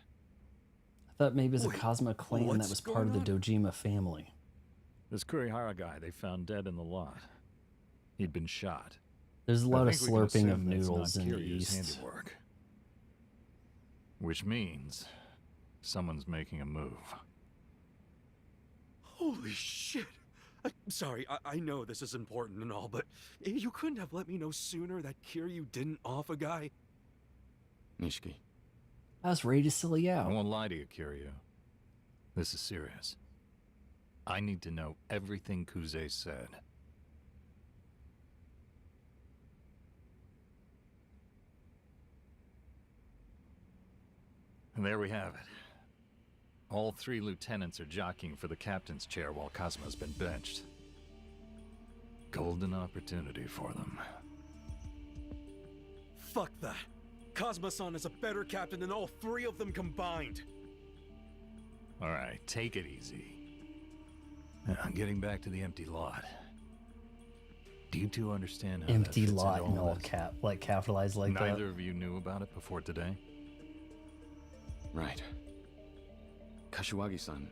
I thought maybe it was a Kazuma clan that was part of the Dojima family. This Kurihara guy they found dead in the lot. He'd been shot. There's a lot of slurping of noodles in the east. Handiwork. Which means someone's making a move. Holy shit! I'm sorry, I know this is important and all, but you couldn't have let me know sooner that Kiryu didn't off a guy? Nishiki. I was ready to sell you out. I won't lie to you, Kiryu. This is serious. I need to know everything Kuze said. And there we have it. All 3 lieutenants are jockeying for the captain's chair while Kazuma's been benched. Golden opportunity for them. Fuck that. Kazuma-san is a better captain than all 3 of them combined. Alright, take it easy. Now, getting back to the empty lot. Do you two understand how Empty that fits lot into and all this? capitalized like that. Neither of you knew about it before today? Right. Kashiwagi-san,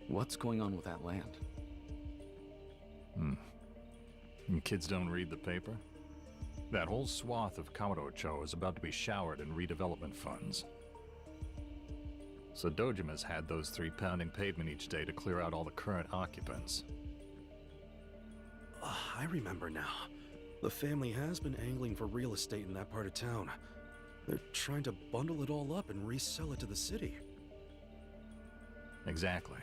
what's going on with that land? And kids don't read the paper? That whole swath of Kamurocho is about to be showered in redevelopment funds. So Dojima's had those 3 pounding pavement each day to clear out all the current occupants. I remember now. The family has been angling for real estate in that part of town. They're trying to bundle it all up and resell it to the city. Exactly.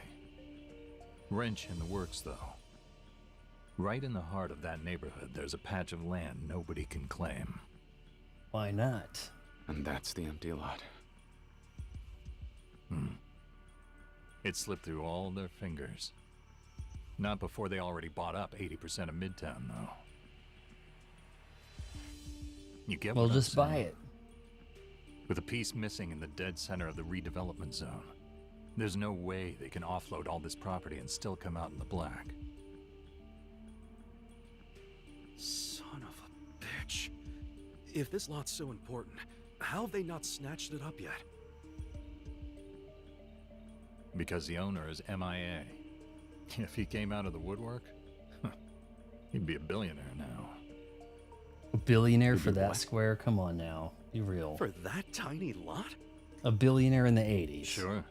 Wrench in the works, though. Right in the heart of that neighborhood, there's a patch of land nobody can claim. Why not? And that's the empty lot. It slipped through all their fingers. Not before they already bought up 80% of Midtown, though. You get Well, what I'm just buy saying? it. With a piece missing in the dead center of the redevelopment zone, there's no way they can offload all this property and still come out in the black. Son of a bitch. If this lot's so important, how have they not snatched it up yet? Because the owner is MIA. If he came out of the woodwork, he'd be a billionaire now. A billionaire He'd for be that what? square? Come on now. Be real. For that tiny lot? A billionaire in the 80s. Sure.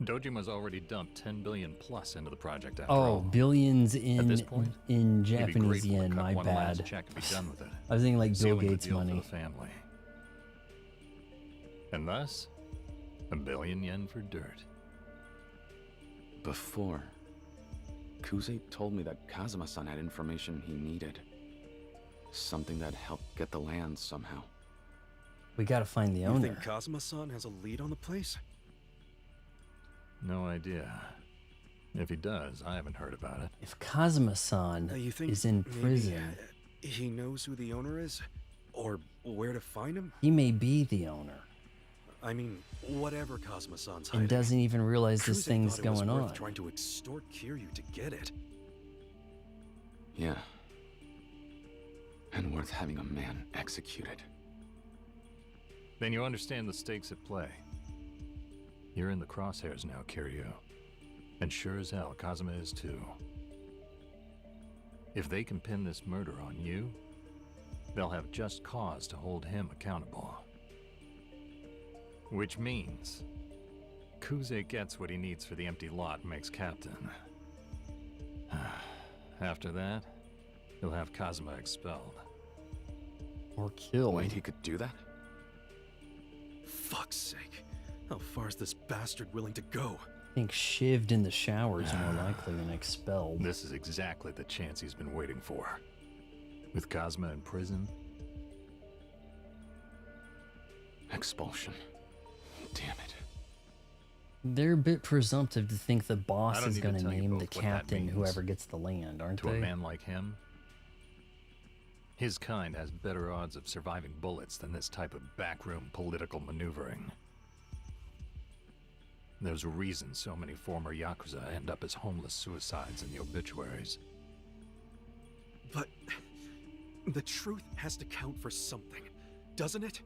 Dojima's already dumped 10 billion plus into the project after Oh, all. billions At this in point, in he'd be Japanese grateful to yen, cut my one last bad. check and be done with it. I was thinking like Bill Sealing the Gates deal for money. the family. And thus, $1 billion yen for dirt. Before, Kuze told me that Kazuma-san had information he needed. Something that helped get the land somehow. We gotta find the You owner. think Kazuma-san has a lead on the place? No idea. If he does, I haven't heard about it. If Kazuma-san You think is in maybe, prison, he knows who the owner is? Or where to find him? he may be the owner I mean, whatever Kazuma-san's hiding. and doesn't even realize this Kuze thing's thought it was going worth on. trying to extort Kiryu to get it. Yeah. And worth having a man executed. Then you understand the stakes at play. You're in the crosshairs now, Kiryu. And sure as hell, Kazuma is too. If they can pin this murder on you, they'll have just cause to hold him accountable. Which means, Kuze gets what he needs for the empty lot and makes captain. After that, he'll have Kazuma expelled. Or killed. Wait, he could do that? Fuck's sake. How far is this bastard willing to go? I think shivved in the shower is more likely than expelled. This is exactly the chance he's been waiting for. With Kazuma in prison, expulsion. Damn it. They're a bit presumptive to think the I boss don't is need to going to tell you name both the what that captain means. whoever gets the land, aren't to they? a man like him, his kind has better odds of surviving bullets than this type of backroom political maneuvering. There's a reason so many former Yakuza end up as homeless suicides in the obituaries. But the truth has to count for something, doesn't it?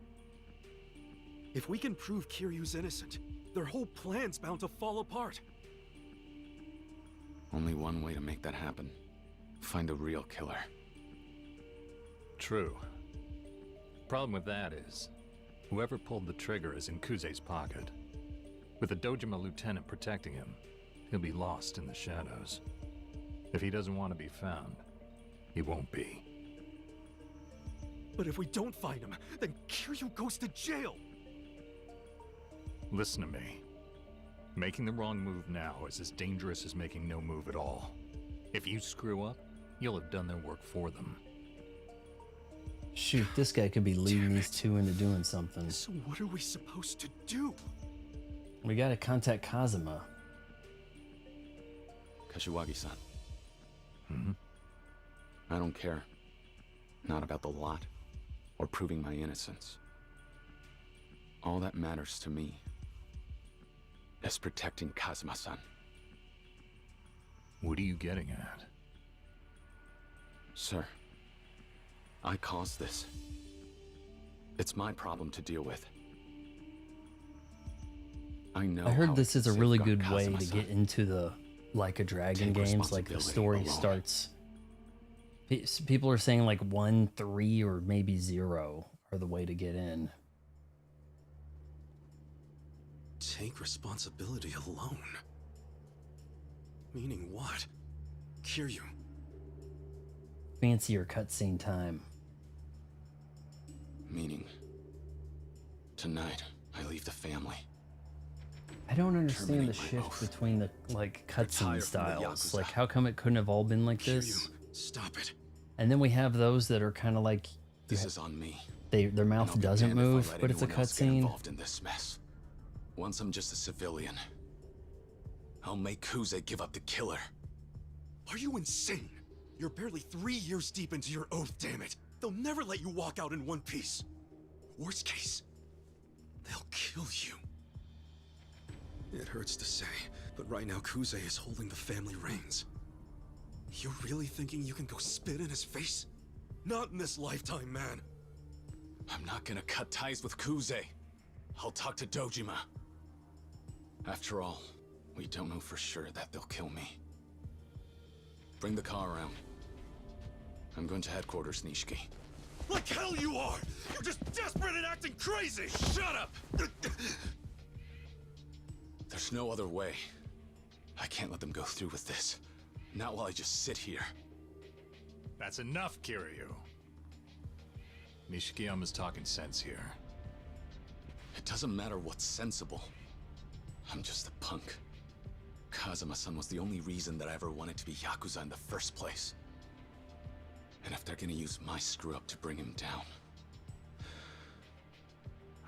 If we can prove Kiryu's innocent, their whole plan's bound to fall apart. Only one way to make that happen. Find the real killer. True. Problem with that is, whoever pulled the trigger is in Kuze's pocket. With the Dojima lieutenant protecting him, he'll be lost in the shadows. If he doesn't want to be found, he won't be. But if we don't find him, then Kiryu goes to jail! Listen to me. Making the wrong move now is as dangerous as making no move at all. If you screw up, you'll have done their work for them. Shoot, this guy could be leading these two into doing something. So what are we supposed to do? We gotta contact Kazuma. Kashiwagi-san. I don't care. Not about the lot, or proving my innocence. All that matters to me is protecting Kazuma-san. What are you getting at? Sir, I caused this. It's my problem to deal with. I know. I heard how this I is can a really safeguard good way to Kazuma-san. get into the Like a Dragon Take games. Like the story responsibility alone. starts. People are saying like 1, 3, or maybe 0 are the way to get in. Take responsibility alone? Meaning what? Kiryu. Fancier cutscene time. Meaning, tonight I leave the family. I don't understand the Terminate my shift oath. between the like Retire cutscene from the styles. Yakuza. Like, how come it couldn't have all been like this? Kiryu, stop it. And then we have those that are kind of like This is on me. their And mouth I'll be doesn't damned if I move, let but it's a anyone else get cutscene. involved in this mess. Once I'm just a civilian, I'll make Kuze give up the killer. Are you insane? You're barely 3 years deep into your oath, damn it. They'll never let you walk out in one piece. Worst case, they'll kill you. It hurts to say, but right now Kuze is holding the family reins. You're really thinking you can go spit in his face? Not in this lifetime, man. I'm not gonna cut ties with Kuze. I'll talk to Dojima. After all, we don't know for sure that they'll kill me. Bring the car around. I'm going to headquarters, Nishiki. Like hell you are! You're just desperate and acting crazy! Shut up! There's no other way. I can't let them go through with this. Not while I just sit here. That's enough, Kiryu. Nishikiyama's talking sense here. It doesn't matter what's sensible. I'm just a punk. Kazuma-san was the only reason that I ever wanted to be Yakuza in the first place. And if they're gonna use my screw-up to bring him down,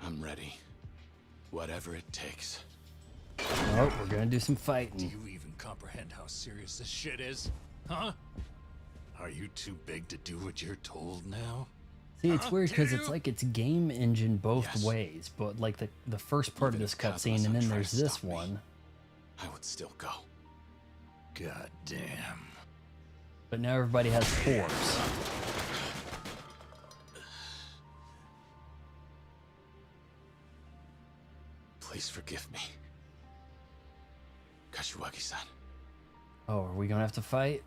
I'm ready. Whatever it takes. Oh, we're gonna do some fighting. Do you even comprehend how serious this shit is? Huh? Are you too big to do what you're told now? See, it's weird because it's like it's game engine both ways, but like the first part of this cutscene, and then there's this one. I would still go. God damn. But now everybody has force. Please forgive me. Kashiwagi-san. Oh, are we gonna have to fight?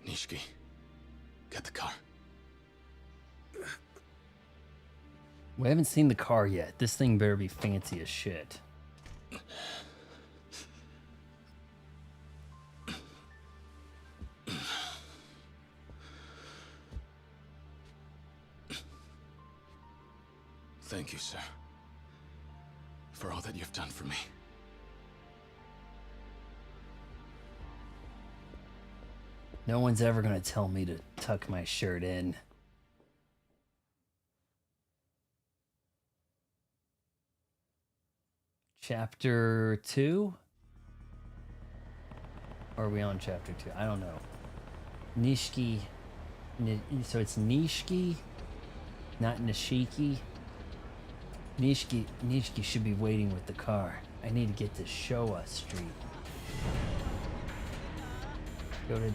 Nishiki, get the car. We haven't seen the car yet. This thing better be fancy as shit. Thank you, sir. For all that you've done for me. No one's ever gonna tell me to tuck my shirt in. Chapter 2? Or are we on chapter 2? I don't know. Nishiki. So it's Nishiki, not Nishiki. Nishiki should be waiting with the car. I need to get to Showa Street. Go to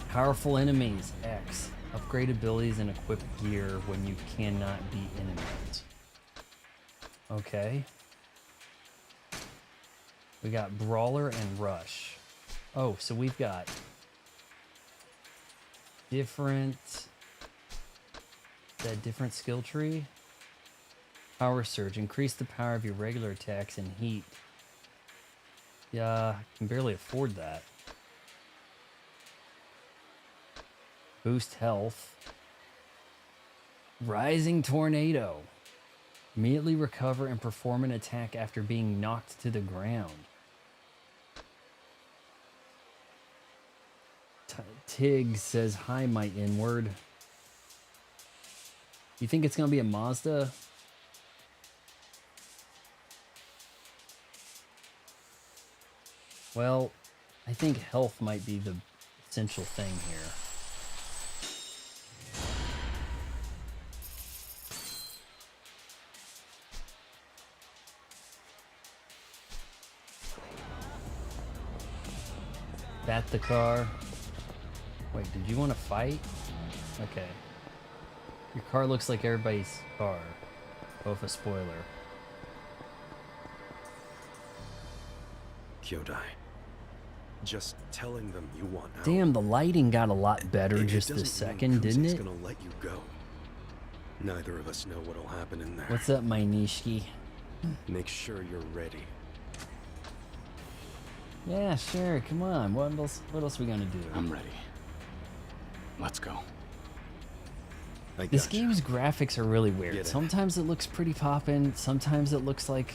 powerful enemies, X. Upgrade abilities and equip gear when you cannot beat enemies. Okay. We got Brawler and Rush. Oh, so we've got different skill tree. Power Surge. Increase the power of your regular attacks and heat. Yeah, I can barely afford that. Boost health. Rising Tornado. Immediately recover and perform an attack after being knocked to the ground. Tig says, hi, my inward. You think it's gonna be a Mazda? Well, I think health might be the essential thing here. Bat the car. Wait, did you want to fight? Okay. Your car looks like everybody's car. Both a spoiler. Kyodai. Just telling them you want out. Damn, the lighting got a lot better just this second, didn't it? Gonna let you go. Neither of us know what'll happen in there. What's up, my Nishiki? Make sure you're ready. Yeah, sure. Come on. What else we gonna do? I'm ready. Let's go. This game's graphics are really weird. Sometimes it looks pretty poppin'. Sometimes it looks like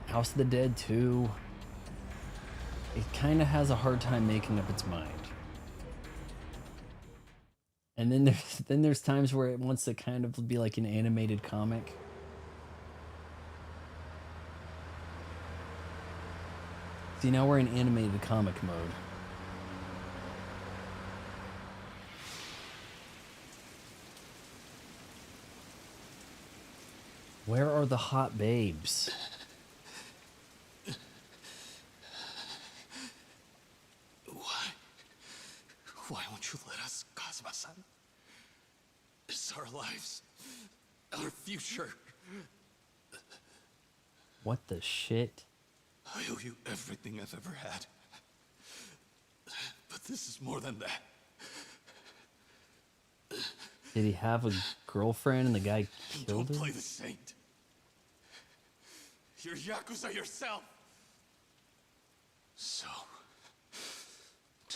House of the Dead 2. It kind of has a hard time making up its mind. And then there's times where it wants to kind of be like an animated comic. See, now we're in animated comic mode. Where are the hot babes? Why won't you let us, Kazuma-san? It's our lives, our future. What the shit? I owe you everything I've ever had. But this is more than that. Did he have a girlfriend and the guy killed Don't her? play the saint. You're Yakuza yourself. So,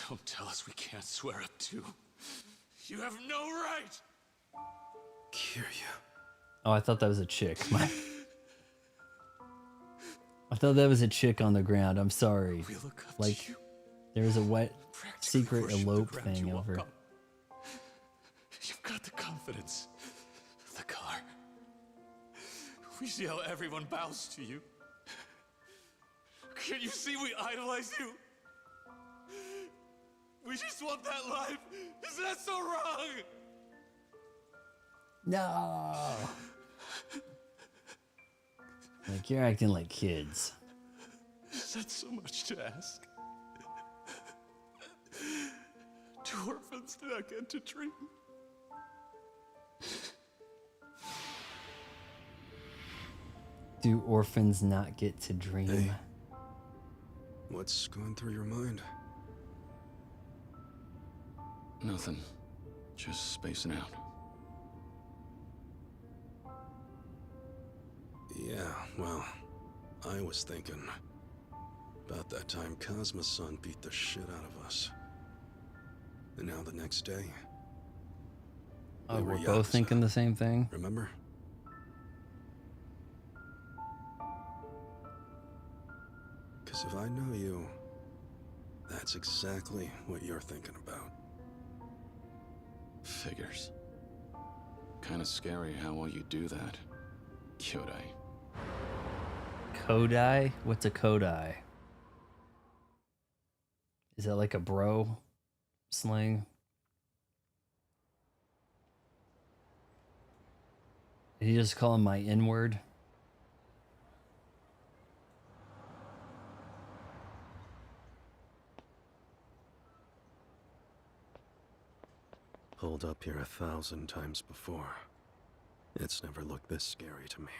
don't tell us we can't swear up too. You have no right. Kiryu. Oh, I thought that was a chick. I thought that was a chick on the ground. I'm sorry. Like, there's a wet secret elope thing over. You've got the confidence, the car. We see how everyone bows to you. Can you see we idolize you? We just want that life. Is that so wrong? No. Like, you're acting like kids. Is that so much to ask? Do orphans not get to dream? Do orphans not get to dream? Hey. What's going through your mind? Nothing. Just spacing out. Yeah, well, I was thinking about that time Kazuma-san beat the shit out of us. And now the next day... Oh, we're both thinking the same thing? Remember? Because if I know you, that's exactly what you're thinking about. Figures. Kinda scary how well you do that, Kyodai. Kodai? What's a Kodai? Is that like a bro slang? Did he just call him my N-word? Pulled up here 1,000 times before. It's never looked this scary to me.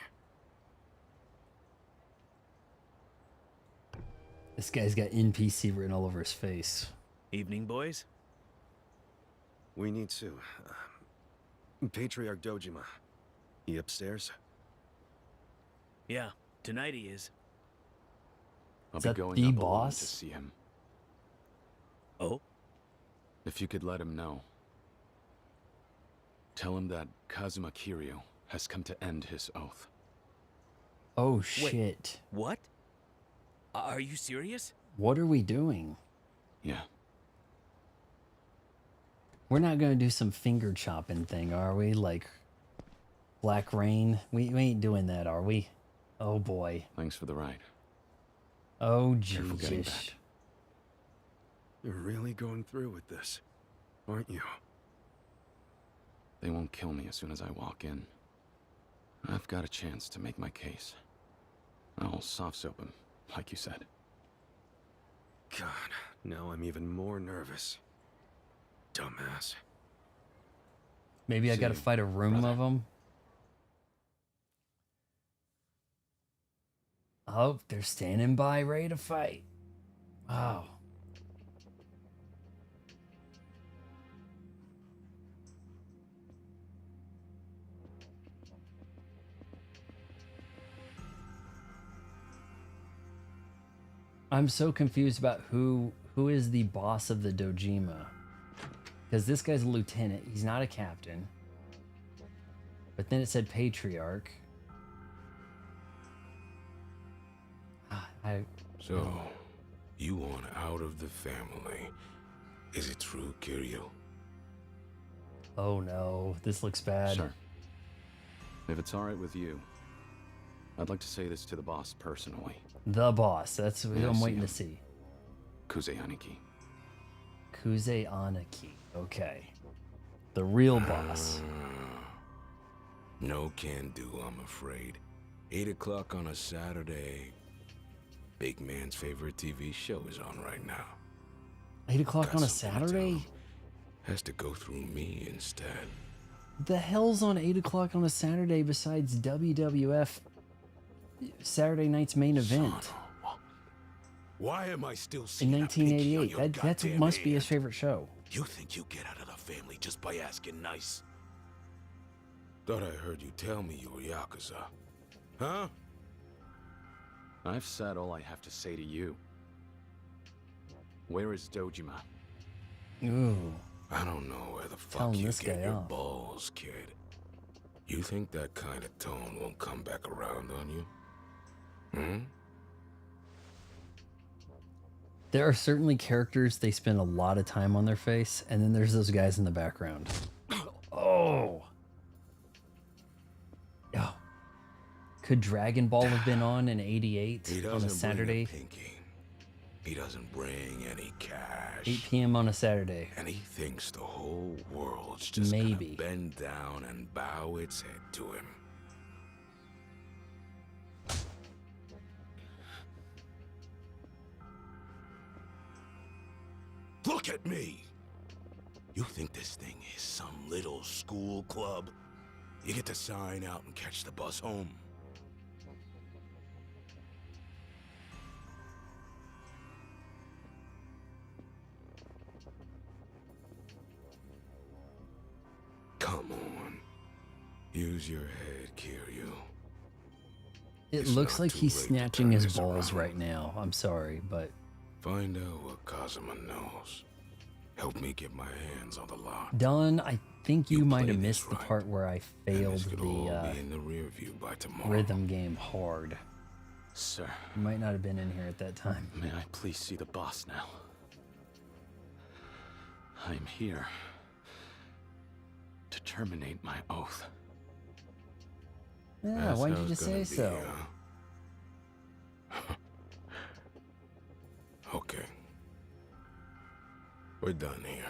This guy's got NPC written all over his face. Evening, boys. We need to. Patriarch Dojima. He upstairs? Yeah, tonight he is. I'll Is be that going the up alone boss? to see him. Oh? If you could let him know. Tell him that Kazuma Kiryu has come to end his oath. Oh shit. What? Are you serious? What are we doing? Yeah. We're not gonna do some finger chopping thing, are we? Like, Black Rain. We ain't doing that, are we? Oh boy. Thanks for the ride. Oh Careful getting Jesus. back. You're really going through with this, aren't you? They won't kill me as soon as I walk in. I've got a chance to make my case. I'll soft soap him, like you said. God, now I'm even more nervous. Dumbass. Maybe I See gotta you, fight a room brother. of them. Oh, they're standing by, ready to fight. Wow. I'm so confused about who is the boss of the Dojima. Because this guy's a lieutenant. He's not a captain. But then it said patriarch. So, you want out of the family. Is it true, Kiryu? Oh no, this looks bad. Sure. If it's alright with you, I'd like to say this to the boss personally. The boss. That's what May I I'm see waiting to him? see. Kuze Aniki. Kuze Aniki. Okay. The real boss. No can do, I'm afraid. 8 o'clock on a Saturday. Big man's favorite TV show is on right now. 8 o'clock Got on a something to tell Saturday? him. Has to go through me instead. The hell's on 8 o'clock on a Saturday besides WWF Saturday night's main event? Why am I still In seeing a pinky on 1988. your That goddamn must be his hand? favorite show. You think you get out of the family just by asking nice? Thought I heard you tell me you were Yakuza. Huh? I've said all I have to say to you. Where is Dojima? Ooh. I don't know where the Telling fuck you this get guy your off. balls, kid. You think that kind of tone won't come back around on you? Hmm? There are certainly characters they spend a lot of time on their face, and then there's those guys in the background. Oh. Oh. Could Dragon Ball have been on in '88 He on a doesn't Saturday? bring a pinky. He doesn't bring any cash. 8 p.m. on a Saturday. And he thinks the whole world's just Maybe. gonna bend down and bow its head to him. Look at me! You think this thing is some little school club? You get to sign out and catch the bus home. Come on. Use your head, Kiryu. It It's looks not like too he's late to snatching turn his this balls around. right now. I'm sorry, but Find out what Kazuma knows. Help me get my hands on the lot. Don, I think you might play have this missed the right, part where I failed This could all the be in the rear view by tomorrow. rhythm game hard. Sir, You might not have been in here at that time. may I please see the boss now? I'm here to terminate my oath. Yeah, That's why how did you it's just gonna say be, so? huh? Okay. We're done here.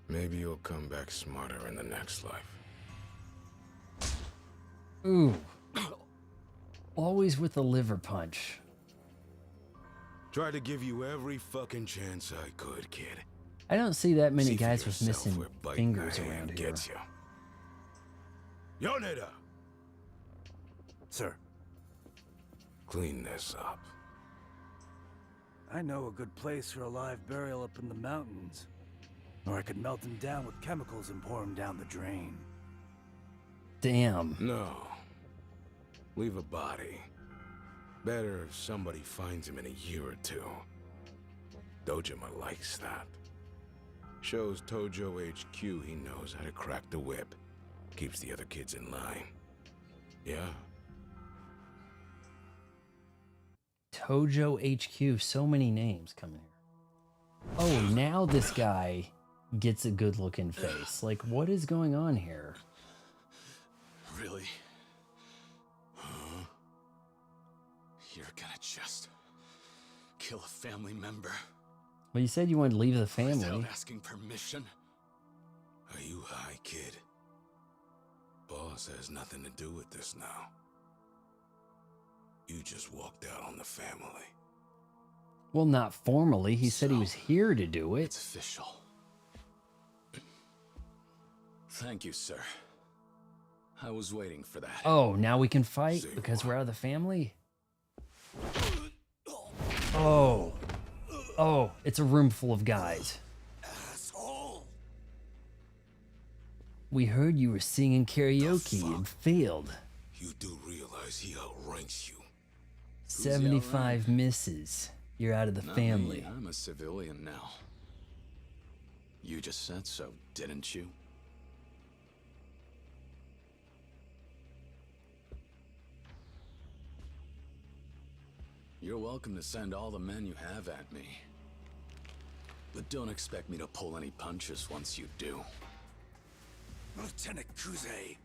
Maybe you'll come back smarter in the next life. Ooh. Always with the liver punch. Tried to give you every fucking chance I could, kid. I don't see that many See for guys with yourself missing where biting fingers a hand around here. gets you. Yoneda! Sir. Clean this up. I know a good place for a live burial up in the mountains. Or I could melt him down with chemicals and pour him down the drain. Damn. No. Leave a body. Better if somebody finds him in a year or two. Dojima likes that. Shows Tojo HQ he knows how to crack the whip. Keeps the other kids in line. Yeah? Tojo HQ, so many names coming here. Oh, now this guy gets a good looking face. Like, what is going on here? Really? Huh? You're gonna just kill a family member Well, you said you wanted to leave the family. without asking permission? Are you high, kid? Boss has nothing to do with this now. You just walked out on the family. Well, not formally. He said he was here to do it. It's official. Thank you, sir. I was waiting for that. Oh, now we can fight because we're out of the family? Oh. Oh, it's a room full of guys. Asshole! We heard you were singing karaoke and failed. You do realize he outranks you. 75 misses. You're out of the Not family. me. I'm a civilian now. You just said so, didn't you? You're welcome to send all the men you have at me. But don't expect me to pull any punches once you do. Lieutenant Kuze.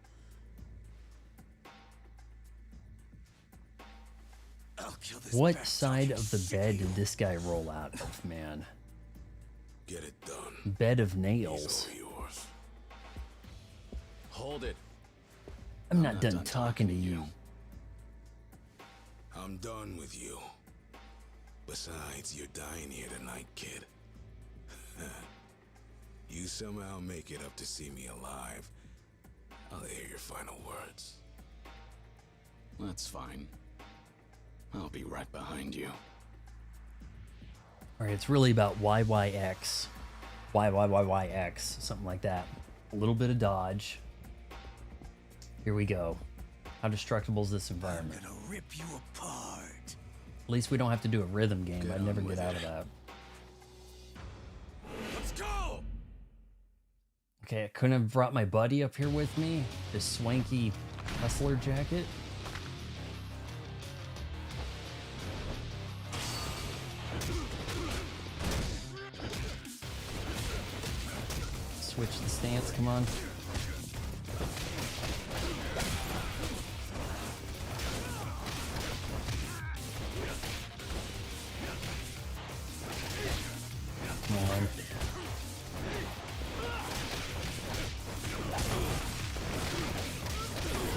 I'll kill this What bastard. side of the bed did this guy roll out of, man? Get it done. Bed of nails. He's all yours. Hold it. I'm not done talking to you. I'm done with you. Besides, you're dying here tonight, kid. You somehow make it up to see me alive. I'll hear your final words. That's fine. I'll be right behind you. Alright, it's really about YYX. YYYYX, something like that. A little bit of dodge. Here we go. How destructible is this environment? I'm gonna rip you apart. At least we don't have to do a rhythm game. I'd never get out of that. Let's go! Okay, I couldn't have brought my buddy up here with me. This swanky hustler jacket. Switch the stance, come on. Come on.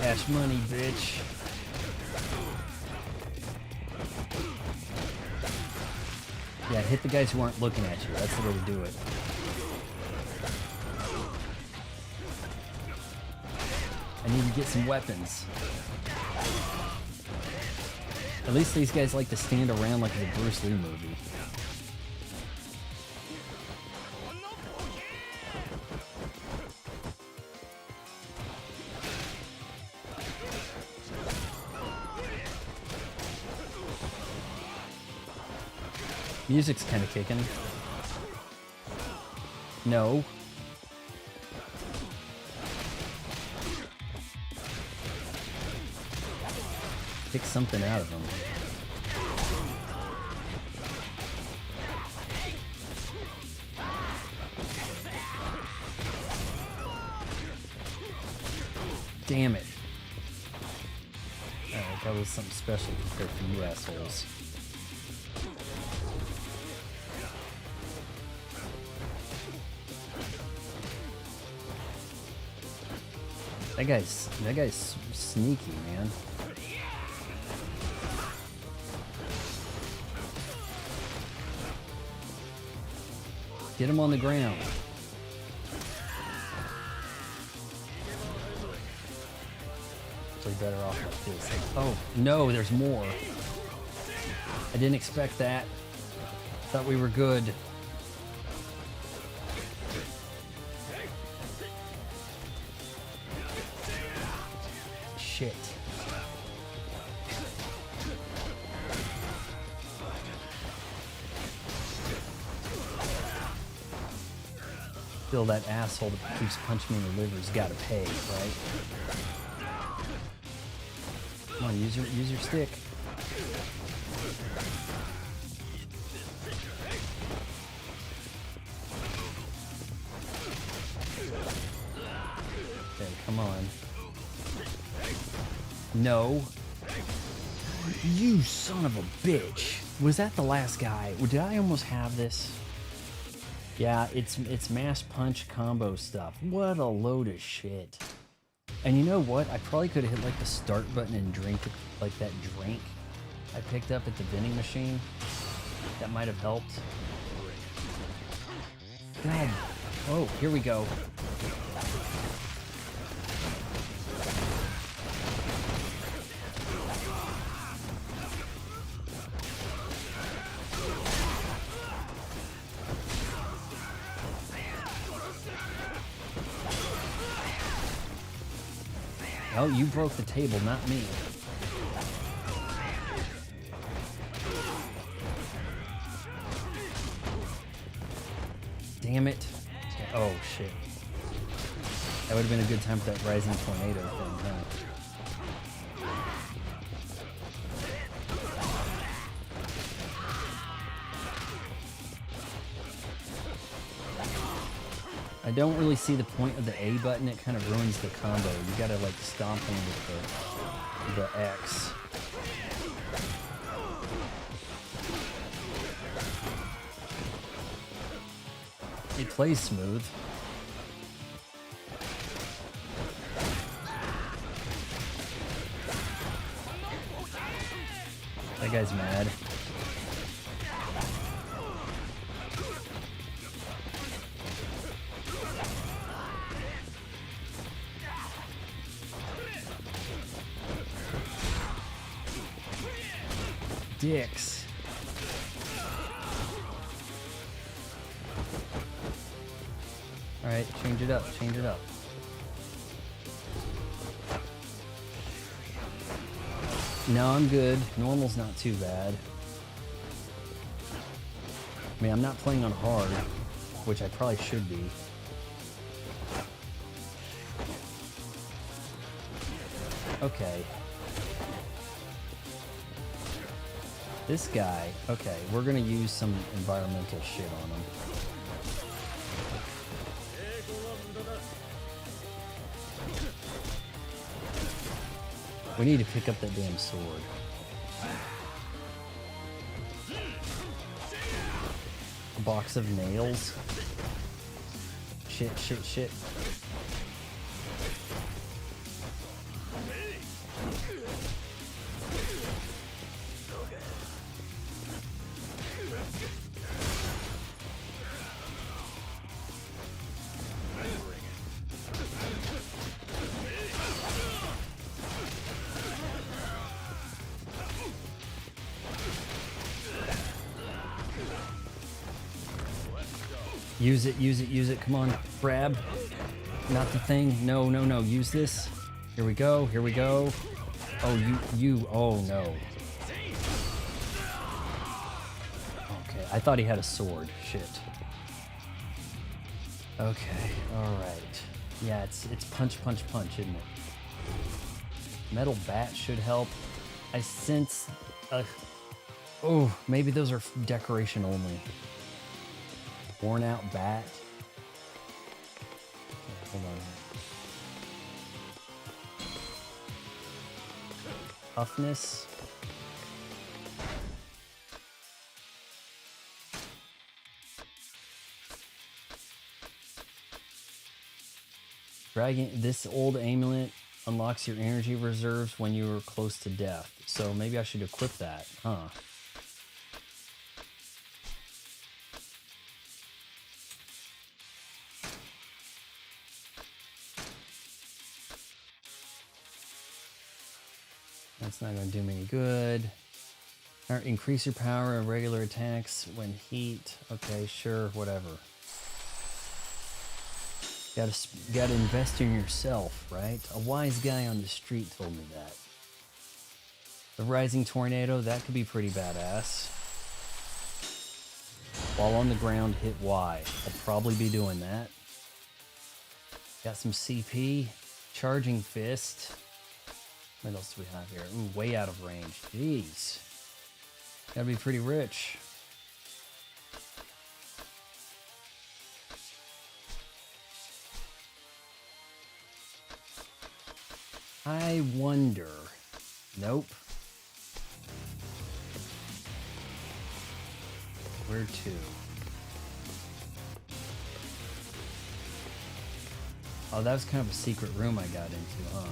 Cash money, bitch. Yeah, hit the guys who aren't looking at you. That's the way to do it. I need to get some weapons. At least these guys like to stand around like it's a Bruce Lee movie. Music's kind of kicking. No. Kick something out of them. Damn it. Alright, that was something special compared to you assholes. That guy's sneaky, man. Get him on the ground. Play better off like this. Oh, no, there's more. I didn't expect that. Thought we were good. Shit. Still, that asshole that keeps punching me in the liver's gotta pay, right? Come on, use your stick. Okay, come on. No. You son of a bitch. Was that the last guy? Did I almost have this? Yeah, it's mass punch combo stuff. What a load of shit. And you know what? I probably could have hit like the start button and drink like that drink I picked up at the vending machine. That might have helped. God. Oh, here we go. Oh, you broke the table, not me. Damn it. Oh, shit. That would have been a good time for that rising tornado thing, huh? I don't really see the point of the A button. It kind of ruins the combo. You gotta like stomp him with the X. It plays smooth. That guy's mad. Dicks. Alright, change it up, change it up. No, I'm good. Normal's not too bad. I mean, I'm not playing on hard, which I probably should be. Okay. This guy, okay, we're gonna use some environmental shit on him. We need to pick up that damn sword. A box of nails. Shit, shit, shit. Use it, use it, use it. Come on, grab. Not the thing. No, no, no. Use this. Here we go. Here we go. Oh, oh no. Okay, I thought he had a sword. Shit. Okay, alright. Yeah, it's punch, punch, punch, isn't it? Metal bat should help. I sense... oh, maybe those are decoration only. Worn out bat. Okay, hold on. Toughness. Dragon. This old amulet unlocks your energy reserves when you are close to death. So maybe I should equip that, huh? That's not going to do me any good. All right, increase your power of regular attacks when heat. Okay, sure, whatever. Gotta invest in yourself, right? A wise guy on the street told me that. The rising tornado, that could be pretty badass. While on the ground, hit Y. I'll probably be doing that. Got some CP. Charging fist. What else do we have here? Ooh, way out of range. Jeez. Gotta be pretty rich. I wonder Nope. Where to? Oh, that was kind of a secret room I got into, huh?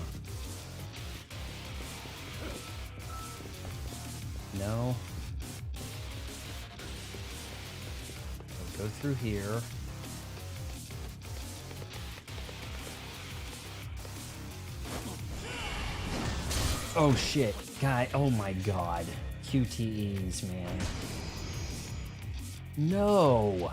No. I'll go through here. Oh shit. Guy, oh my god. QTEs, man. No.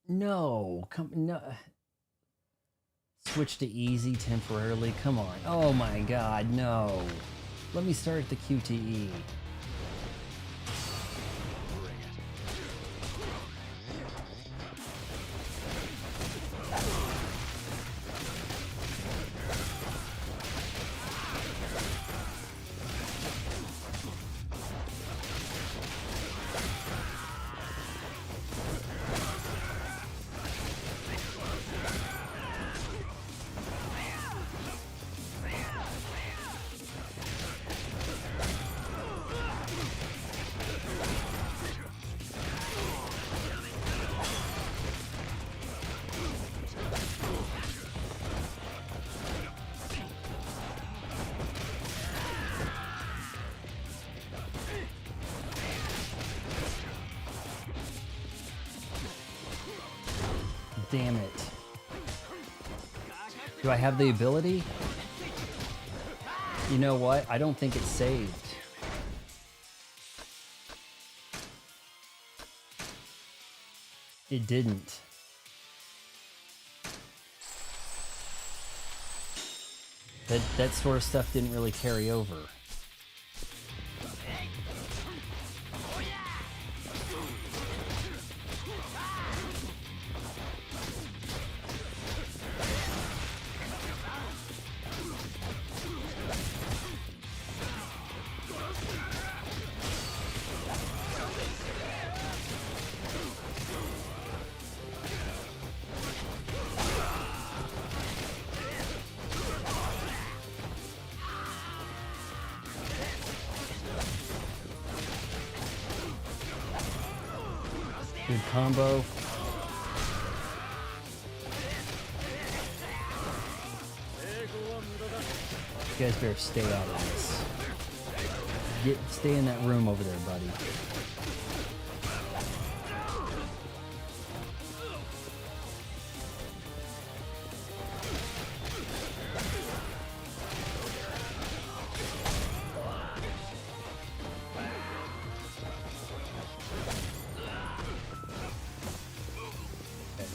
No. No. Switch to easy temporarily. Come on. Oh my god, no. Let me start the QTE. Damn it. Do I have the ability? You know what? I don't think it's saved. It didn't. That sort of stuff didn't really carry over. Good combo. You guys better stay out of this. Stay in that room over there, buddy.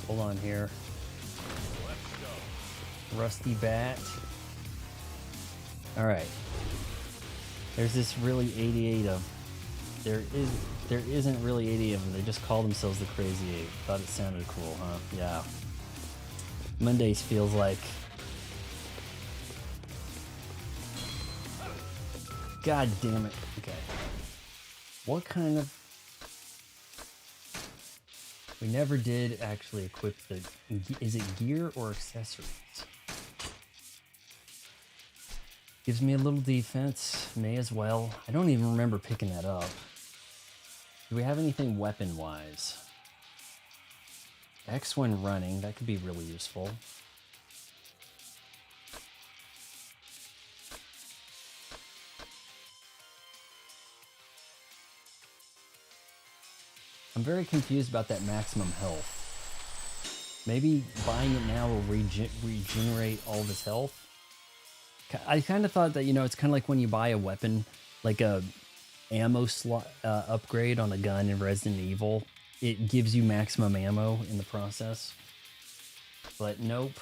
Hold on here. Rusty bat. All right. There's this really 88 of. There isn't really 88 of them. They just call themselves the Crazy Eight. Thought it sounded cool, huh? Yeah. Mondays feels like. God damn it. Okay. What kind of. We never did actually equip the... Is it gear or accessories? Gives me a little defense. May as well. I don't even remember picking that up. Do we have anything weapon-wise? X when running. That could be really useful. I'm very confused about that maximum health. Maybe buying it now will regenerate all of his health. I kind of thought that, you know, it's kind of like when you buy a weapon, like a ammo slot upgrade on a gun in Resident Evil. It gives you maximum ammo in the process. But nope.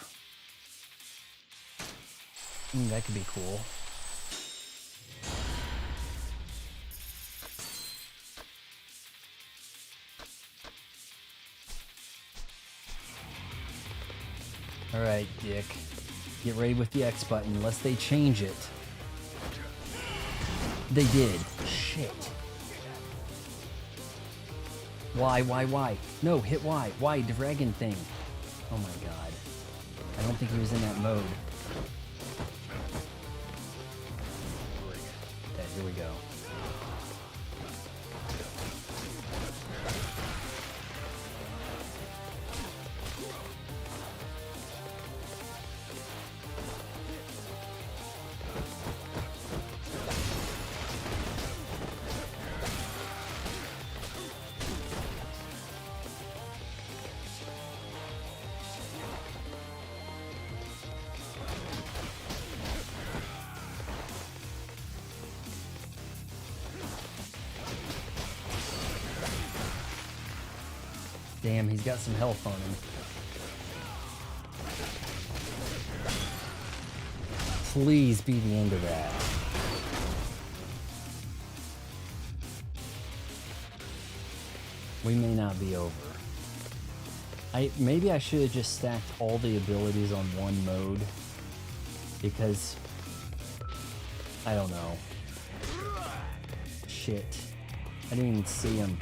That could be cool. Alright, Dick. Get ready with the X button, unless they change it. They did. Shit. Why? No, hit Y. Y, dragon thing. Oh my god. I don't think he was in that mode. Okay, here we go. Damn, he's got some health on him. Please be the end of that. We may not be over. Maybe I should have just stacked all the abilities on one mode, because I don't know. Shit. I didn't even see him.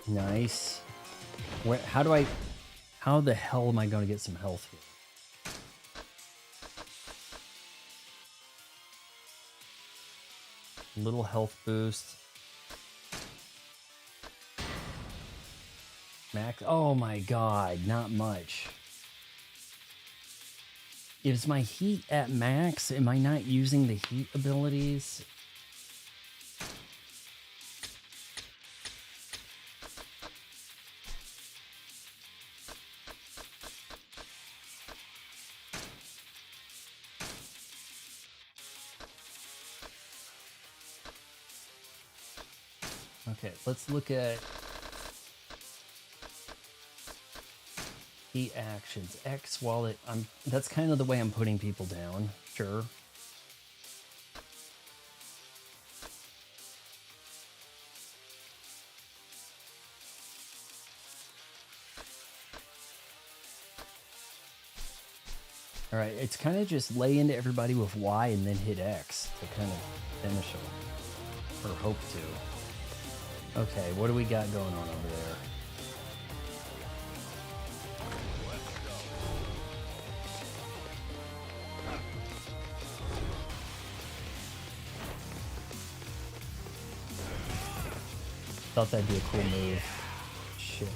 Nice. How the hell am I going to get some health here? Little health boost. Max. Oh my god, not much. Is my heat at max? Am I not using the heat abilities? Okay, let's look at heat actions. X while that's kind of the way I'm putting people down. Sure. All right, it's kind of just lay into everybody with Y and then hit X to kind of finish them, or hope to. Okay, what do we got going on over there? Thought that'd be a cool move. Shit.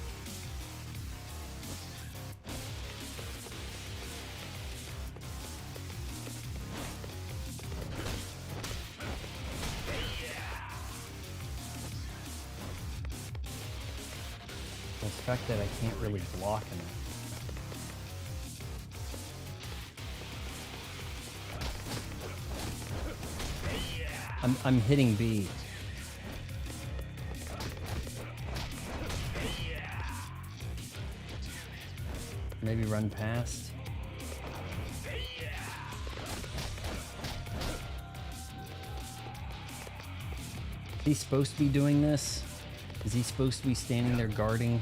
The fact that I can't really block him. I'm hitting B. Maybe run past. Is he supposed to be doing this? Is he supposed to be standing there guarding?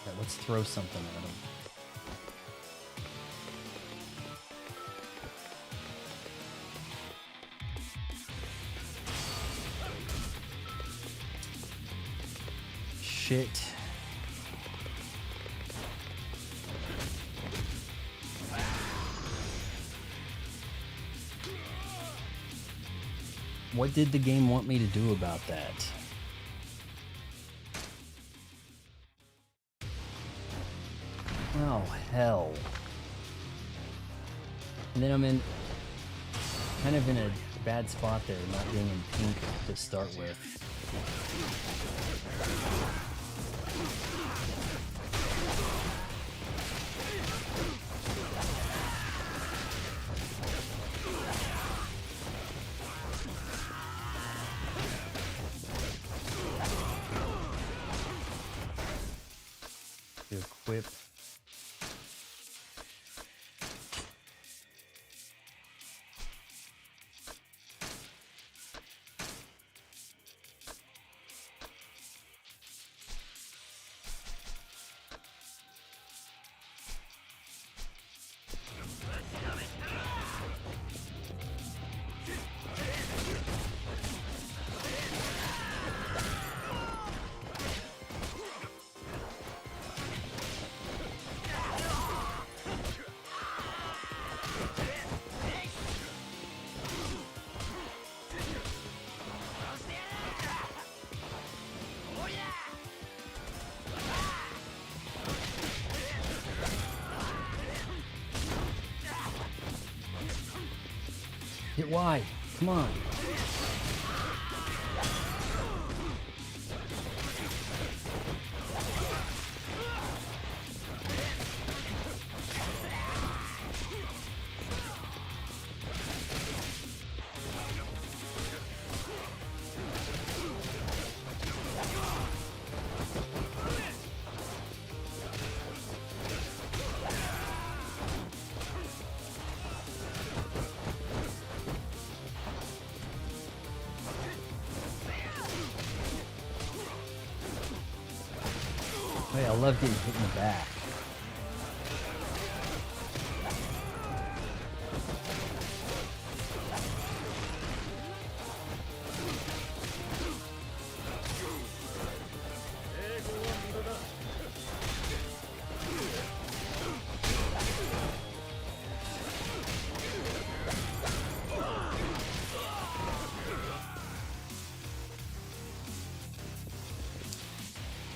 Yeah, let's throw something at him. Shit. What did the game want me to do about that? Oh, hell. And then I'm kind of in a bad spot there, not being in pink to start with. To equip. Hit Y. Come on. Hey, I love getting hit in the back.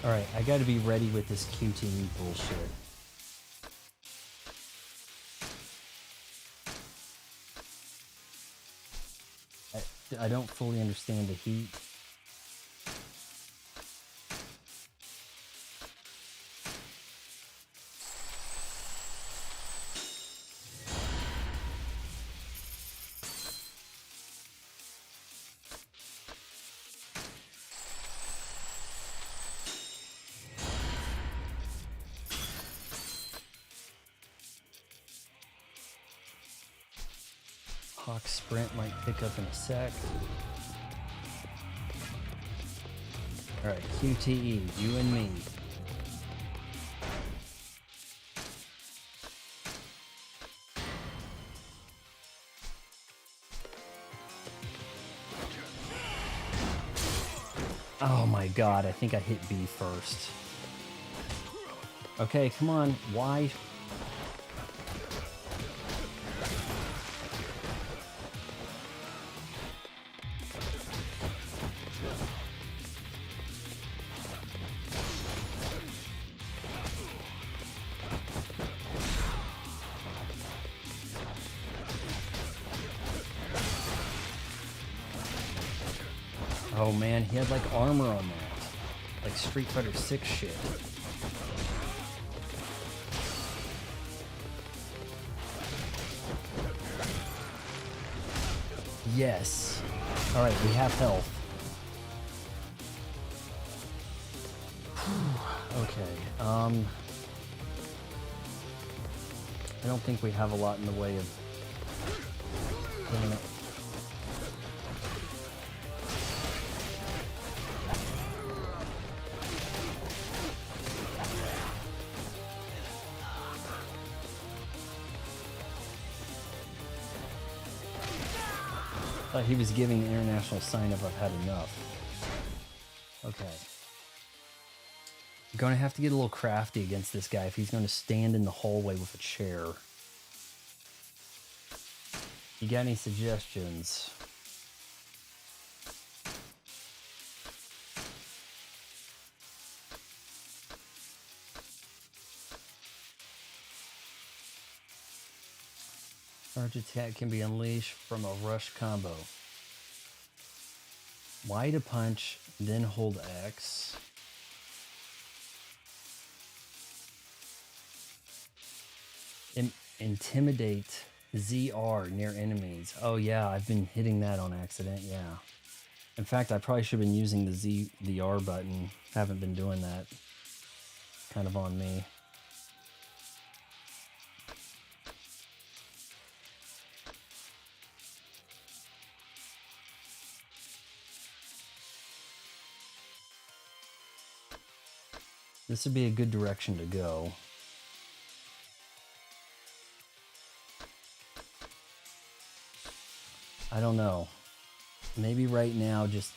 Alright, I gotta be ready with this QTE bullshit. I don't fully understand the heat. Hawk Sprint might pick up in a sec. Alright, QTE, you and me. Oh my god, I think I hit B first. Okay, come on, why? Oh man, he had like armor on that. Like Street Fighter 6 shit. Yes. Alright, we have health. Okay, I don't think we have a lot in the way of... Damn it. Thought he was giving the international sign of I've had enough. Okay. I'm gonna have to get a little crafty against this guy if he's gonna stand in the hallway with a chair. You got any suggestions? Charge attack can be unleashed from a rush combo. Y to punch, then hold X. Intimidate ZR near enemies. Oh yeah, I've been hitting that on accident, yeah. In fact, I probably should have been using the R button. Haven't been doing that. kind of on me. This would be a good direction to go. I don't know. Maybe right now just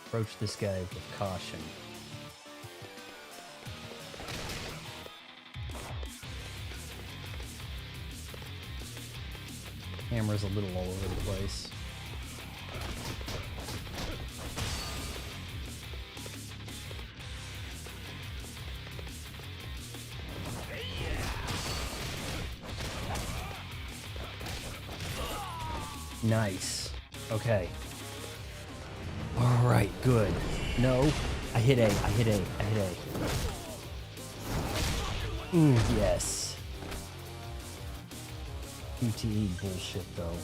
approach this guy with caution. Camera's a little all over the place. Nice. Okay. All right, good. No, I hit A. I hit A. I hit A. Ooh, yes. QTE bullshit, though.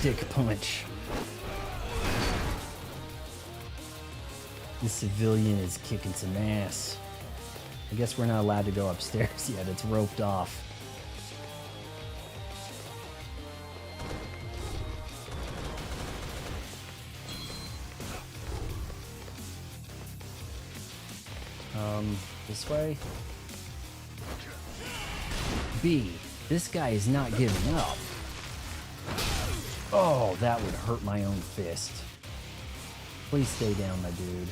Dick punch. This civilian is kicking some ass. I guess we're not allowed to go upstairs yet. It's roped off. This way? B. This guy is not giving up. Oh, that would hurt my own fist. Please stay down, my dude.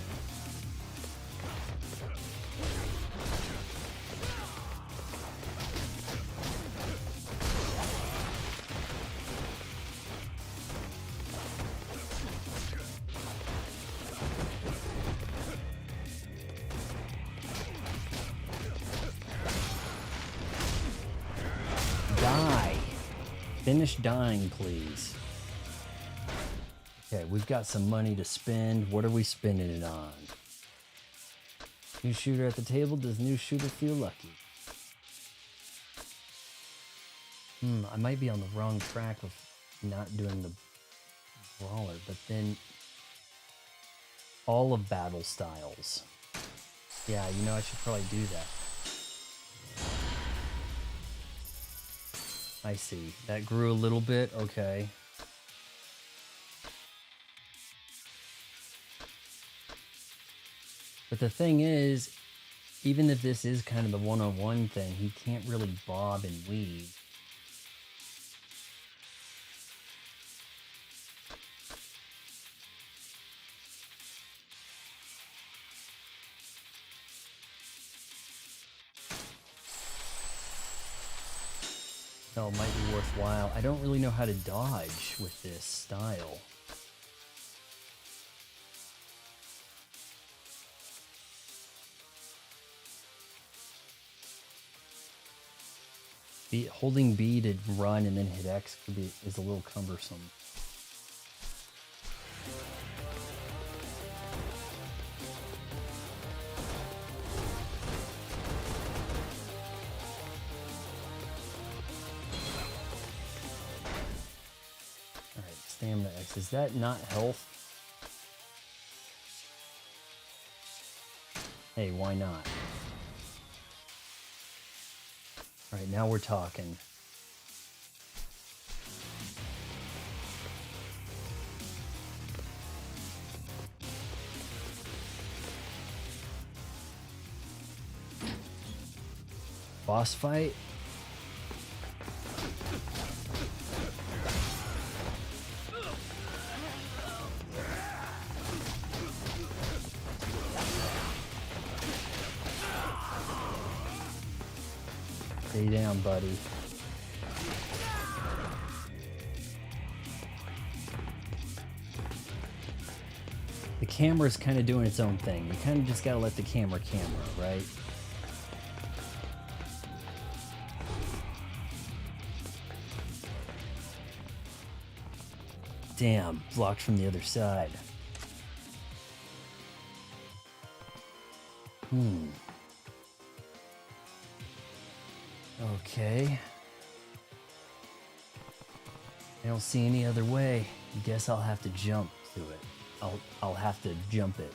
Die. Finish dying, please. Okay, we've got some money to spend. What are we spending it on? New shooter at the table. Does new shooter feel lucky? I might be on the wrong track of not doing the brawler, but then all of battle styles. Yeah, you know, I should probably do that. I see. That grew a little bit. Okay. But the thing is, even if this is kind of the one-on-one thing, he can't really bob and weave. So it might be worthwhile. I don't really know how to dodge with this style. Holding B to run and then hit X is a little cumbersome. Alright, stamina X. Is that not health? Hey, why not? All right, now we're talking. Boss fight? Stay down, buddy. The camera's kind of doing its own thing. You kind of just gotta let the camera, right? Damn, blocked from the other side. Okay. I don't see any other way. Guess I'll have to jump to it. I'll have to jump it.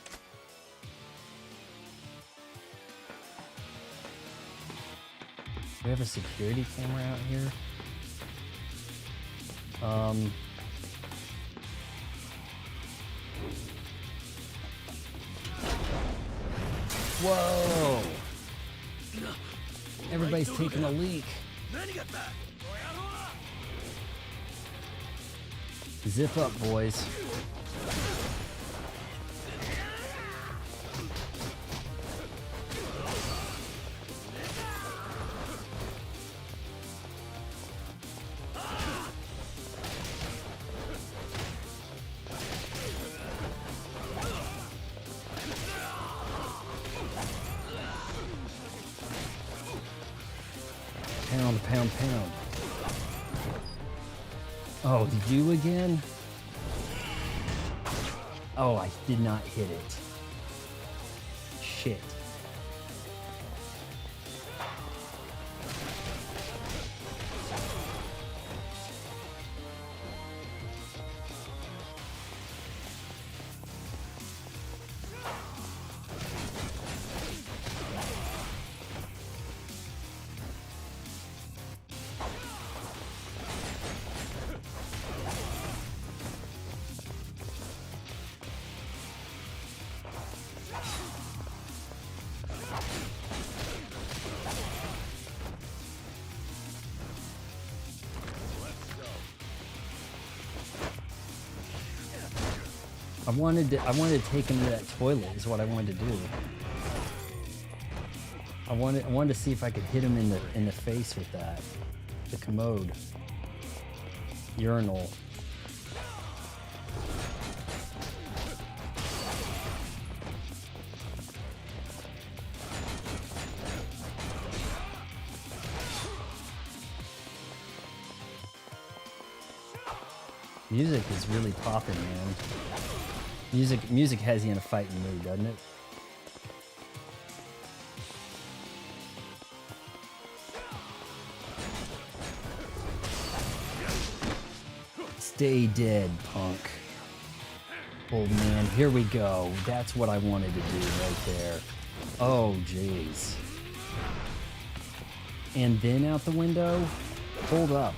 Do we have a security camera out here? Whoa! Everybody's taking a leak. Zip up, boys. Pound, pound, pound. Oh, you again? Oh, I did not hit it. Shit. I wanted to take him to that toilet is what I wanted to do. I wanted to see if I could hit him in the face with that. The commode. Urinal. Music is really popping, man. Music has you in a fighting mood, doesn't it? Stay dead, punk. Old man, here we go. That's what I wanted to do right there. Oh, jeez. And then out the window? Hold up.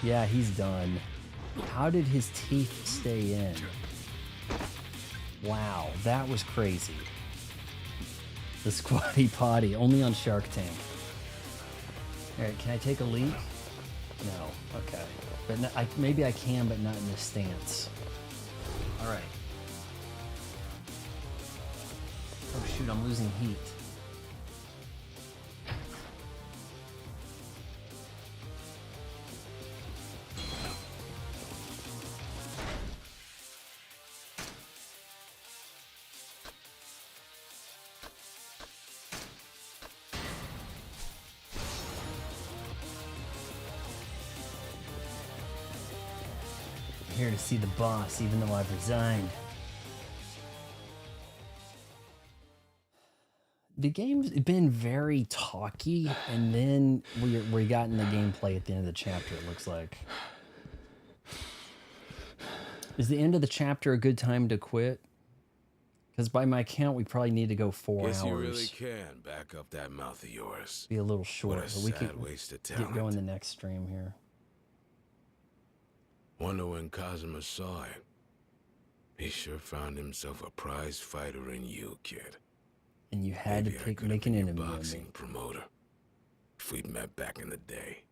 Yeah, he's done. How did his teeth stay in? Wow, that was crazy. The squatty potty, only on Shark Tank. Alright, can I take a leak? No, okay. But no, maybe I can, but not in this stance. Alright. Oh shoot, I'm losing heat. Here to see the boss, even though I've resigned. The game's been very talky, and then we got in the gameplay at the end of the chapter, it looks like. Is the end of the chapter a good time to quit? Because by my count, we probably need to go 4 Guess hours. you really can back up that mouth of yours. Be a little short, What a but we sad can waste of get talent. going the next stream here. Wonder when Kazuma saw it. He sure found himself a prize fighter in you, kid. And you had Maybe to make an enemy of boxing me. promoter. If we'd met back in the day.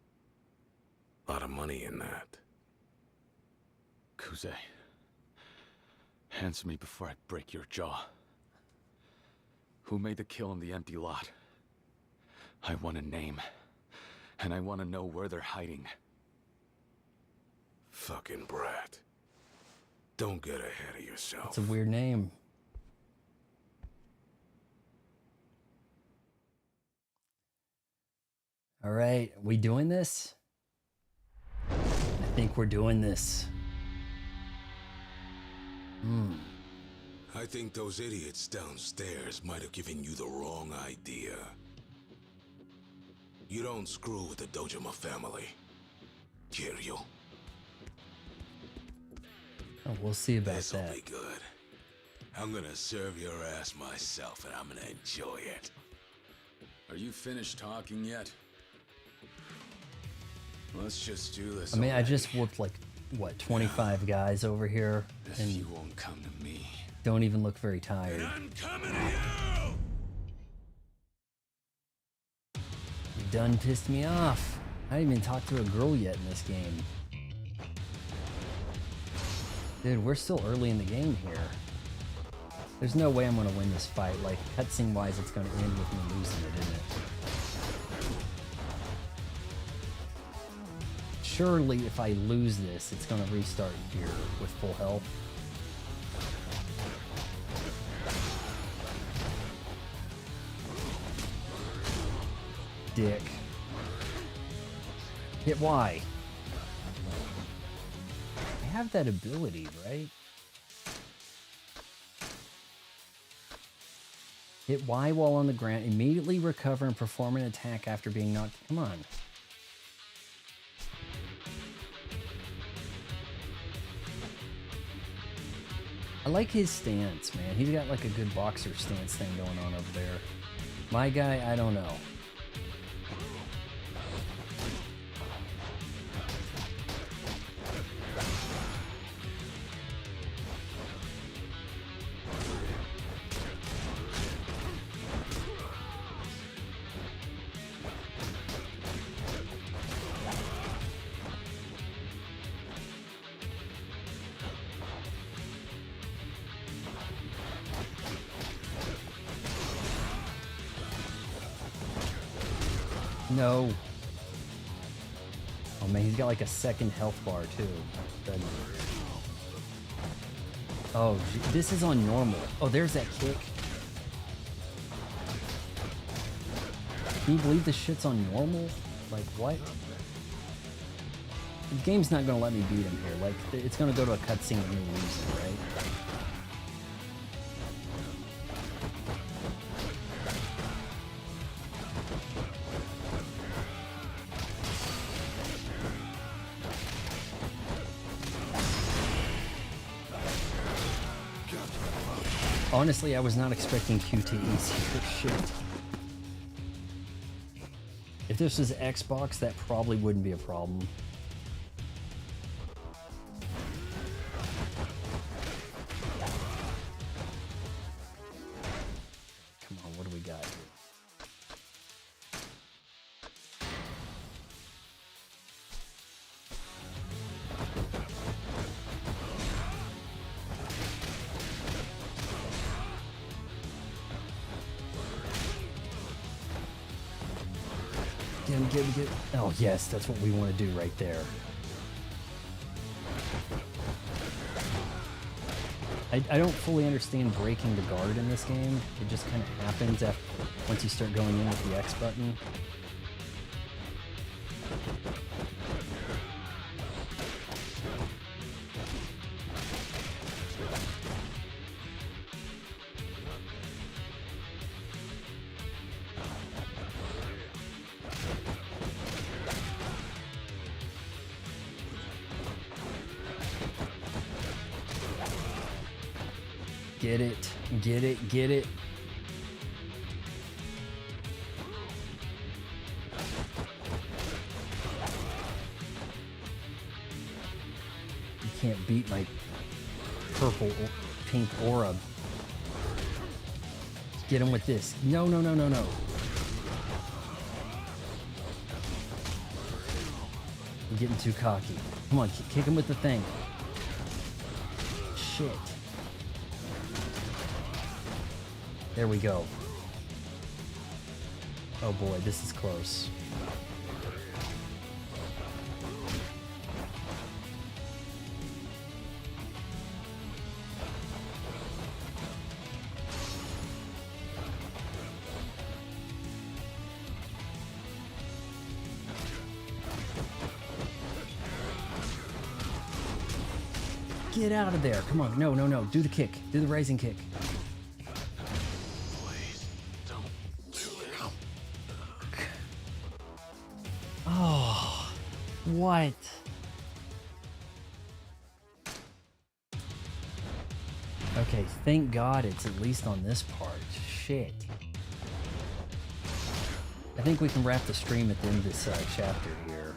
A lot of money in that. Kuze, answer me before I break your jaw. Who made the kill in the empty lot? I want a name, and I want to know where they're hiding. Fucking brat. Don't get ahead of yourself. It's a weird name. All right, we doing this? I think we're doing this. I think those idiots downstairs might have given you the wrong idea. You don't screw with the Dojima family. Kiryu. Oh, we'll see about This'll that. be good. I'm gonna serve your ass myself, and I'm gonna enjoy it. Are you finished talking yet? Let's just do this. I mean, I already. just whooped like, what, 25 guys over here, If and you won't come to me, don't even look very tired. I'm coming to you! You done pissed me off. I didn't even talk to a girl yet in this game. Dude, we're still early in the game here. There's no way I'm gonna win this fight. Like, cutscene wise, it's gonna end with me losing it, isn't it? Surely, if I lose this, it's gonna restart here with full health. Dick. Hit Y. I have that ability, right? Hit Y while on the ground, immediately recover and perform an attack after being knocked. Come on. I like his stance, man. He's got like a good boxer stance thing going on over there. My guy, I don't know. No. Oh man, he's got like a second health bar too. Doesn't he? Oh, this is on normal. Oh, there's that kick. Can you believe this shit's on normal? Like, what? The game's not gonna let me beat him here. Like, it's gonna go to a cutscene with me losing, right? Honestly, I was not expecting QTEs here. Shit. If this was Xbox, that probably wouldn't be a problem. Come on, what do we got here? Get. Oh yes, that's what we want to do right there. I don't fully understand breaking the guard in this game. It just kind of happens after once you start going in with the X button. Get it, get it, get it. You can't beat my purple or pink aura. Get him with this. No. I'm getting too cocky. Come on, kick him with the thing. Shit. There we go. Oh boy, this is close. Get out of there. Come on. No. Do the kick. Do the rising kick. What? Okay, thank God it's at least on this part. Shit. I think we can wrap the stream at the end of this chapter here.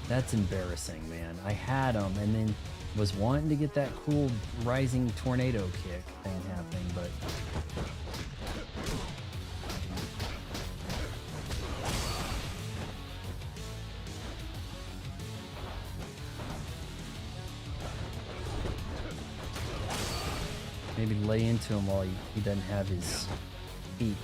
That's embarrassing, man. I had him and then was wanting to get that cool rising tornado kick thing happening, but... Maybe lay into him while he doesn't have his feet.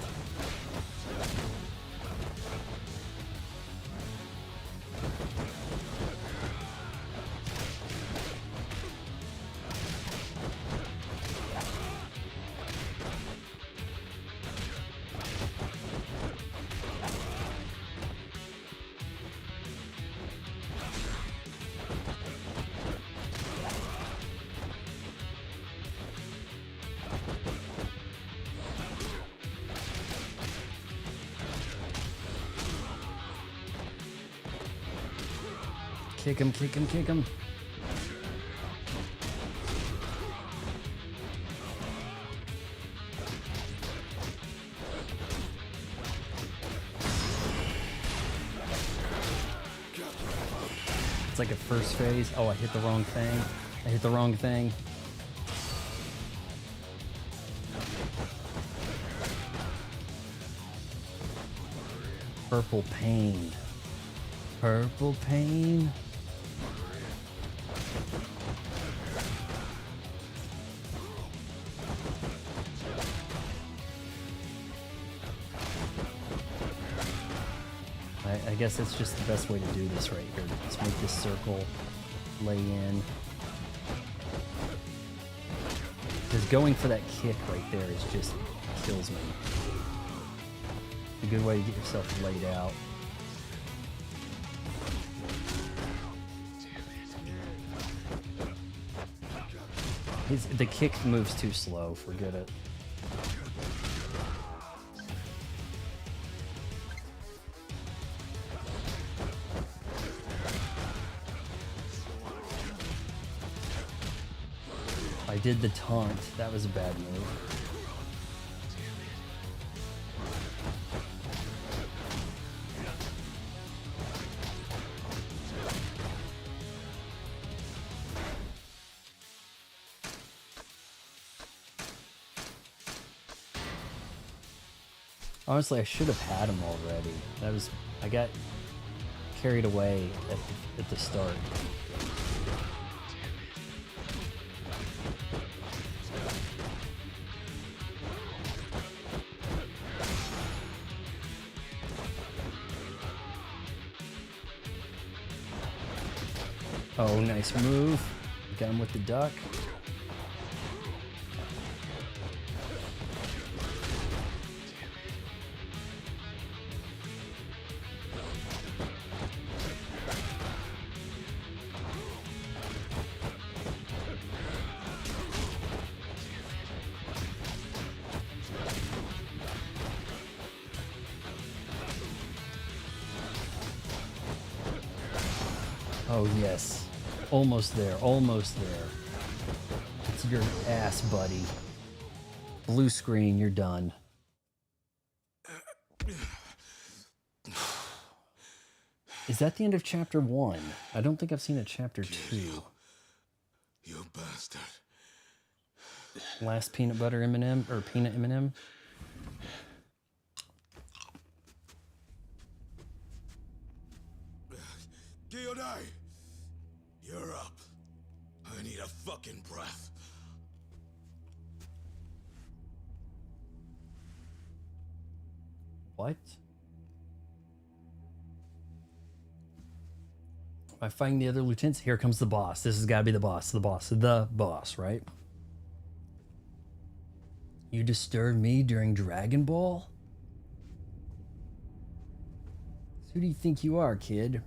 Kick him, kick him, kick him. It's like a first phase. Oh, I hit the wrong thing. I hit the wrong thing. Purple pain. Purple pain. I guess that's just the best way to do this right here. Let's make this circle lay in. Because going for that kick right there is just kills me. A good way to get yourself laid out. The kick moves too slow, forget it. I did the taunt, that was a bad move. Honestly, I should have had him already. I got carried away at the start. Oh, nice move. Got him with the duck. Oh, yes. Almost there, almost there. It's your ass, buddy. Blue screen, you're done. Is that the end of chapter 1? I don't think I've seen a chapter 2. You bastard. Last peanut butter M&M, or peanut M&M? Kyodai! You're up. I need a fucking breath. What? Am I fighting the other lieutenants? Here comes the boss. This has got to be the boss. The boss, right? You disturbed me during Dragon Ball? Who do you think you are, kid?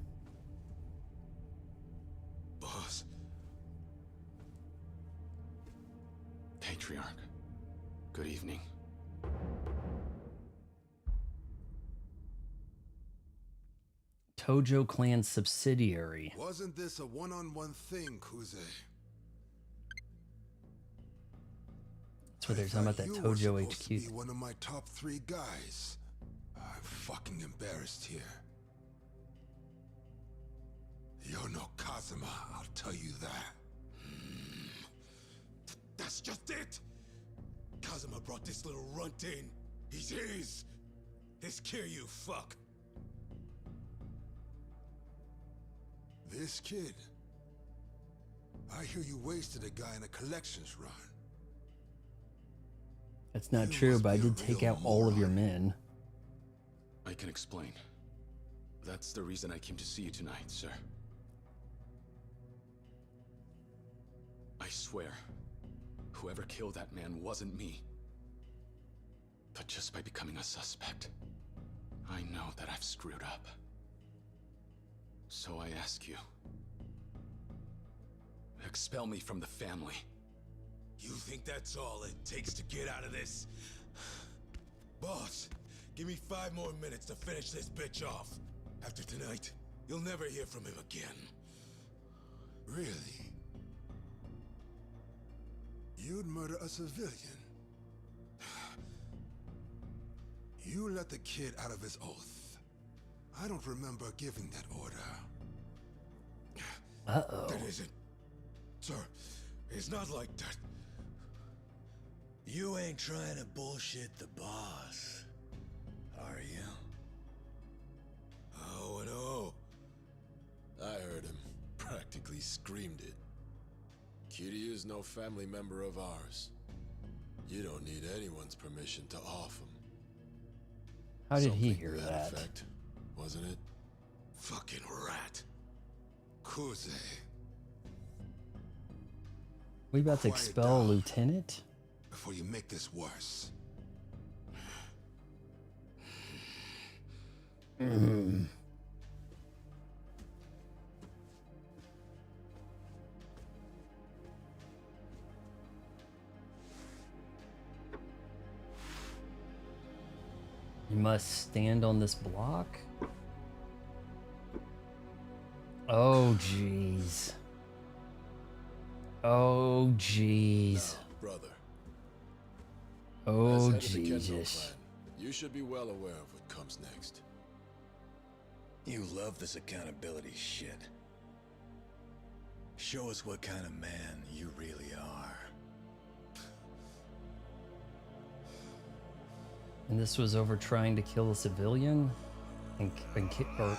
Boss. Patriarch. Good evening. Tojo clan subsidiary. Wasn't this a one-on-one thing, Kuze? That's what they're talking about, that You were Tojo supposed to be HQ. one of my top 3 guys. I'm fucking embarrassed here. You're no Kazuma, I'll tell you that. That's just it! Kazuma brought this little runt in. He's his! This Kiryu fuck. This kid. I hear you wasted a guy in a collections run. That's not true, but I did take out all of your men. I can explain. That's the reason I came to see you tonight, sir. I swear, whoever killed that man wasn't me. But just by becoming a suspect, I know that I've screwed up. So I ask you, expel me from the family. You think that's all it takes to get out of this? Boss, give me 5 more minutes to finish this bitch off. After tonight, you'll never hear from him again. Really? You'd murder a civilian? You let the kid out of his oath. I don't remember giving that order. Uh-oh. That isn't... Sir, it's not like that. You ain't trying to bullshit the boss, are you? Oh, no. I heard him. Practically screamed it. Kiryu's no family member of ours. You don't need anyone's permission to off him. How did he hear to that? Effect, wasn't it? Fucking rat. Kuze. We about to Quiet expel a down. lieutenant? Before you make this worse. You must stand on this block? Oh, jeez. Oh, jeez. Brother. Oh, As head of the Kendo Jesus. clan, you should be well aware of what comes next. You love this accountability shit. Show us what kind of man you really are. And this was over trying to kill a civilian?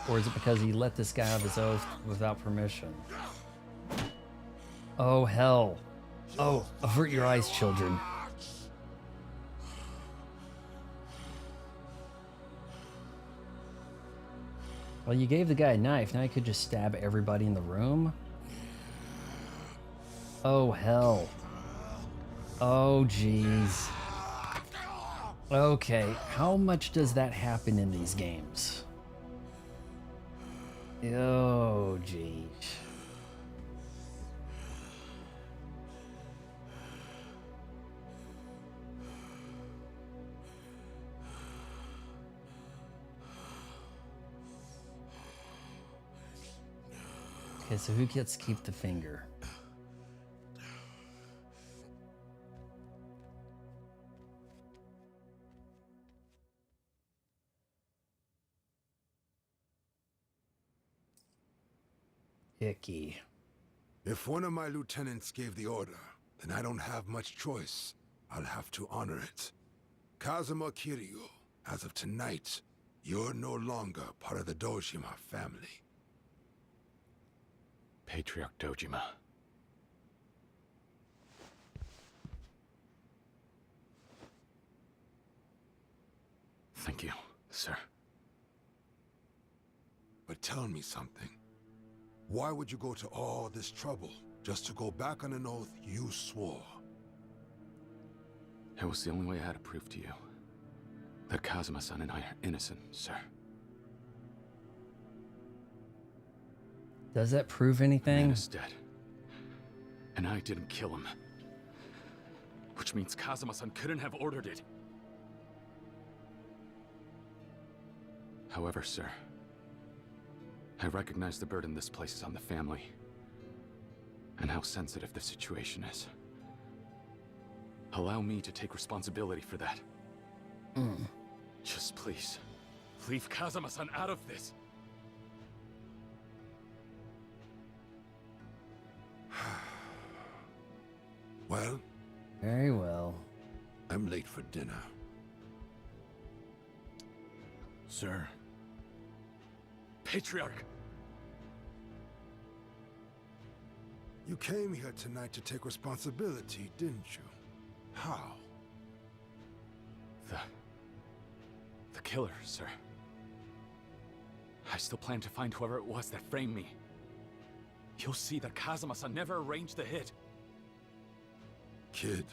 Or is it because he let this guy out of his oath without permission? Oh, hell. Oh, avert your eyes, children. Well, you gave the guy a knife. Now you could just stab everybody in the room? Oh, hell. Oh, jeez. Okay, how much does that happen in these games? Oh, jeez. Okay, so who gets to keep the finger? Icky. If one of my lieutenants gave the order, then I don't have much choice. I'll have to honor it. Kazuma Kiryu, as of tonight, you're no longer part of the Dojima family. Patriarch Dojima. Thank you, sir. But tell me something. Why would you go to all this trouble just to go back on an oath you swore? It was the only way I had to prove to you that Kazuma-san and I are innocent, sir. Does that prove anything? Man is dead. And I didn't kill him. Which means Kazuma-san couldn't have ordered it. However, sir, I recognize the burden this places on the family, and how sensitive the situation is. Allow me to take responsibility for that. Just please, leave Kazama-san out of this. Well? Very well. I'm late for dinner. Sir. Patriarch! You came here tonight to take responsibility, didn't you? How? The killer, sir. I still plan to find whoever it was that framed me. You'll see that Kazama-san never arranged the hit. Kid,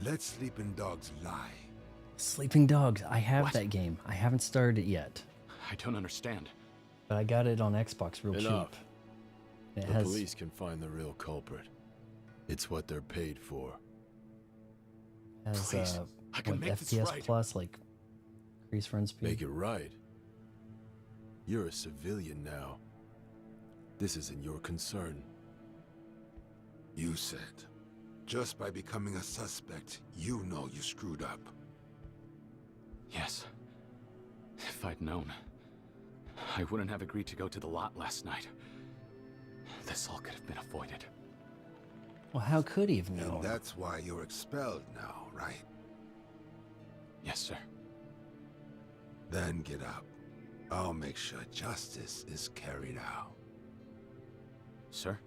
let sleeping dogs lie. Sleeping Dogs. I have that game. I haven't started it yet. I don't understand. But I got it on Xbox real Enough. cheap. The police can find the real culprit. It's what they're paid for. Has Please, I can what, make this FPS right. plus, like increase run speed. Make it right. You're a civilian now. This isn't your concern. You said, just by becoming a suspect, you know you screwed up. Yes. If I'd known, I wouldn't have agreed to go to the lot last night. This all could have been avoided. Well, how could he have known? And that's why you're expelled now, right? Yes, sir. Then get up. I'll make sure justice is carried out. Sir?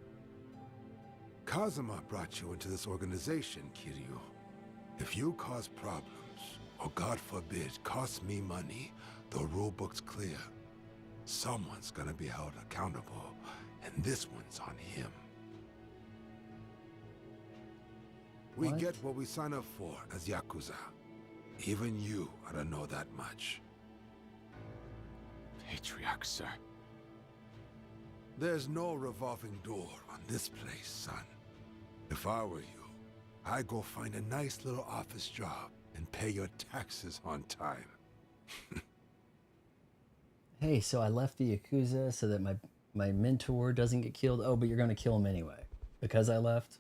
Kazuma brought you into this organization, Kiryu. If you cause problems, or God forbid, cost me money, the rulebook's clear. Someone's gonna be held accountable, and this one's on him. We get what we sign up for as Yakuza. Even you ought to know that much. Patriarch, sir. There's no revolving door on this place, son. If I were you, I'd go find a nice little office job and pay your taxes on time. Hey, so I left the Yakuza so that my mentor doesn't get killed. Oh, but you're going to kill him anyway because I left?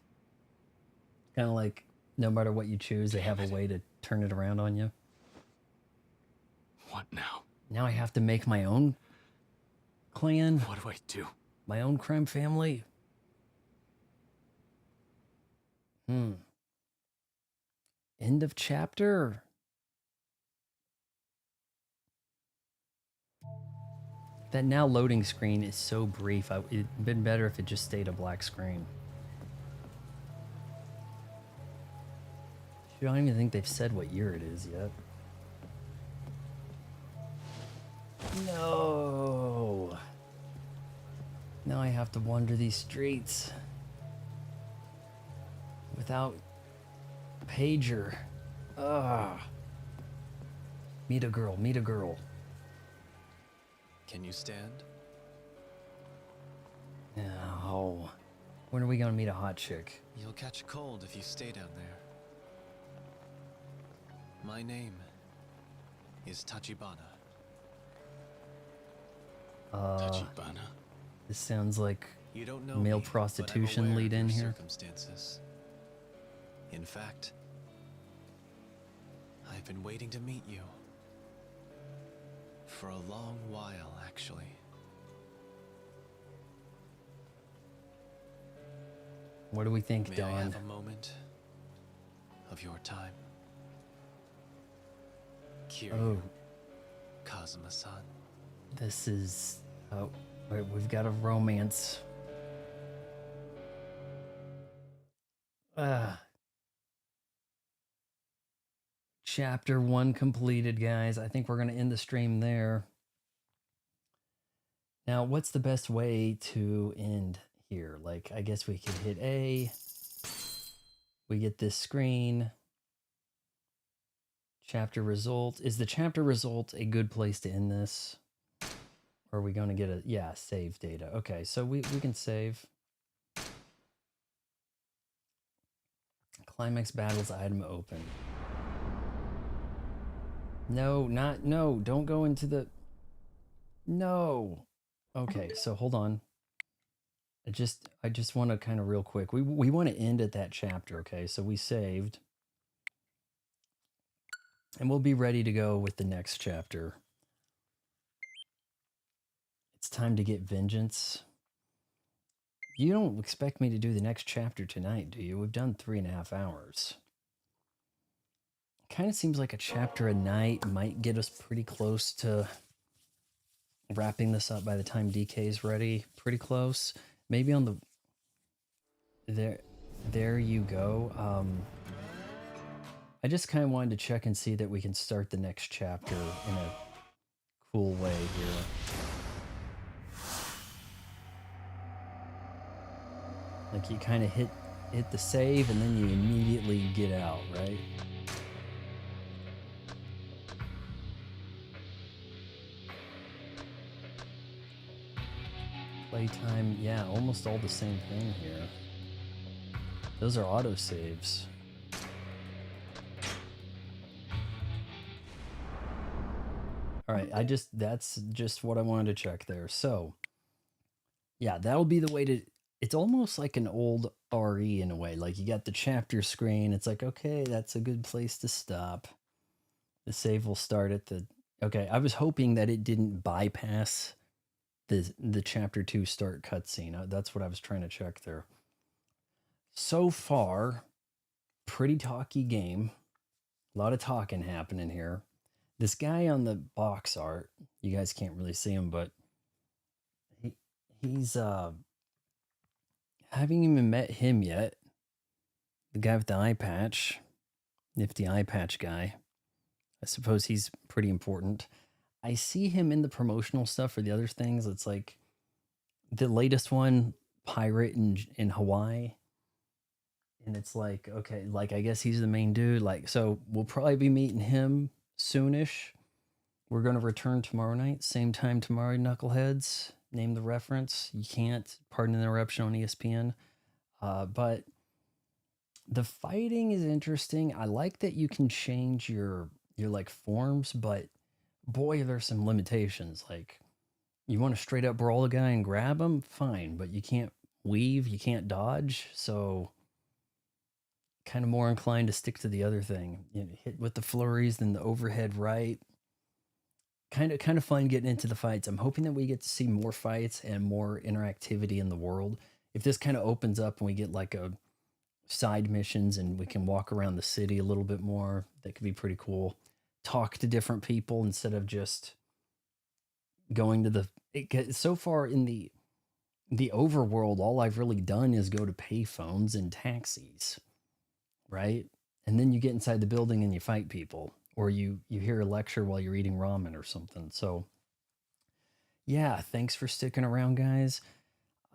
Kind of like no matter what you choose, they have a way to turn it around on you. What now? Now I have to make my own clan. What do I do? My own crime family. End of chapter. That now loading screen is so brief. It'd been better if it just stayed a black screen. I don't even think they've said what year it is yet. No. Now I have to wander these streets without pager. Ugh. Meet a girl, meet a girl. Can you stand? No. When are we gonna meet a hot chick? You'll catch a cold if you stay down there. My name is Tachibana. Tachibana? This sounds like You don't know male me, prostitution but I'm aware lead of in your here. Circumstances. In fact, I've been waiting to meet you. For a long while, actually. What do we think, May I Dawn? have a moment of your time? Kiryu, Oh, Kazuma-san. this is... Oh, wait, we've got a romance. Chapter 1 completed, guys. I think we're going to end the stream there. Now, what's the best way to end here? Like, I guess we could hit A. We get this screen. Chapter result. Is the chapter result a good place to end this? Or are we going to get a... Yeah, save data. Okay, so we can save. Climax battles item open. No, don't go into the... No. Okay, so hold on. I just want to kind of real quick. We want to end at that chapter, okay? So we saved and we'll be ready to go with the next chapter. It's time to get vengeance. You don't expect me to do the next chapter tonight, do you? We've done 3.5 hours. Kind of seems like a chapter a night might get us pretty close to wrapping this up by the time DK's ready. Pretty close. Maybe on the there you go. I just kind of wanted to check and see that we can start the next chapter in a cool way here. Like you kind of hit the save and then you immediately get out, right? Playtime, yeah, almost all the same thing here. Those are autosaves. All right, that's just what I wanted to check there. So, yeah, that'll be the way to, it's almost like an old RE in a way. Like you got the chapter screen. It's like, okay, that's a good place to stop. The save will start at the, okay, I was hoping that it didn't bypass the chapter 2 start cutscene. That's what I was trying to check there. So far, pretty talky game. A lot of talking happening here. This guy on the box art, you guys can't really see him, but he's haven't even met him yet. The guy with the eye patch, nifty eye patch guy. I suppose he's pretty important. I see him in the promotional stuff for the other things. It's like the latest one, Pirate in Hawaii. And it's like, okay, like I guess he's the main dude. Like, so we'll probably be meeting him soonish. We're going to return tomorrow night, same time tomorrow, Knuckleheads. Name the reference. You can't, pardon the interruption on ESPN. But the fighting is interesting. I like that you can change your like forms, but boy, there's some limitations. Like you want to straight up brawl a guy and grab him, fine, but you can't weave, you can't dodge. So kind of more inclined to stick to the other thing. You know, hit with the flurries, then the overhead right. Kind of fun getting into the fights. I'm hoping that we get to see more fights and more interactivity in the world. If this kind of opens up and we get like a side missions and we can walk around the city a little bit more, that could be pretty cool. Talk to different people instead of just going to the so far in the overworld, all I've really done is go to payphones and taxis, right? And then you get inside the building and you fight people, or you hear a lecture while you're eating ramen or something. So yeah, thanks for sticking around, guys.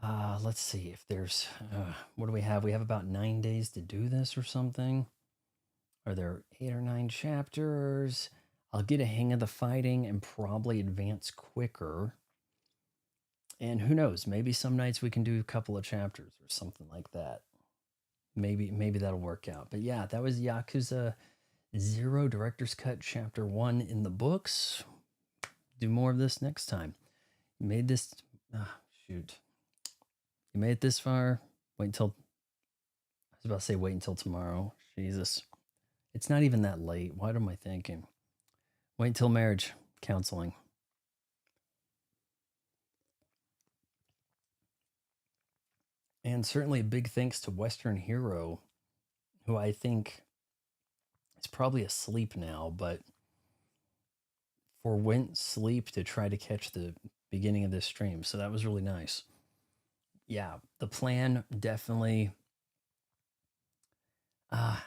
Let's see if there's what do we have? We have about 9 days to do this or something. Are there 8 or 9 chapters? I'll get a hang of the fighting and probably advance quicker. And who knows, maybe some nights we can do a couple of chapters or something like that. Maybe that'll work out. But yeah, that was Yakuza 0 Director's Cut Chapter 1 in the books. Do more of this next time. You made this, shoot. You made it this far. Wait until, I was about to say wait until tomorrow. Jesus. It's not even that late. What am I thinking? Wait until marriage counseling. And certainly a big thanks to Western Hero, who I think is probably asleep now, but forwent sleep to try to catch the beginning of this stream. So that was really nice. Yeah, the plan definitely. I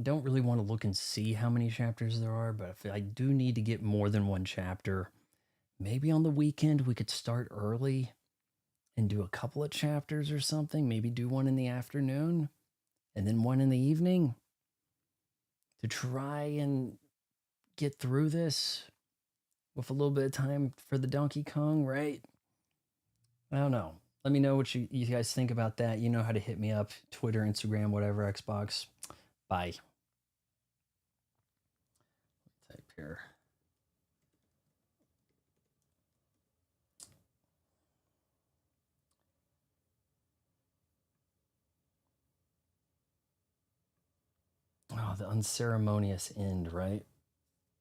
don't really want to look and see how many chapters there are, but if I do need to get more than one chapter, maybe on the weekend we could start early and do a couple of chapters or something. Maybe do one in the afternoon and then one in the evening to try and get through this with a little bit of time for the Donkey Kong, right? I don't know. Let me know what you guys think about that. You know how to hit me up. Twitter, Instagram, whatever, Xbox. Bye. Type here. the unceremonious end, right?